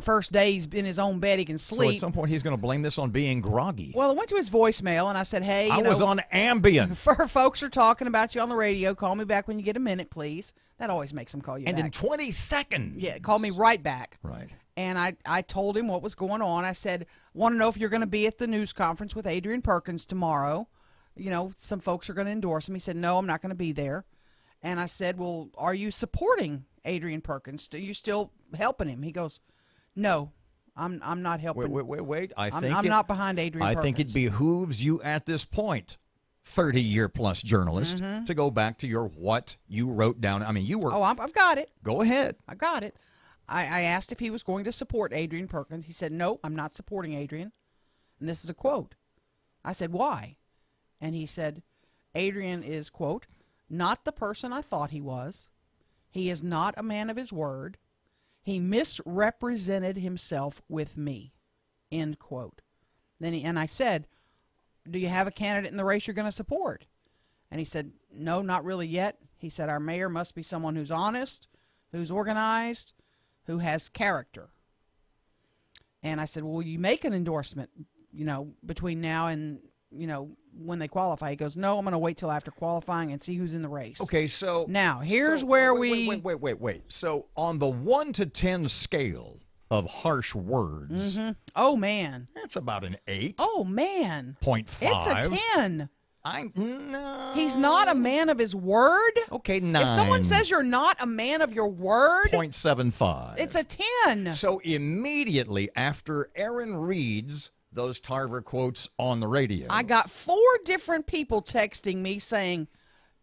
first day he's in his own bed, he can sleep. So at some point he's going to blame this on being groggy. Well, I went to his voicemail and I said, hey, I was on Ambien. Folks are talking about you on the radio. Call me back when you get a minute, please. That always makes them call you back. And in 20 seconds. Yeah, call me right back. Right. And I told him what was going on. I said, want to know if you're going to be at the news conference with Adrian Perkins tomorrow. Some folks are going to endorse him. He said, no, I'm not going to be there. And I said, well, are you supporting Adrian Perkins? Are you still helping him? He goes, no, I'm not helping. Wait. I'm not behind Adrian Perkins. I think it behooves you at this point, 30-year-plus journalist, to go back to what you wrote down. I mean, you were... Oh, I've got it. Go ahead. I got it. I asked if he was going to support Adrian Perkins. He said, no, I'm not supporting Adrian. And this is a quote. I said, why? And he said, Adrian is, quote, not the person I thought he was. He is not a man of his word. He misrepresented himself with me, end quote. And I said, do you have a candidate in the race you're going to support? And he said, no, not really yet. He said, our mayor must be someone who's honest, who's organized, who has character. And I said, well, will you make an endorsement, between now and, when they qualify? He goes, no, I'm going to wait till after qualifying and see who's in the race. Okay, so... Now, here's where Wait. So on the 1 to 10 scale of harsh words... Oh, man. That's about an 8. Oh, man. 0.5. It's a 10. No. He's not a man of his word? Okay, 9. If someone says you're not a man of your word... 0.75. It's a 10. So immediately after Erin reads... those Tarver quotes on the radio. I got 4 different people texting me saying,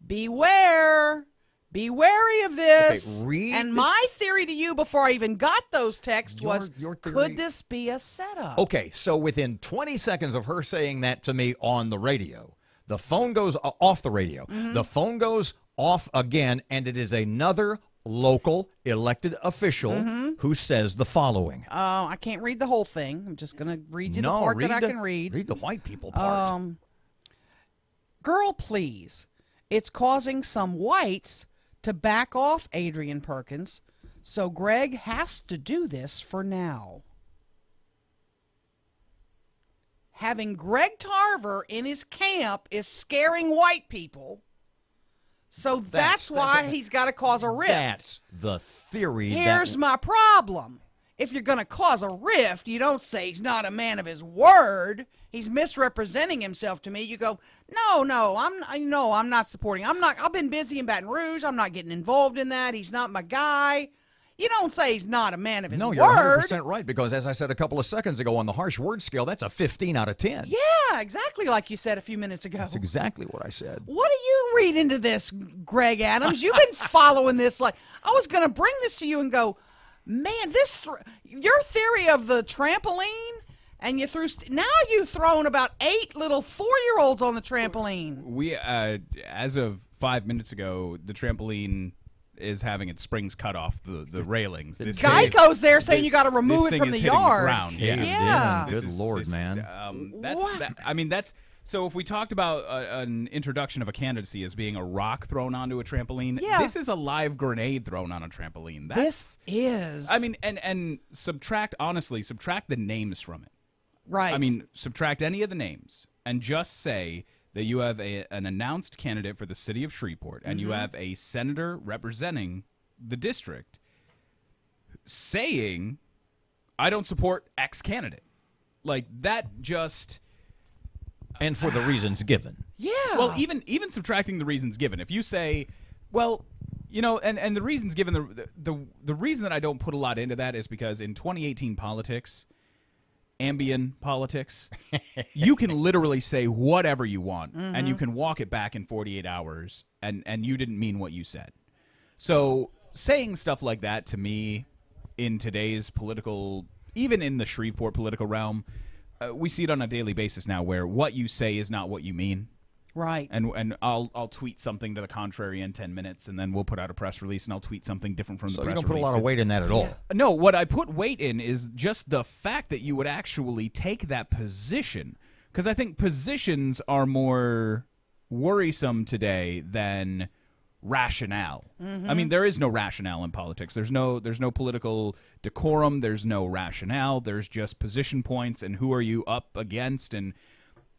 beware, be wary of this. Okay, and my theory to you before I even got those texts was, could this be a setup? Okay, so within 20 seconds of her saying that to me on the radio, the phone goes off the radio. The phone goes off again, and it is another local elected official who says the following. I can't read the whole thing. I'm just going to read you the part that I can read. Read the white people part. Girl, please. It's causing some whites to back off Adrian Perkins, so Greg has to do this for now. Having Greg Tarver in his camp is scaring white people. So that's why he's got to cause a rift. That's the theory. Here's my problem. If you're going to cause a rift, you don't say he's not a man of his word. He's misrepresenting himself to me. You go, no, I'm not supporting. I've been busy in Baton Rouge. I'm not getting involved in that. He's not my guy. You don't say he's not a man of his No, word. you're 100% right, because as I said a couple of seconds ago, on the harsh word scale, that's a 15 out of 10. Yeah, exactly like you said a few minutes ago. That's exactly what I said. What do you read into this, Greg Adams? You've been following this. Like, I was going to bring this to you and go, man, your theory of the trampoline, and you threw now you've thrown about 8 little 4-year-olds on the trampoline. We, as of 5 minutes ago, the trampoline is having its springs cut off the railings. Geico's there saying you got to remove it from the yard. The ground. Yeah. Good Lord, man. That's so. If we talked about an introduction of a candidacy as being a rock thrown onto a trampoline, this is a live grenade thrown on a trampoline. This is. I mean, and subtract the names from it. Right. I mean, subtract any of the names and just say that you have an announced candidate for the city of Shreveport and you have a senator representing the district saying, I don't support X candidate. Like, that just... And for the reasons given. Yeah. Well, even subtracting the reasons given. If you say, well, you know, and the reasons given, the reason that I don't put a lot into that is because in 2018 politics... ambient politics, you can literally say whatever you want, and you can walk it back in 48 hours, and you didn't mean what you said. So saying stuff like that to me in today's political, even in the Shreveport political realm, we see it on a daily basis now where what you say is not what you mean. Right. And I'll tweet something to the contrary in 10 minutes, and then we'll put out a press release, and I'll tweet something different from the press release. So you don't put a lot of weight in that at all. No, what I put weight in is just the fact that you would actually take that position, because I think positions are more worrisome today than rationale. I mean, there is no rationale in politics. There's no political decorum. There's no rationale. There's just position points and who are you up against, and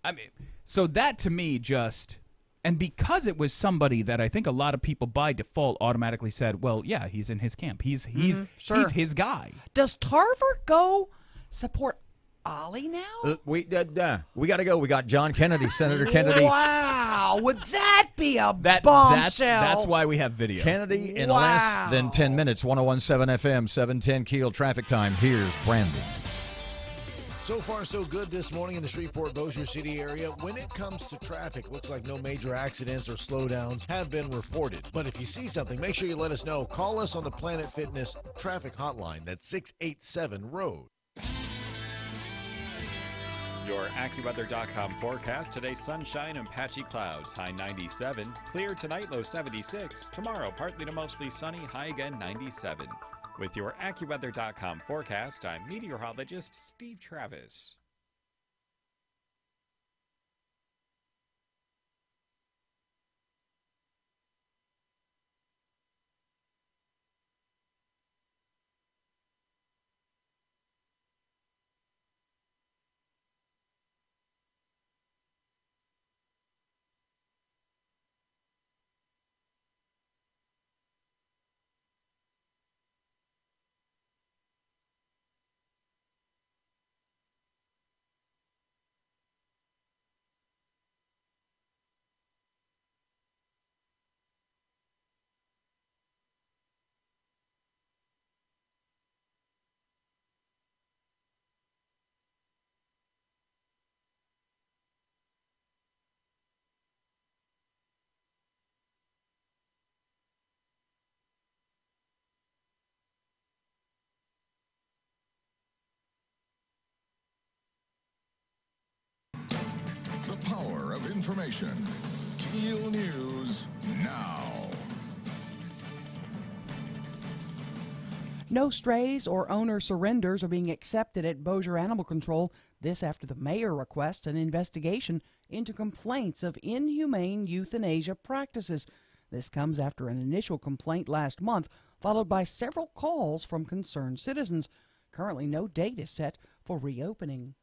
I mean, so that to me just, and because it was somebody that I think a lot of people by default automatically said, well, yeah, he's in his camp. He's his guy. Does Tarver go support Ollie now? We got to go. We got John Kennedy, Senator Kennedy. Wow, would that be a bombshell? That's why we have video. Kennedy in less than 10 minutes. 101.7 FM, 710 Keel traffic time. Here's Brandon. So far, so good this morning in the Shreveport, Bossier City area. When it comes to traffic, looks like no major accidents or slowdowns have been reported. But if you see something, make sure you let us know. Call us on the Planet Fitness traffic hotline. That's 687-ROAD. Your AccuWeather.com forecast. Today, sunshine and patchy clouds. High 97. Clear tonight, low 76. Tomorrow, partly to mostly sunny. High again 97. With your AccuWeather.com forecast, I'm meteorologist Steve Travis. The power of information. KEEL News now. No strays or owner surrenders are being accepted at Bossier Animal Control. This after the mayor requests an investigation into complaints of inhumane euthanasia practices. This comes after an initial complaint last month, followed by several calls from concerned citizens. Currently, no date is set for reopening.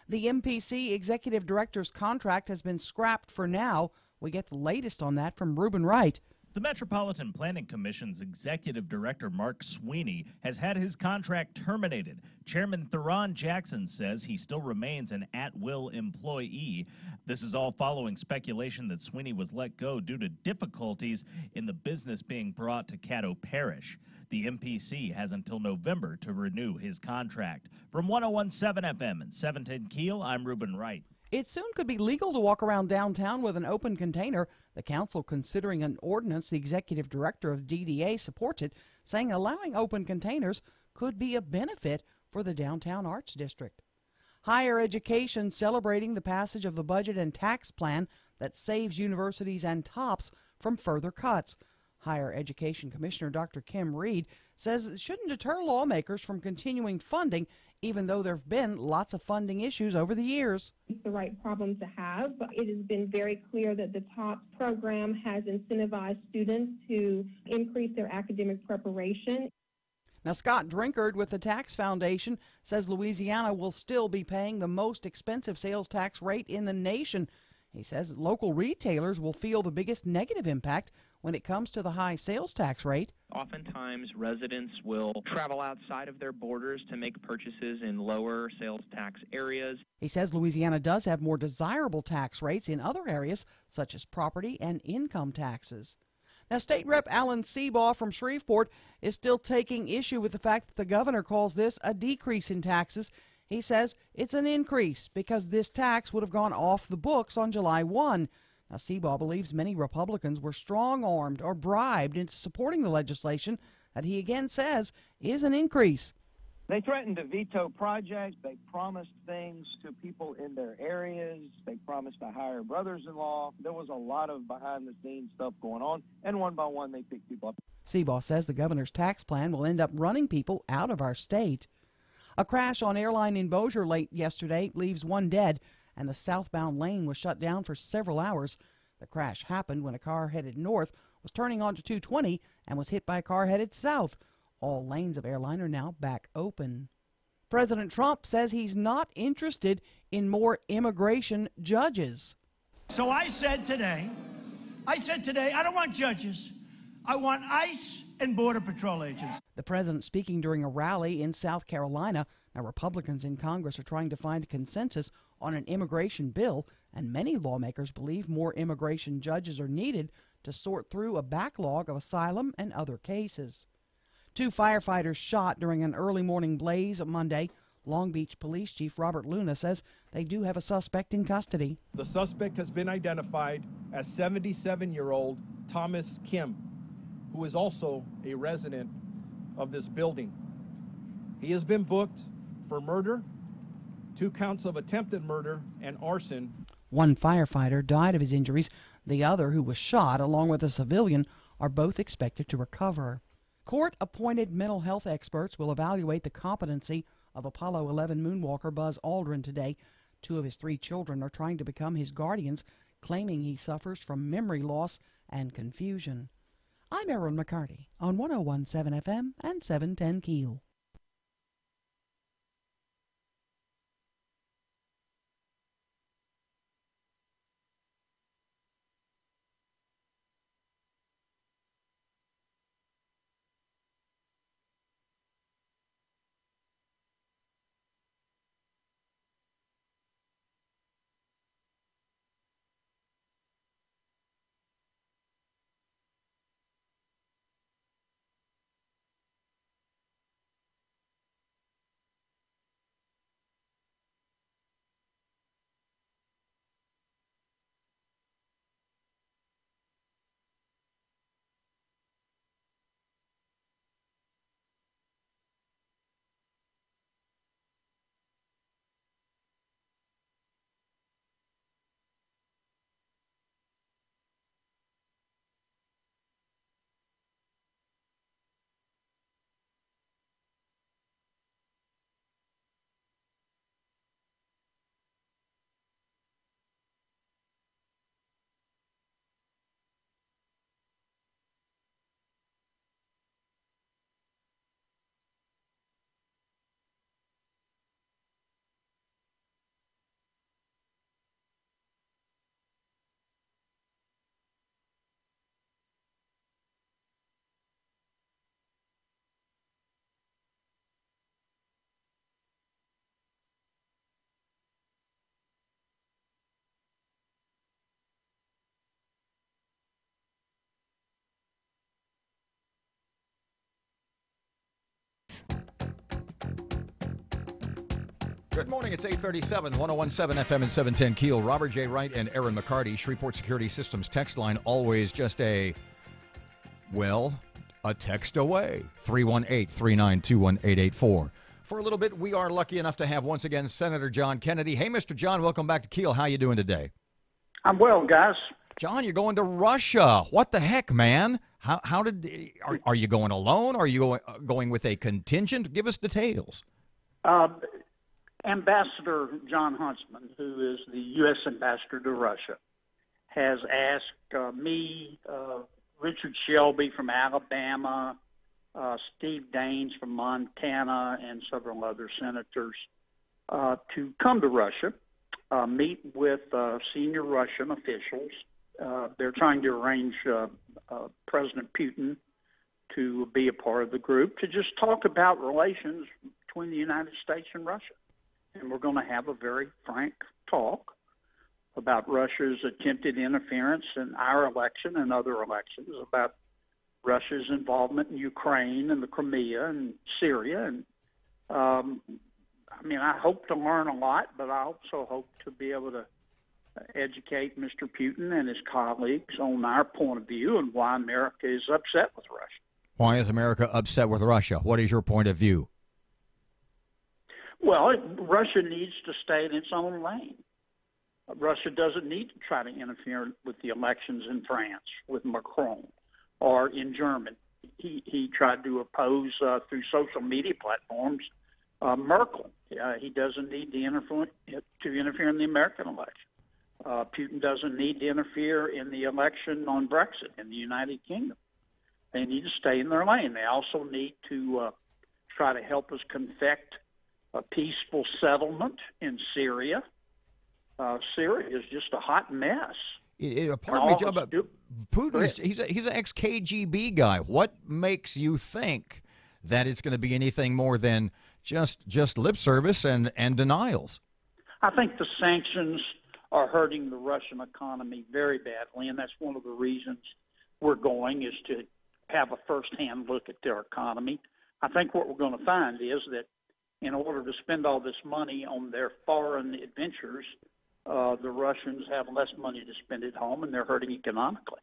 The MPC executive director's contract has been scrapped for now. We get the latest on that from Reuben Wright. The Metropolitan Planning Commission's executive director, Mark Sweeney, has had his contract terminated. Chairman Theron Jackson says he still remains an at-will employee. This is all following speculation that Sweeney was let go due to difficulties in the business being brought to Caddo Parish. The MPC has until November to renew his contract. From 101.7 FM and 710 KEEL, I'm Reuben Wright. It soon could be legal to walk around downtown with an open container. The council considering an ordinance. The executive director of DDA supports it, saying allowing open containers could be a benefit for the downtown arts district. Higher education celebrating the passage of the budget and tax plan that saves universities and tops from further cuts. Higher Education Commissioner Dr. Kim Reed says it shouldn't deter lawmakers from continuing funding, even though there have been lots of funding issues over the years. It's the right problem to have. It has been very clear that the TOPS program has incentivized students to increase their academic preparation. Now, Scott Drinkard with the Tax Foundation says Louisiana will still be paying the most expensive sales tax rate in the nation. He says local retailers will feel the biggest negative impact when it comes to the high sales tax rate. Oftentimes, residents will travel outside of their borders to make purchases in lower sales tax areas. He says Louisiana does have more desirable tax rates in other areas, such as property and income taxes. Now, State Rep Alan Seabaugh from Shreveport is still taking issue with the fact that the governor calls this a decrease in taxes. He says it's an increase because this tax would have gone off the books on July 1. Now, Seabaugh believes many Republicans were strong-armed or bribed into supporting the legislation that he again says is an increase. They threatened to veto projects. They promised things to people in their areas. They promised to hire brothers-in-law. There was a lot of behind-the-scenes stuff going on, and one by one they picked people up. Seabaugh says the governor's tax plan will end up running people out of our state. A crash on airline in Bossier late yesterday leaves one dead, and the southbound lane was shut down for several hours. The crash happened when a car headed north was turning onto 220 and was hit by a car headed south. All lanes of airline are now back open. President Trump says he's not interested in more immigration judges. So I said today, I don't want judges. I want ICE and Border Patrol agents. The president speaking during a rally in South Carolina. Now, Republicans in Congress are trying to find a consensus on an immigration bill, and many lawmakers believe more immigration judges are needed to sort through a backlog of asylum and other cases. 2 firefighters shot during an early morning blaze Monday. Long Beach Police Chief Robert Luna says they do have a suspect in custody. The suspect has been identified as 77-year-old Thomas Kim, who is also a resident of this building. He has been booked for murder, 2 counts of attempted murder, and arson. One firefighter died of his injuries. The other, who was shot along with a civilian, are both expected to recover. Court-appointed mental health experts will evaluate the competency of Apollo 11 moonwalker Buzz Aldrin today. 2 of his 3 children are trying to become his guardians, claiming he suffers from memory loss and confusion. I'm Erin McCarty on 101.7 FM and 710 KEEL. Good morning. It's 8:37, 101.7 FM and 710 KEEL. Robert J. Wright and Erin McCarty. Shreveport Security Systems text line, always just a text away. 318-392-1884. For a little bit, we are lucky enough to have once again Senator John Kennedy. Hey, Mr. John, welcome back to KEEL. How you doing today? I'm well, guys. John, you're going to Russia. What the heck, man? Are you going alone? Are you going with a contingent? Give us details. Ambassador John Huntsman, who is the U.S. ambassador to Russia, has asked me, Richard Shelby from Alabama, Steve Daines from Montana, and several other senators to come to Russia, meet with senior Russian officials. They're trying to arrange President Putin to be a part of the group to just talk about relations between the United States and Russia. And we're going to have a very frank talk about Russia's attempted interference in our election and other elections, about Russia's involvement in Ukraine and the Crimea and Syria. And I hope to learn a lot, but I also hope to be able to educate Mr. Putin and his colleagues on our point of view and why America is upset with Russia. Why is America upset with Russia? What is your point of view? Well, Russia needs to stay in its own lane. Russia doesn't need to try to interfere with the elections in France with Macron or in Germany. He tried to oppose through social media platforms Merkel. He doesn't need to interfere in the American election. Putin doesn't need to interfere in the election on Brexit in the United Kingdom. They need to stay in their lane. They also need to try to help us confect a peaceful settlement in Syria. Syria is just a hot mess. Pardon me, John, but Putin, he's an ex-KGB guy. What makes you think that it's going to be anything more than just lip service and denials? I think the sanctions are hurting the Russian economy very badly, and that's one of the reasons we're going is to have a first-hand look at their economy. I think what we're going to find is that in order to spend all this money on their foreign adventures, the Russians have less money to spend at home, and they're hurting economically.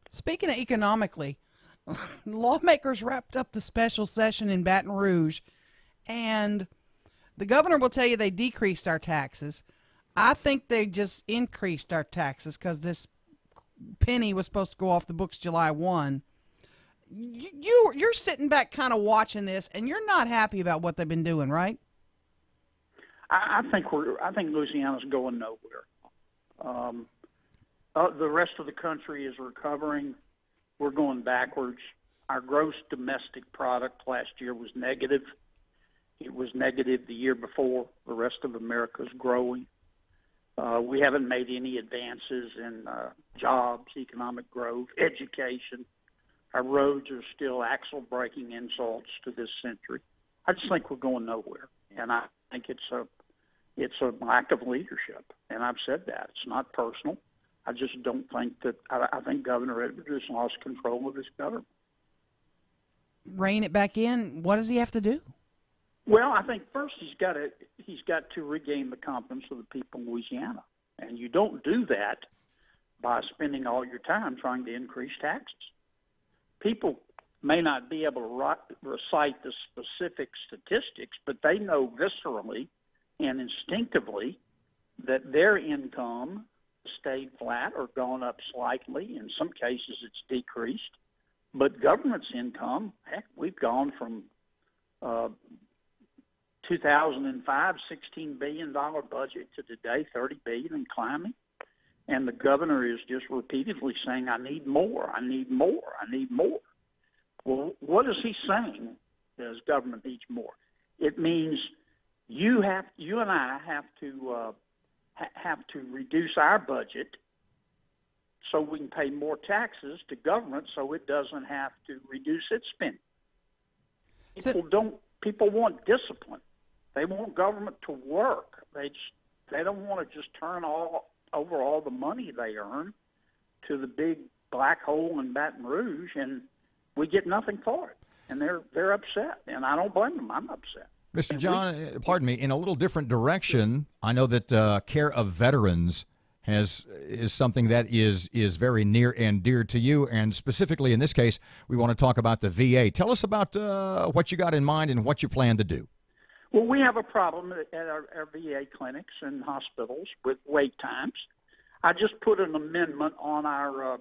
Speaking of economically, lawmakers wrapped up the special session in Baton Rouge, and the governor will tell you they decreased our taxes. I think they just increased our taxes because this penny was supposed to go off the books July 1. You're sitting back kind of watching this, and you're not happy about what they've been doing, right? I think Louisiana's going nowhere. The rest of the country is recovering. We're going backwards. Our gross domestic product last year was negative. It was negative the year before. The rest of America's growing. We haven't made any advances in jobs, economic growth, education. Our roads are still axle-breaking insults to this century. I just think we're going nowhere, and I think it's a lack of leadership. And I've said that. It's not personal. I just don't think that – I think Governor Edwards has lost control of his government. Rein it back in. What does he have to do? Well, I think first he's got to regain the confidence of the people in Louisiana. And you don't do that by spending all your time trying to increase taxes. People may not be able to recite the specific statistics, but they know viscerally and instinctively that their income stayed flat or gone up slightly. In some cases, it's decreased. But government's income, heck, we've gone from 2005, $16 billion budget to today, $30 billion and climbing. And the governor is just repeatedly saying, I need more, I need more, I need more. Well, what is he saying as government needs more? It means you and I have to reduce our budget so we can pay more taxes to government so it doesn't have to reduce its spending. People want discipline. They want government to work. They don't want to just turn over all the money they earn to the big black hole in Baton Rouge, and we get nothing for it. And they're upset, and I don't blame them. I'm upset. Mr. John, pardon me, in a little different direction, I know that care of veterans is something that is very near and dear to you, and specifically in this case, we want to talk about the VA. Tell us about what you got in mind and what you plan to do. Well, we have a problem at our VA clinics and hospitals with wait times. I just put an amendment on our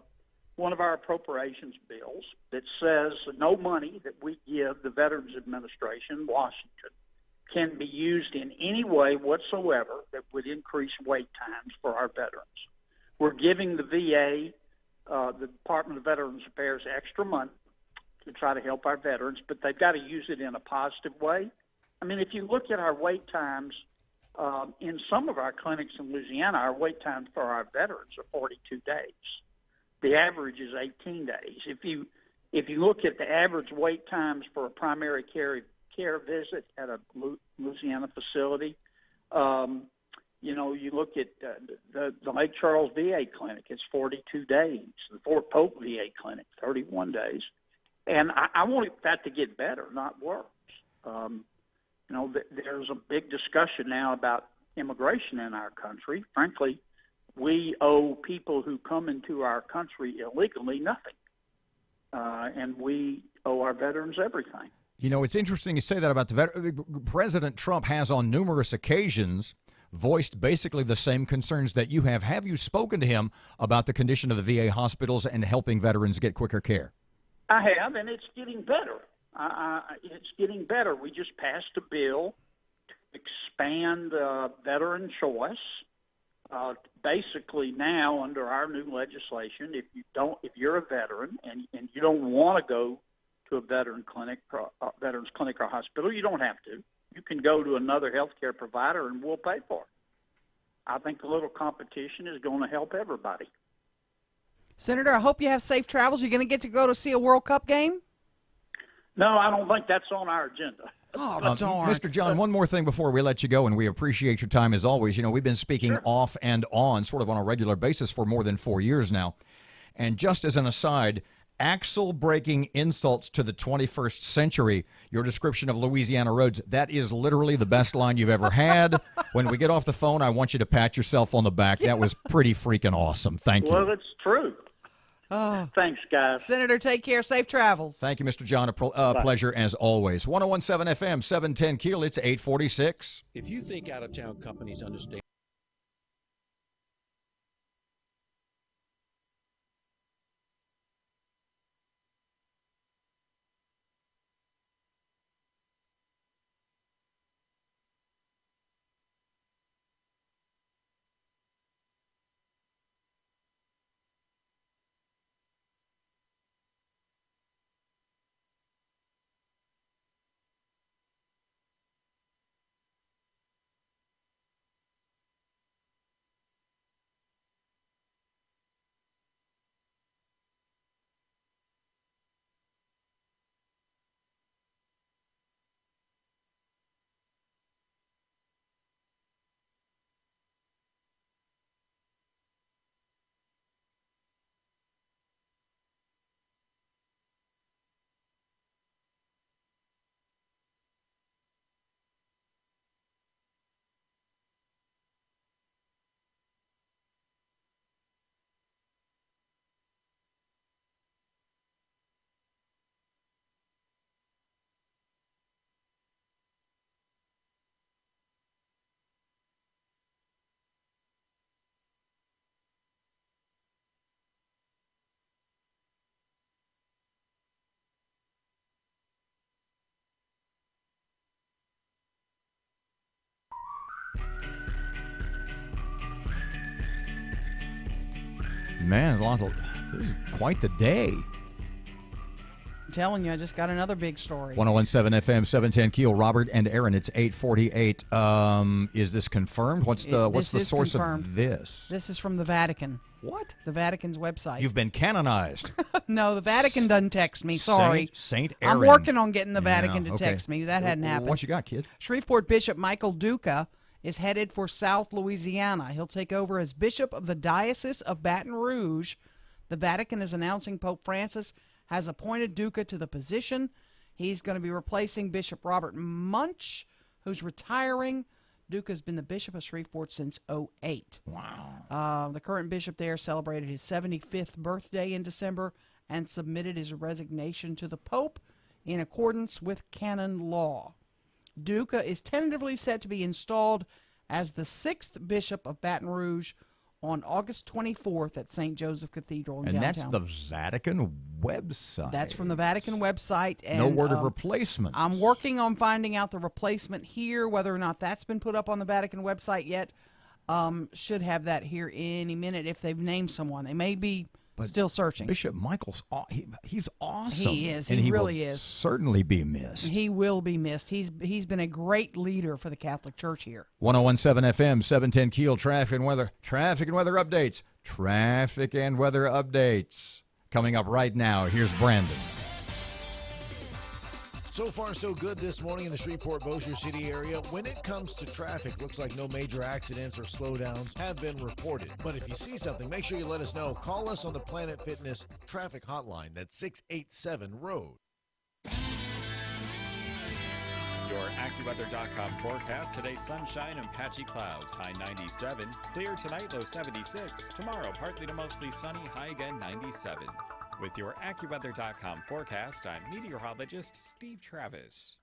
one of our appropriations bills that says no money that we give the Veterans Administration, Washington, can be used in any way whatsoever that would increase wait times for our veterans. We're giving the VA, the Department of Veterans Affairs, extra money to try to help our veterans, but they've got to use it in a positive way. I mean, if you look at our wait times in some of our clinics in Louisiana, our wait times for our veterans are 42 days. The average is 18 days. If you look at the average wait times for a primary care visit at a Louisiana facility, you look at the Lake Charles VA clinic, it's 42 days. The Fort Pope VA clinic, 31 days. And I want that to get better, not worse. There's a big discussion now about immigration in our country. Frankly, we owe people who come into our country illegally nothing. And we owe our veterans everything. You know, it's interesting you say that about the President Trump has on numerous occasions voiced basically the same concerns that you have. Have you spoken to him about the condition of the VA hospitals and helping veterans get quicker care? I have, and it's getting better. It's getting better. We just passed a bill to expand veteran choice. Basically now, under our new legislation, if you're a veteran and you don't want to go to a veterans clinic or hospital, you don't have to. You can go to another healthcare provider and we'll pay for it. I think a little competition is going to help everybody. Senator, I hope you have safe travels. You're going to get to go to see a World Cup game? No, I don't think that's on our agenda. Oh, darn. Mr. John, one more thing before we let you go, and we appreciate your time as always. You know, we've been speaking off and on, sort of on a regular basis for more than 4 years now. And just as an aside, axle-breaking insults to the 21st century, your description of Louisiana roads, that is literally the best line you've ever had. When we get off the phone, I want you to pat yourself on the back. That was pretty freaking awesome. Thank you. Well, it's true. Oh. Thanks, guys. Senator, take care. Safe travels. Thank you, Mr. John. A pleasure as always. 101.7 FM, 710 KEEL. It's 846. If you think out-of-town companies understand. Man, this is quite the day. I'm telling you, I just got another big story. 101.7 FM, 710 KEEL. Robert and Erin, it's 848. Is this confirmed? What's the source of this? This is from the Vatican. What? The Vatican's website. You've been canonized. No, the Vatican doesn't text me. Sorry. Saint Erin. I'm working on getting the Vatican to text me. That hadn't happened. What you got, kid? Shreveport Bishop Michael Duca is headed for South Louisiana. He'll take over as Bishop of the Diocese of Baton Rouge. The Vatican is announcing Pope Francis has appointed Duca to the position. He's going to be replacing Bishop Robert Munch, who's retiring. Duke has been the bishop of Shreveport since '08. Wow. The current bishop there celebrated his 75th birthday in December and submitted his resignation to the Pope in accordance with canon law. Duke is tentatively set to be installed as the 6th bishop of Baton Rouge on August 24th at St. Joseph Cathedral in And downtown. that's the Vatican website. That's from the Vatican website. And, no word of replacement. I'm working on finding out the replacement here, whether or not that's been put up on the Vatican website yet. Should have that here any minute if they've named someone. They may be still searching. Bishop Michael's he's awesome. He is. And He really is. Certainly be missed. He will be missed. He's been a great leader for the Catholic Church here. 1017 FM, 710 Keel, traffic and weather updates. Traffic and weather updates. Coming up right now, here's Brandon. So far, so good this morning in the Shreveport, Bossier City area. When it comes to traffic, looks like no major accidents or slowdowns have been reported. But if you see something, make sure you let us know. Call us on the Planet Fitness traffic hotline. That's 687-ROAD. Your AccuWeather.com forecast. Today, sunshine and patchy clouds. High 97. Clear tonight, low 76. Tomorrow, partly to mostly sunny. High again 97. With your AccuWeather.com forecast, I'm meteorologist Steve Travis.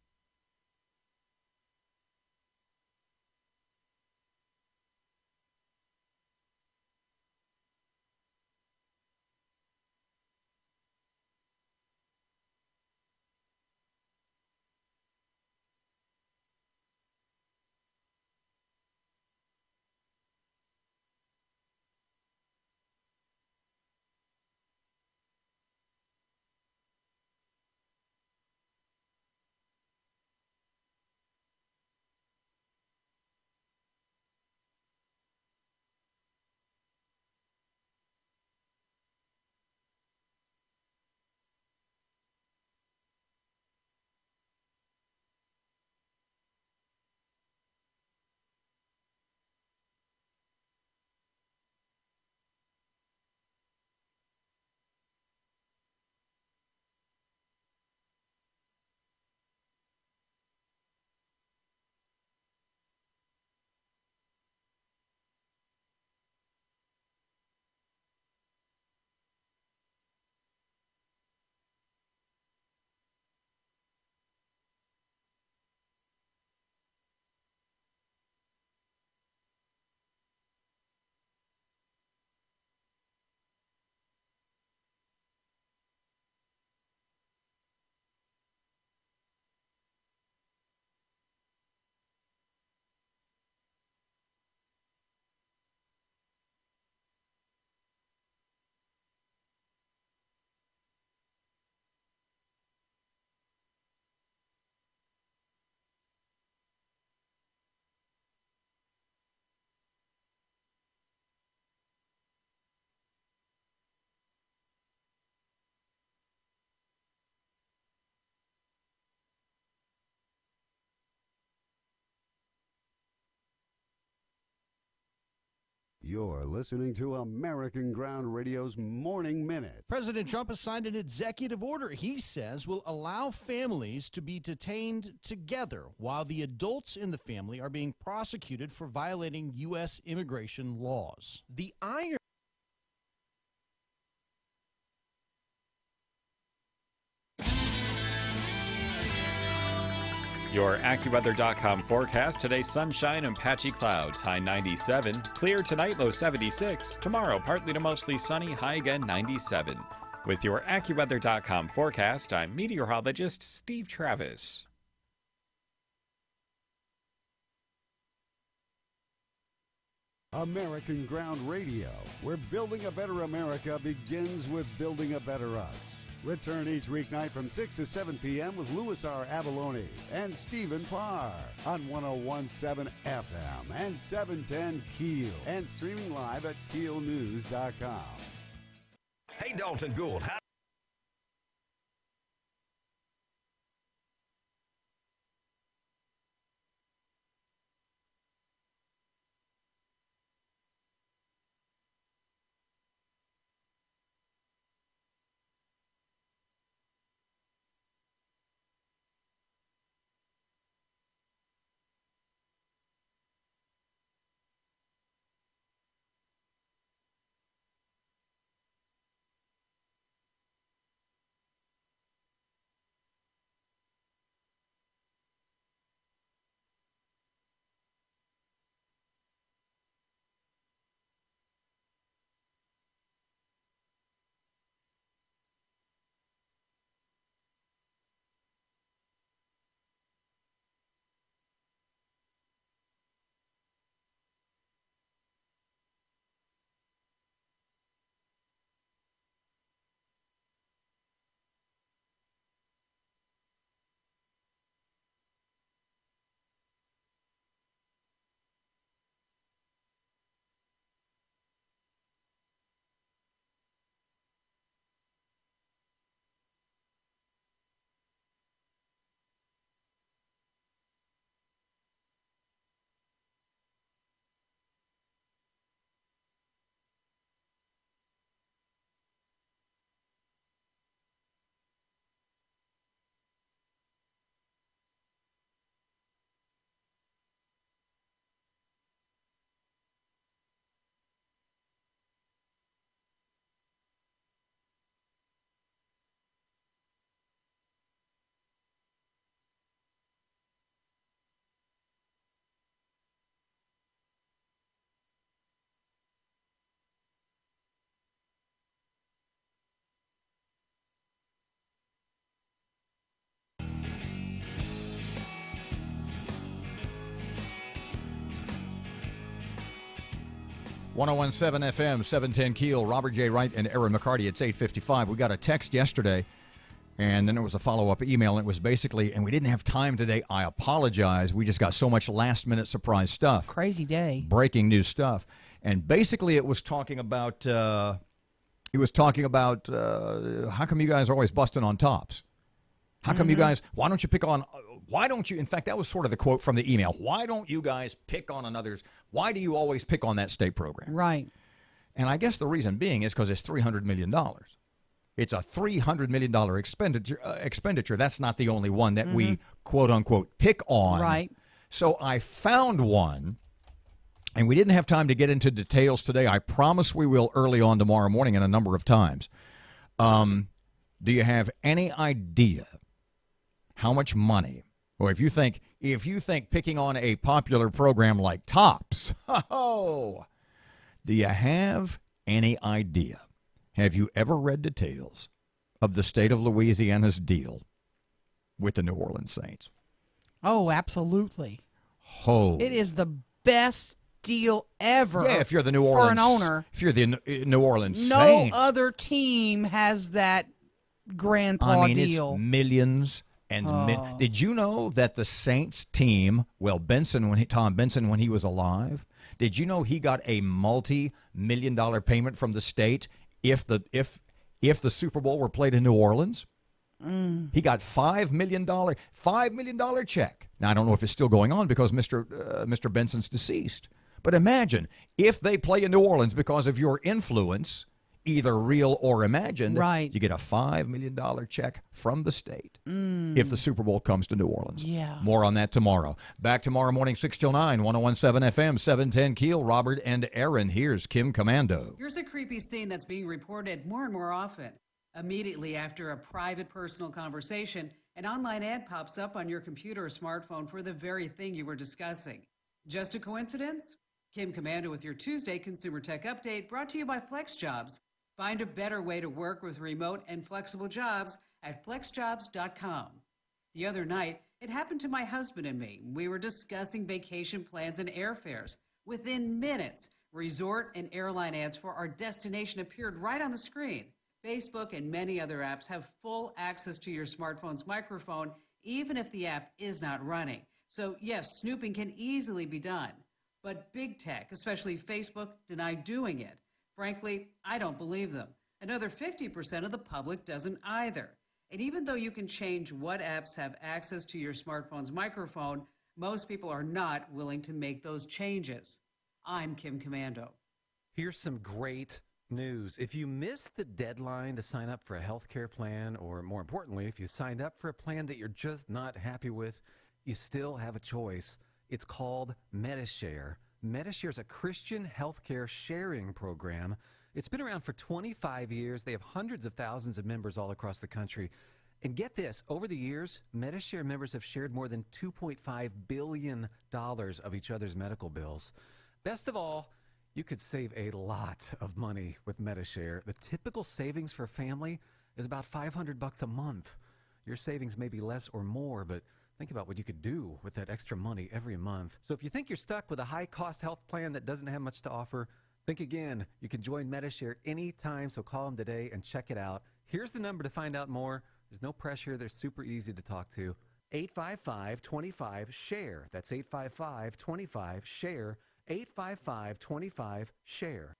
You're listening to American Ground Radio's Morning Minute. President Trump has signed an executive order he says will allow families to be detained together while the adults in the family are being prosecuted for violating U.S. immigration laws. The iron. Your AccuWeather.com forecast. Today, sunshine and patchy clouds. High 97. Clear tonight, low 76. Tomorrow, partly to mostly sunny. High again 97. With your AccuWeather.com forecast, I'm meteorologist Steve Travis. American Ground Radio, where building a better America begins with building a better us. Return each weeknight from 6 to 7 p.m. with Louis R. Abalone and Stephen Parr on 101.7 FM and 710 KEEL and streaming live at KEELnews.com. Hey, Dalton Gould. 1017 FM, 710 Keel, Robert J. Wright and Erin McCarty. It's 8:55. We got a text yesterday, and then there was a follow-up email, and it was basically, and we didn't have time today. I apologize. We just got so much last-minute surprise stuff. Crazy day. Breaking news stuff. And basically it was talking about, how come you guys are always busting on tops? How come you guys, why don't you, in fact, that was sort of the quote from the email. Why don't you guys pick on another's, why do you always pick on that state program? Right. And I guess the reason being is because it's $300 million. It's a $300 million expenditure. That's not the only one that we, quote unquote, pick on. Right. So I found one, and we didn't have time to get into details today. I promise we will early on tomorrow morning in a number of times. Do you have any idea how much money, or if you think picking on a popular program like Tops, do you have any idea? Have you ever read details of the state of Louisiana's deal with the New Orleans Saints? Oh, absolutely. Oh. It is the best deal ever. Yeah, if you're the New Orleans, for an owner. If you're the New Orleans No Saints. other team has that grandpa deal. It's millions and Did you know that the Saints team, Tom Benson, when he was alive, did you know he got a multi-million-dollar payment from the state if the Super Bowl were played in New Orleans? He got $5 million check. Now I don't know if it's still going on because Mr. Benson's deceased. But imagine if they play in New Orleans because of your influence, either real or imagined. Right. You get a $5 million check from the state if the Super Bowl comes to New Orleans. Yeah. More on that tomorrow. Back tomorrow morning, 6 till 9, 1017 FM, 710 Keel, Robert and Erin. Here's Kim Commando. Here's a creepy scene that's being reported more and more often. Immediately after a private personal conversation, an online ad pops up on your computer or smartphone for the very thing you were discussing. Just a coincidence? Kim Commando with your Tuesday Consumer Tech Update, brought to you by FlexJobs. Find a better way to work with remote and flexible jobs at flexjobs.com. The other night, it happened to my husband and me. We were discussing vacation plans and airfares. Within minutes, resort and airline ads for our destination appeared right on the screen. Facebook and many other apps have full access to your smartphone's microphone, even if the app is not running. So yes, snooping can easily be done. But big tech, especially Facebook, deny doing it. Frankly, I don't believe them. Another 50% of the public doesn't either. And even though you can change what apps have access to your smartphone's microphone, most people are not willing to make those changes. I'm Kim Commando. Here's some great news. If you missed the deadline to sign up for a health care plan, or more importantly, if you signed up for a plan that you're just not happy with, you still have a choice. It's called MediShare. MediShare is a Christian healthcare sharing program. It's been around for 25 years. They have hundreds of thousands of members all across the country. And get this, over the years, MediShare members have shared more than $2.5 billion of each other's medical bills. Best of all, you could save a lot of money with MediShare. The typical savings for a family is about $500 a month. Your savings may be less or more, but think about what you could do with that extra money every month. So if you think you're stuck with a high-cost health plan that doesn't have much to offer, think again. You can join MediShare anytime, so call them today and check it out. Here's the number to find out more. There's no pressure. They're super easy to talk to. 855-25-SHARE. That's 855-25-SHARE. 855-25-SHARE.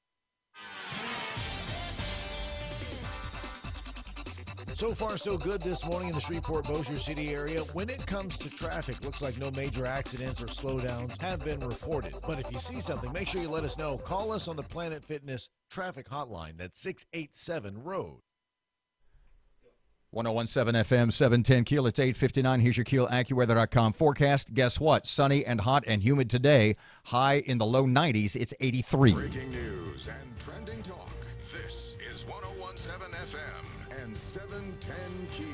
So far, so good this morning in the Shreveport, Bossier City area. When it comes to traffic, looks like no major accidents or slowdowns have been reported. But if you see something, make sure you let us know. Call us on the Planet Fitness traffic hotline. That's 687-ROAD. 1017 FM, 710 Keel. It's 8:59. Here's your Keel AccuWeather.com forecast. Guess what? Sunny and hot and humid today. High in the low 90s. It's 83. Breaking news and trending talk. This is 1017 FM and 710 Keel.